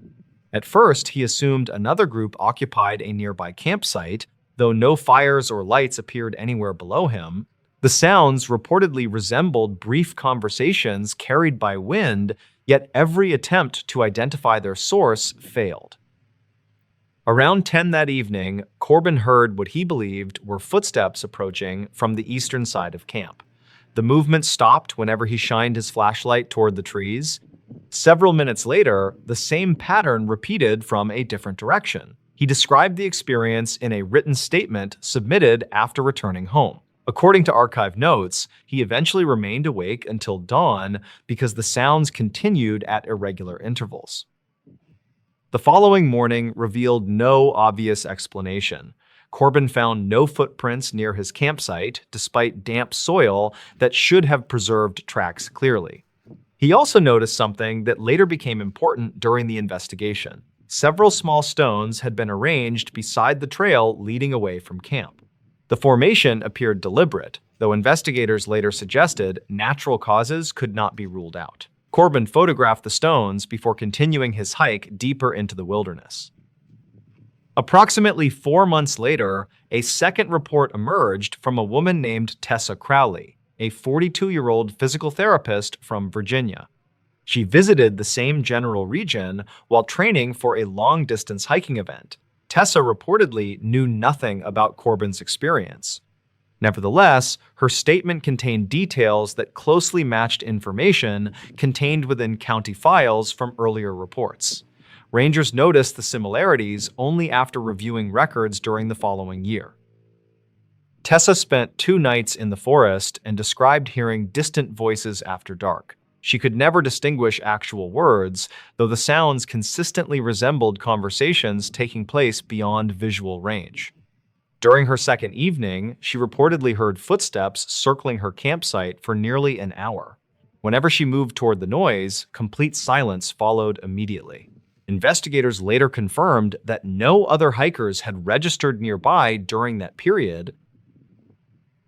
At first, he assumed another group occupied a nearby campsite, though no fires or lights appeared anywhere below him. The sounds reportedly resembled brief conversations carried by wind, yet every attempt to identify their source failed. Around 10 that evening, Corbin heard what he believed were footsteps approaching from the eastern side of camp. The movement stopped whenever he shined his flashlight toward the trees. Several minutes later, the same pattern repeated from a different direction. He described the experience in a written statement submitted after returning home. According to archive notes, he eventually remained awake until dawn because the sounds continued at irregular intervals. The following morning revealed no obvious explanation. Corbin found no footprints near his campsite, despite damp soil that should have preserved tracks clearly. He also noticed something that later became important during the investigation. Several small stones had been arranged beside the trail leading away from camp. The formation appeared deliberate, though investigators later suggested natural causes could not be ruled out. Corbin photographed the stones before continuing his hike deeper into the wilderness. Approximately 4 months later, a second report emerged from a woman named Tessa Crowley, a 42-year-old physical therapist from Virginia. She visited the same general region while training for a long-distance hiking event. Tessa reportedly knew nothing about Corbin's experience. Nevertheless, her statement contained details that closely matched information contained within county files from earlier reports. Rangers noticed the similarities only after reviewing records during the following year. Tessa spent 2 nights in the forest and described hearing distant voices after dark. She could never distinguish actual words, though the sounds consistently resembled conversations taking place beyond visual range. During her second evening, she reportedly heard footsteps circling her campsite for nearly an hour. Whenever she moved toward the noise, complete silence followed immediately. Investigators later confirmed that no other hikers had registered nearby during that period.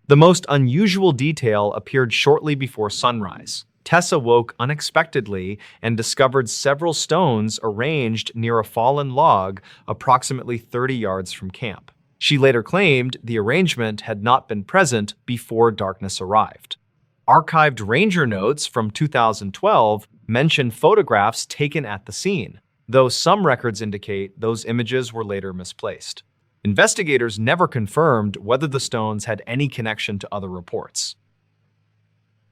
The most unusual detail appeared shortly before sunrise. Tessa woke unexpectedly and discovered several stones arranged near a fallen log approximately 30 yards from camp. She later claimed the arrangement had not been present before darkness arrived. Archived ranger notes from 2012 mention photographs taken at the scene, though some records indicate those images were later misplaced. Investigators never confirmed whether the stones had any connection to other reports.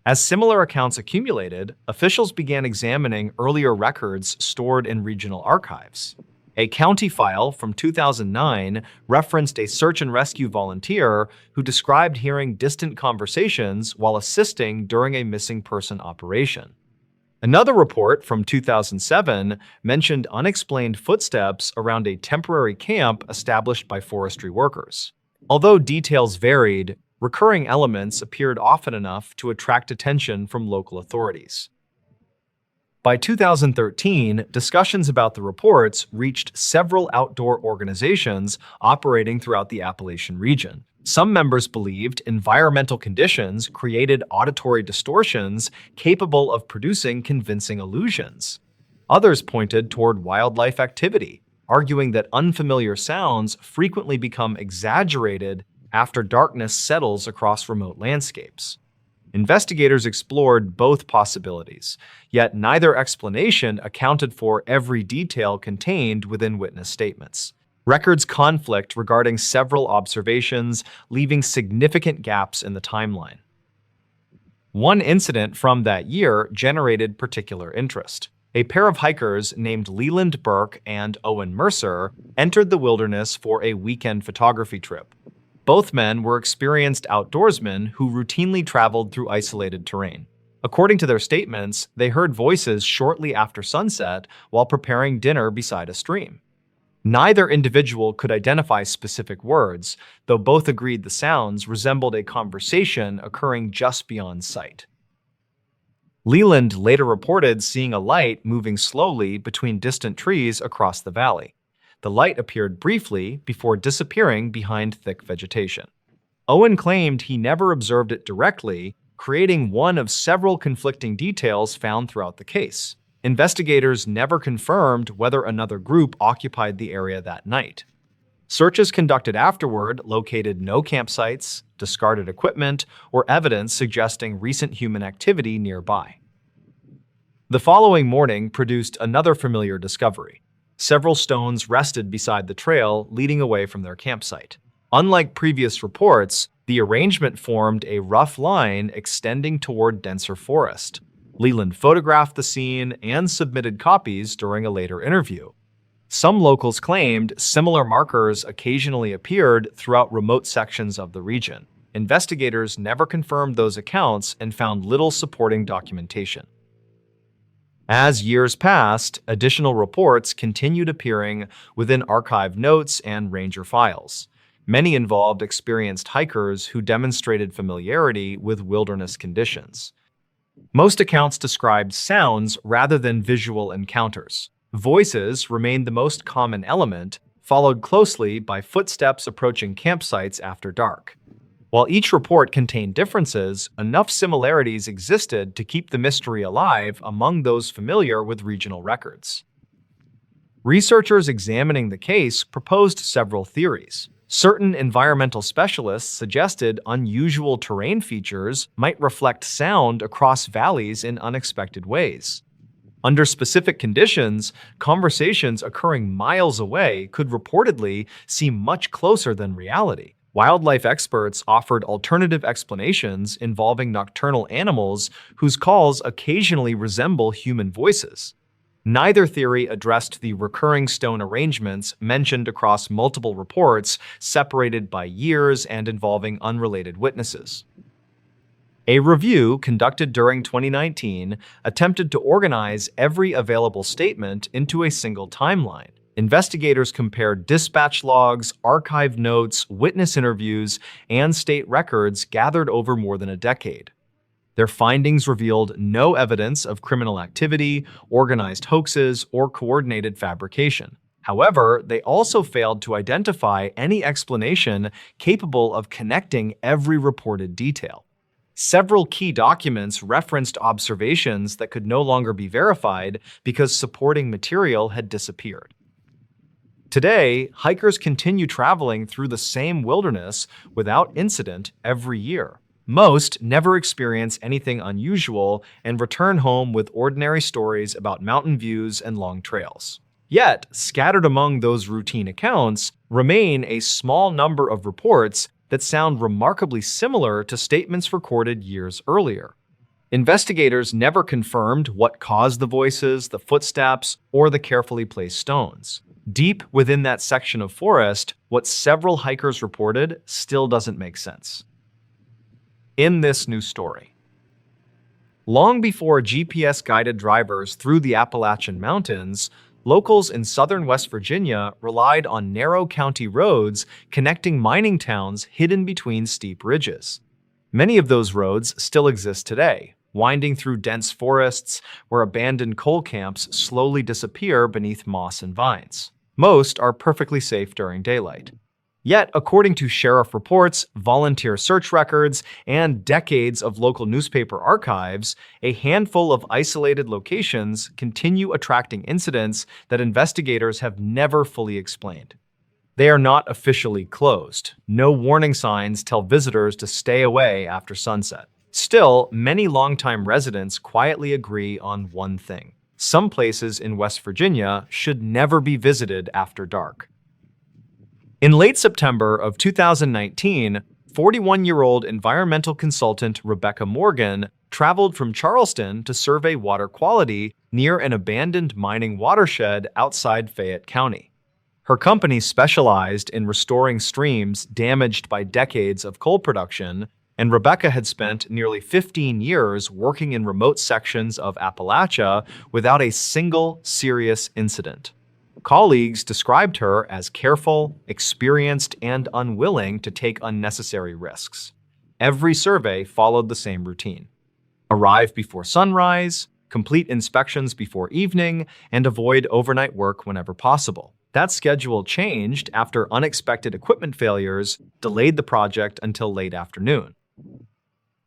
As similar accounts accumulated, officials began examining earlier records stored in regional archives. A county file from 2009 referenced a search and rescue volunteer who described hearing distant conversations while assisting during a missing person operation. Another report from 2007 mentioned unexplained footsteps around a temporary camp established by forestry workers. Although details varied, recurring elements appeared often enough to attract attention from local authorities. By 2013, discussions about the reports reached several outdoor organizations operating throughout the Appalachian region. Some members believed environmental conditions created auditory distortions capable of producing convincing illusions. Others pointed toward wildlife activity, arguing that unfamiliar sounds frequently become exaggerated after darkness settles across remote landscapes. Investigators explored both possibilities, yet neither explanation accounted for every detail contained within witness statements. Records conflict regarding several observations, leaving significant gaps in the timeline. One incident from that year generated particular interest. A pair of hikers named Leland Burke and Owen Mercer entered the wilderness for a weekend photography trip. Both men were experienced outdoorsmen who routinely traveled through isolated terrain. According to their statements, they heard voices shortly after sunset while preparing dinner beside a stream. Neither individual could identify specific words, though both agreed the sounds resembled a conversation occurring just beyond sight. Leland later reported seeing a light moving slowly between distant trees across the valley. The light appeared briefly before disappearing behind thick vegetation. Owen claimed he never observed it directly, creating one of several conflicting details found throughout the case. Investigators never confirmed whether another group occupied the area that night. Searches conducted afterward located no campsites, discarded equipment, or evidence suggesting recent human activity nearby. The following morning produced another familiar discovery. Several stones rested beside the trail leading away from their campsite. Unlike previous reports, the arrangement formed a rough line extending toward denser forest. Leland photographed the scene and submitted copies during a later interview. Some locals claimed similar markers occasionally appeared throughout remote sections of the region. Investigators never confirmed those accounts and found little supporting documentation. As years passed, additional reports continued appearing within archive notes and ranger files. Many involved experienced hikers who demonstrated familiarity with wilderness conditions. Most accounts described sounds rather than visual encounters. Voices remained the most common element, followed closely by footsteps approaching campsites after dark. While each report contained differences, enough similarities existed to keep the mystery alive among those familiar with regional records. Researchers examining the case proposed several theories. Certain environmental specialists suggested unusual terrain features might reflect sound across valleys in unexpected ways. Under specific conditions, conversations occurring miles away could reportedly seem much closer than reality. Wildlife experts offered alternative explanations involving nocturnal animals whose calls occasionally resemble human voices. Neither theory addressed the recurring stone arrangements mentioned across multiple reports, separated by years and involving unrelated witnesses. A review conducted during 2019 attempted to organize every available statement into a single timeline. Investigators compared dispatch logs, archive notes, witness interviews, and state records gathered over more than a decade. Their findings revealed no evidence of criminal activity, organized hoaxes, or coordinated fabrication. However, they also failed to identify any explanation capable of connecting every reported detail. Several key documents referenced observations that could no longer be verified because supporting material had disappeared. Today, hikers continue traveling through the same wilderness without incident every year. Most never experience anything unusual and return home with ordinary stories about mountain views and long trails. Yet, scattered among those routine accounts, remain a small number of reports that sound remarkably similar to statements recorded years earlier. Investigators never confirmed what caused the voices, the footsteps, or the carefully placed stones. Deep within that section of forest, what several hikers reported still doesn't make sense. In this new story, long before GPS-guided drivers through the Appalachian Mountains, locals in southern West Virginia relied on narrow county roads connecting mining towns hidden between steep ridges. Many of those roads still exist today, winding through dense forests where abandoned coal camps slowly disappear beneath moss and vines. Most are perfectly safe during daylight. Yet, according to sheriff reports, volunteer search records, and decades of local newspaper archives, a handful of isolated locations continue attracting incidents that investigators have never fully explained. They are not officially closed. No warning signs tell visitors to stay away after sunset. Still, many longtime residents quietly agree on one thing. Some places in West Virginia should never be visited after dark. In late September of 2019, 41-year-old environmental consultant Rebecca Morgan traveled from Charleston to survey water quality near an abandoned mining watershed outside Fayette County. Her company specialized in restoring streams damaged by decades of coal production, and Rebecca had spent nearly 15 years working in remote sections of Appalachia without a single serious incident. Colleagues described her as careful, experienced, and unwilling to take unnecessary risks. Every survey followed the same routine. Arrive before sunrise, complete inspections before evening, and avoid overnight work whenever possible. That schedule changed after unexpected equipment failures delayed the project until late afternoon.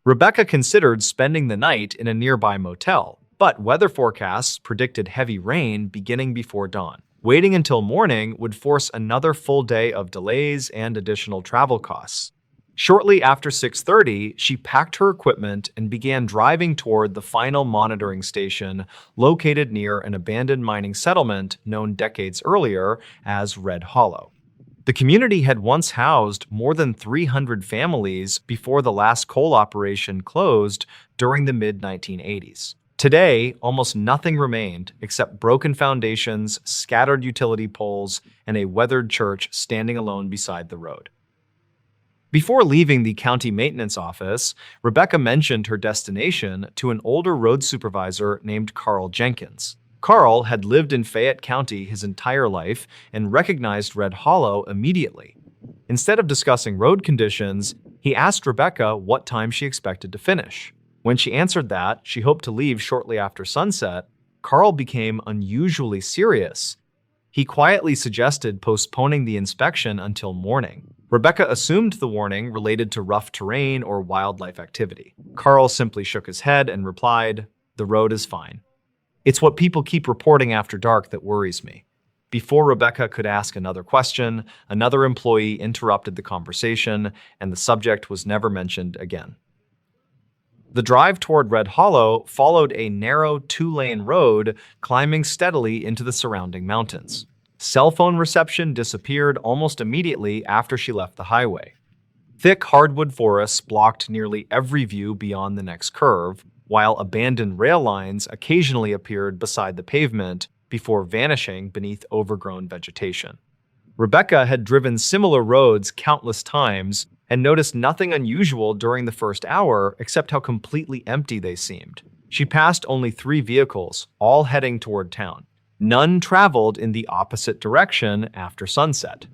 Rebecca considered spending the night in a nearby motel, but weather forecasts predicted heavy rain beginning before dawn. Waiting until morning would force another full day of delays and additional travel costs. Shortly after 6:30, she packed her equipment and began driving toward the final monitoring station located near an abandoned mining settlement known decades earlier as Red Hollow. The community had once housed more than 300 families before the last coal operation closed during the mid-1980s. Today, almost nothing remained except broken foundations, scattered utility poles, and a weathered church standing alone beside the road. Before leaving the county maintenance office, Rebecca mentioned her destination to an older road supervisor named Carl Jenkins. Carl had lived in Fayette County his entire life and recognized Red Hollow immediately. Instead of discussing road conditions, he asked Rebecca what time she expected to finish. When she answered that she hoped to leave shortly after sunset, Carl became unusually serious. He quietly suggested postponing the inspection until morning. Rebecca assumed the warning related to rough terrain or wildlife activity. Carl simply shook his head and replied, "The road is fine. It's what people keep reporting after dark that worries me." Before Rebecca could ask another question, another employee interrupted the conversation, and the subject was never mentioned again. The drive toward Red Hollow followed a narrow two-lane road climbing steadily into the surrounding mountains. Cell phone reception disappeared almost immediately after she left the highway. Thick hardwood forests blocked nearly every view beyond the next curve, while abandoned rail lines occasionally appeared beside the pavement before vanishing beneath overgrown vegetation. Rebecca had driven similar roads countless times and noticed nothing unusual during the first hour except how completely empty they seemed. She passed only 3 vehicles, all heading toward town. None traveled in the opposite direction after sunset.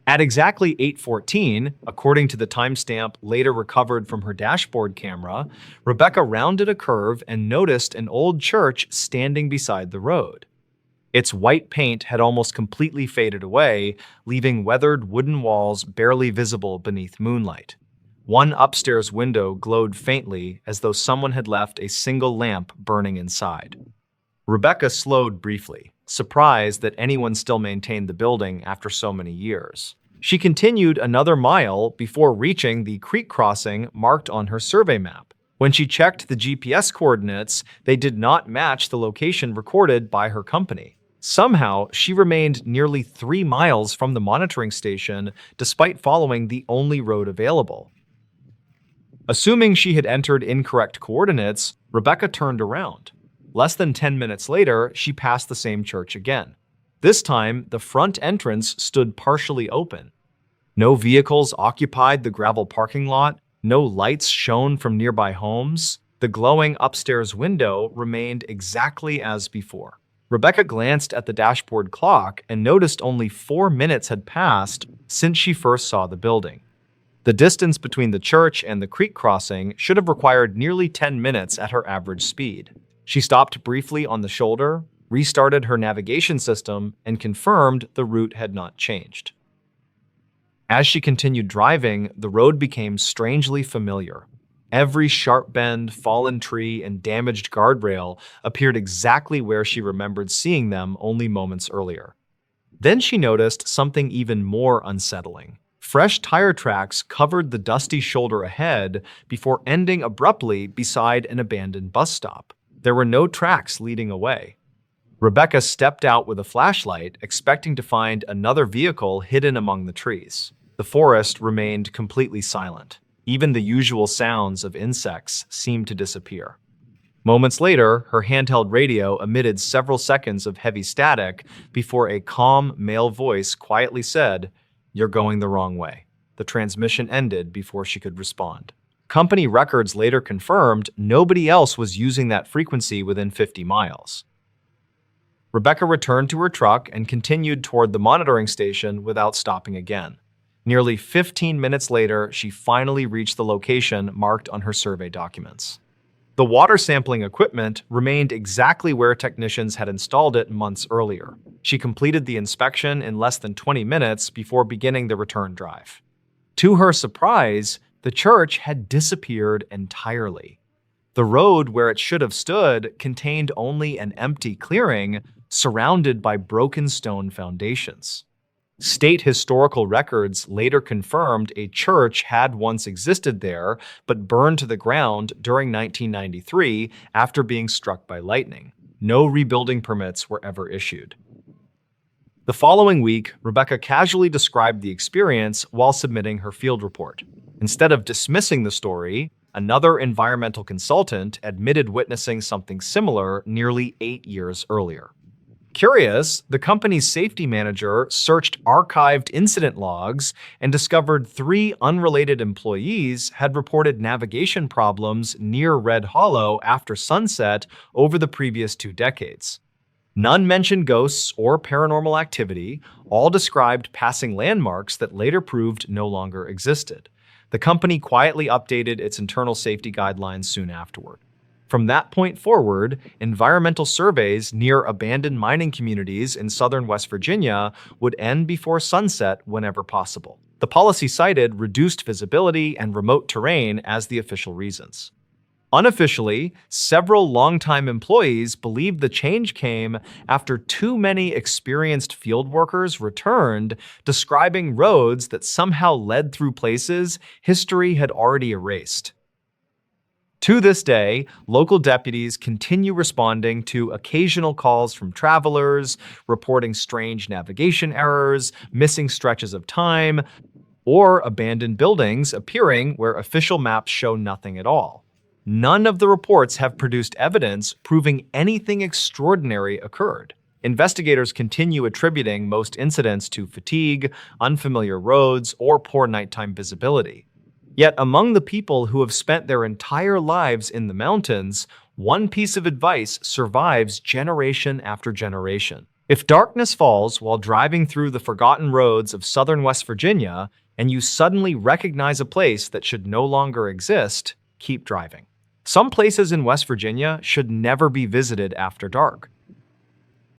At exactly 8:14, according to the timestamp later recovered from her dashboard camera, Rebecca rounded a curve and noticed an old church standing beside the road. Its white paint had almost completely faded away, leaving weathered wooden walls barely visible beneath moonlight. One upstairs window glowed faintly as though someone had left a single lamp burning inside. Rebecca slowed briefly, surprised that anyone still maintained the building after so many years. She continued another mile before reaching the creek crossing marked on her survey map. When she checked the GPS coordinates, they did not match the location recorded by her company. Somehow, she remained nearly 3 miles from the monitoring station despite following the only road available. Assuming she had entered incorrect coordinates, Rebecca turned around. Less than 10 minutes later, she passed the same church again. This time, the front entrance stood partially open. No vehicles occupied the gravel parking lot, no lights shone from nearby homes. The glowing upstairs window remained exactly as before. Rebecca glanced at the dashboard clock and noticed only 4 minutes had passed since she first saw the building. The distance between the church and the creek crossing should have required nearly 10 minutes at her average speed. She stopped briefly on the shoulder, restarted her navigation system, and confirmed the route had not changed. As she continued driving, the road became strangely familiar. Every sharp bend, fallen tree, and damaged guardrail appeared exactly where she remembered seeing them only moments earlier. Then she noticed something even more unsettling. Fresh tire tracks covered the dusty shoulder ahead before ending abruptly beside an abandoned bus stop. There were no tracks leading away. Rebecca stepped out with a flashlight, expecting to find another vehicle hidden among the trees. The forest remained completely silent. Even the usual sounds of insects seemed to disappear. Moments later, her handheld radio emitted several seconds of heavy static before a calm male voice quietly said, "You're going the wrong way." The transmission ended before she could respond. Company records later confirmed nobody else was using that frequency within 50 miles. Rebecca returned to her truck and continued toward the monitoring station without stopping again. Nearly 15 minutes later, she finally reached the location marked on her survey documents. The water sampling equipment remained exactly where technicians had installed it months earlier. She completed the inspection in less than 20 minutes before beginning the return drive. To her surprise, the church had disappeared entirely. The road where it should have stood contained only an empty clearing surrounded by broken stone foundations. State historical records later confirmed a church had once existed there, but burned to the ground during 1993 after being struck by lightning. No rebuilding permits were ever issued. The following week, Rebecca casually described the experience while submitting her field report. Instead of dismissing the story, another environmental consultant admitted witnessing something similar nearly 8 years earlier. Curious, the company's safety manager searched archived incident logs and discovered 3 unrelated employees had reported navigation problems near Red Hollow after sunset over the previous 2 decades. None mentioned ghosts or paranormal activity, all described passing landmarks that later proved no longer existed. The company quietly updated its internal safety guidelines soon afterward. From that point forward, environmental surveys near abandoned mining communities in southern West Virginia would end before sunset whenever possible. The policy cited reduced visibility and remote terrain as the official reasons. Unofficially, several longtime employees believed the change came after too many experienced field workers returned, describing roads that somehow led through places history had already erased. To this day, local deputies continue responding to occasional calls from travelers, reporting strange navigation errors, missing stretches of time, or abandoned buildings appearing where official maps show nothing at all. None of the reports have produced evidence proving anything extraordinary occurred. Investigators continue attributing most incidents to fatigue, unfamiliar roads, or poor nighttime visibility. Yet among the people who have spent their entire lives in the mountains, one piece of advice survives generation after generation. If darkness falls while driving through the forgotten roads of southern West Virginia, and you suddenly recognize a place that should no longer exist, keep driving. Some places in West Virginia should never be visited after dark.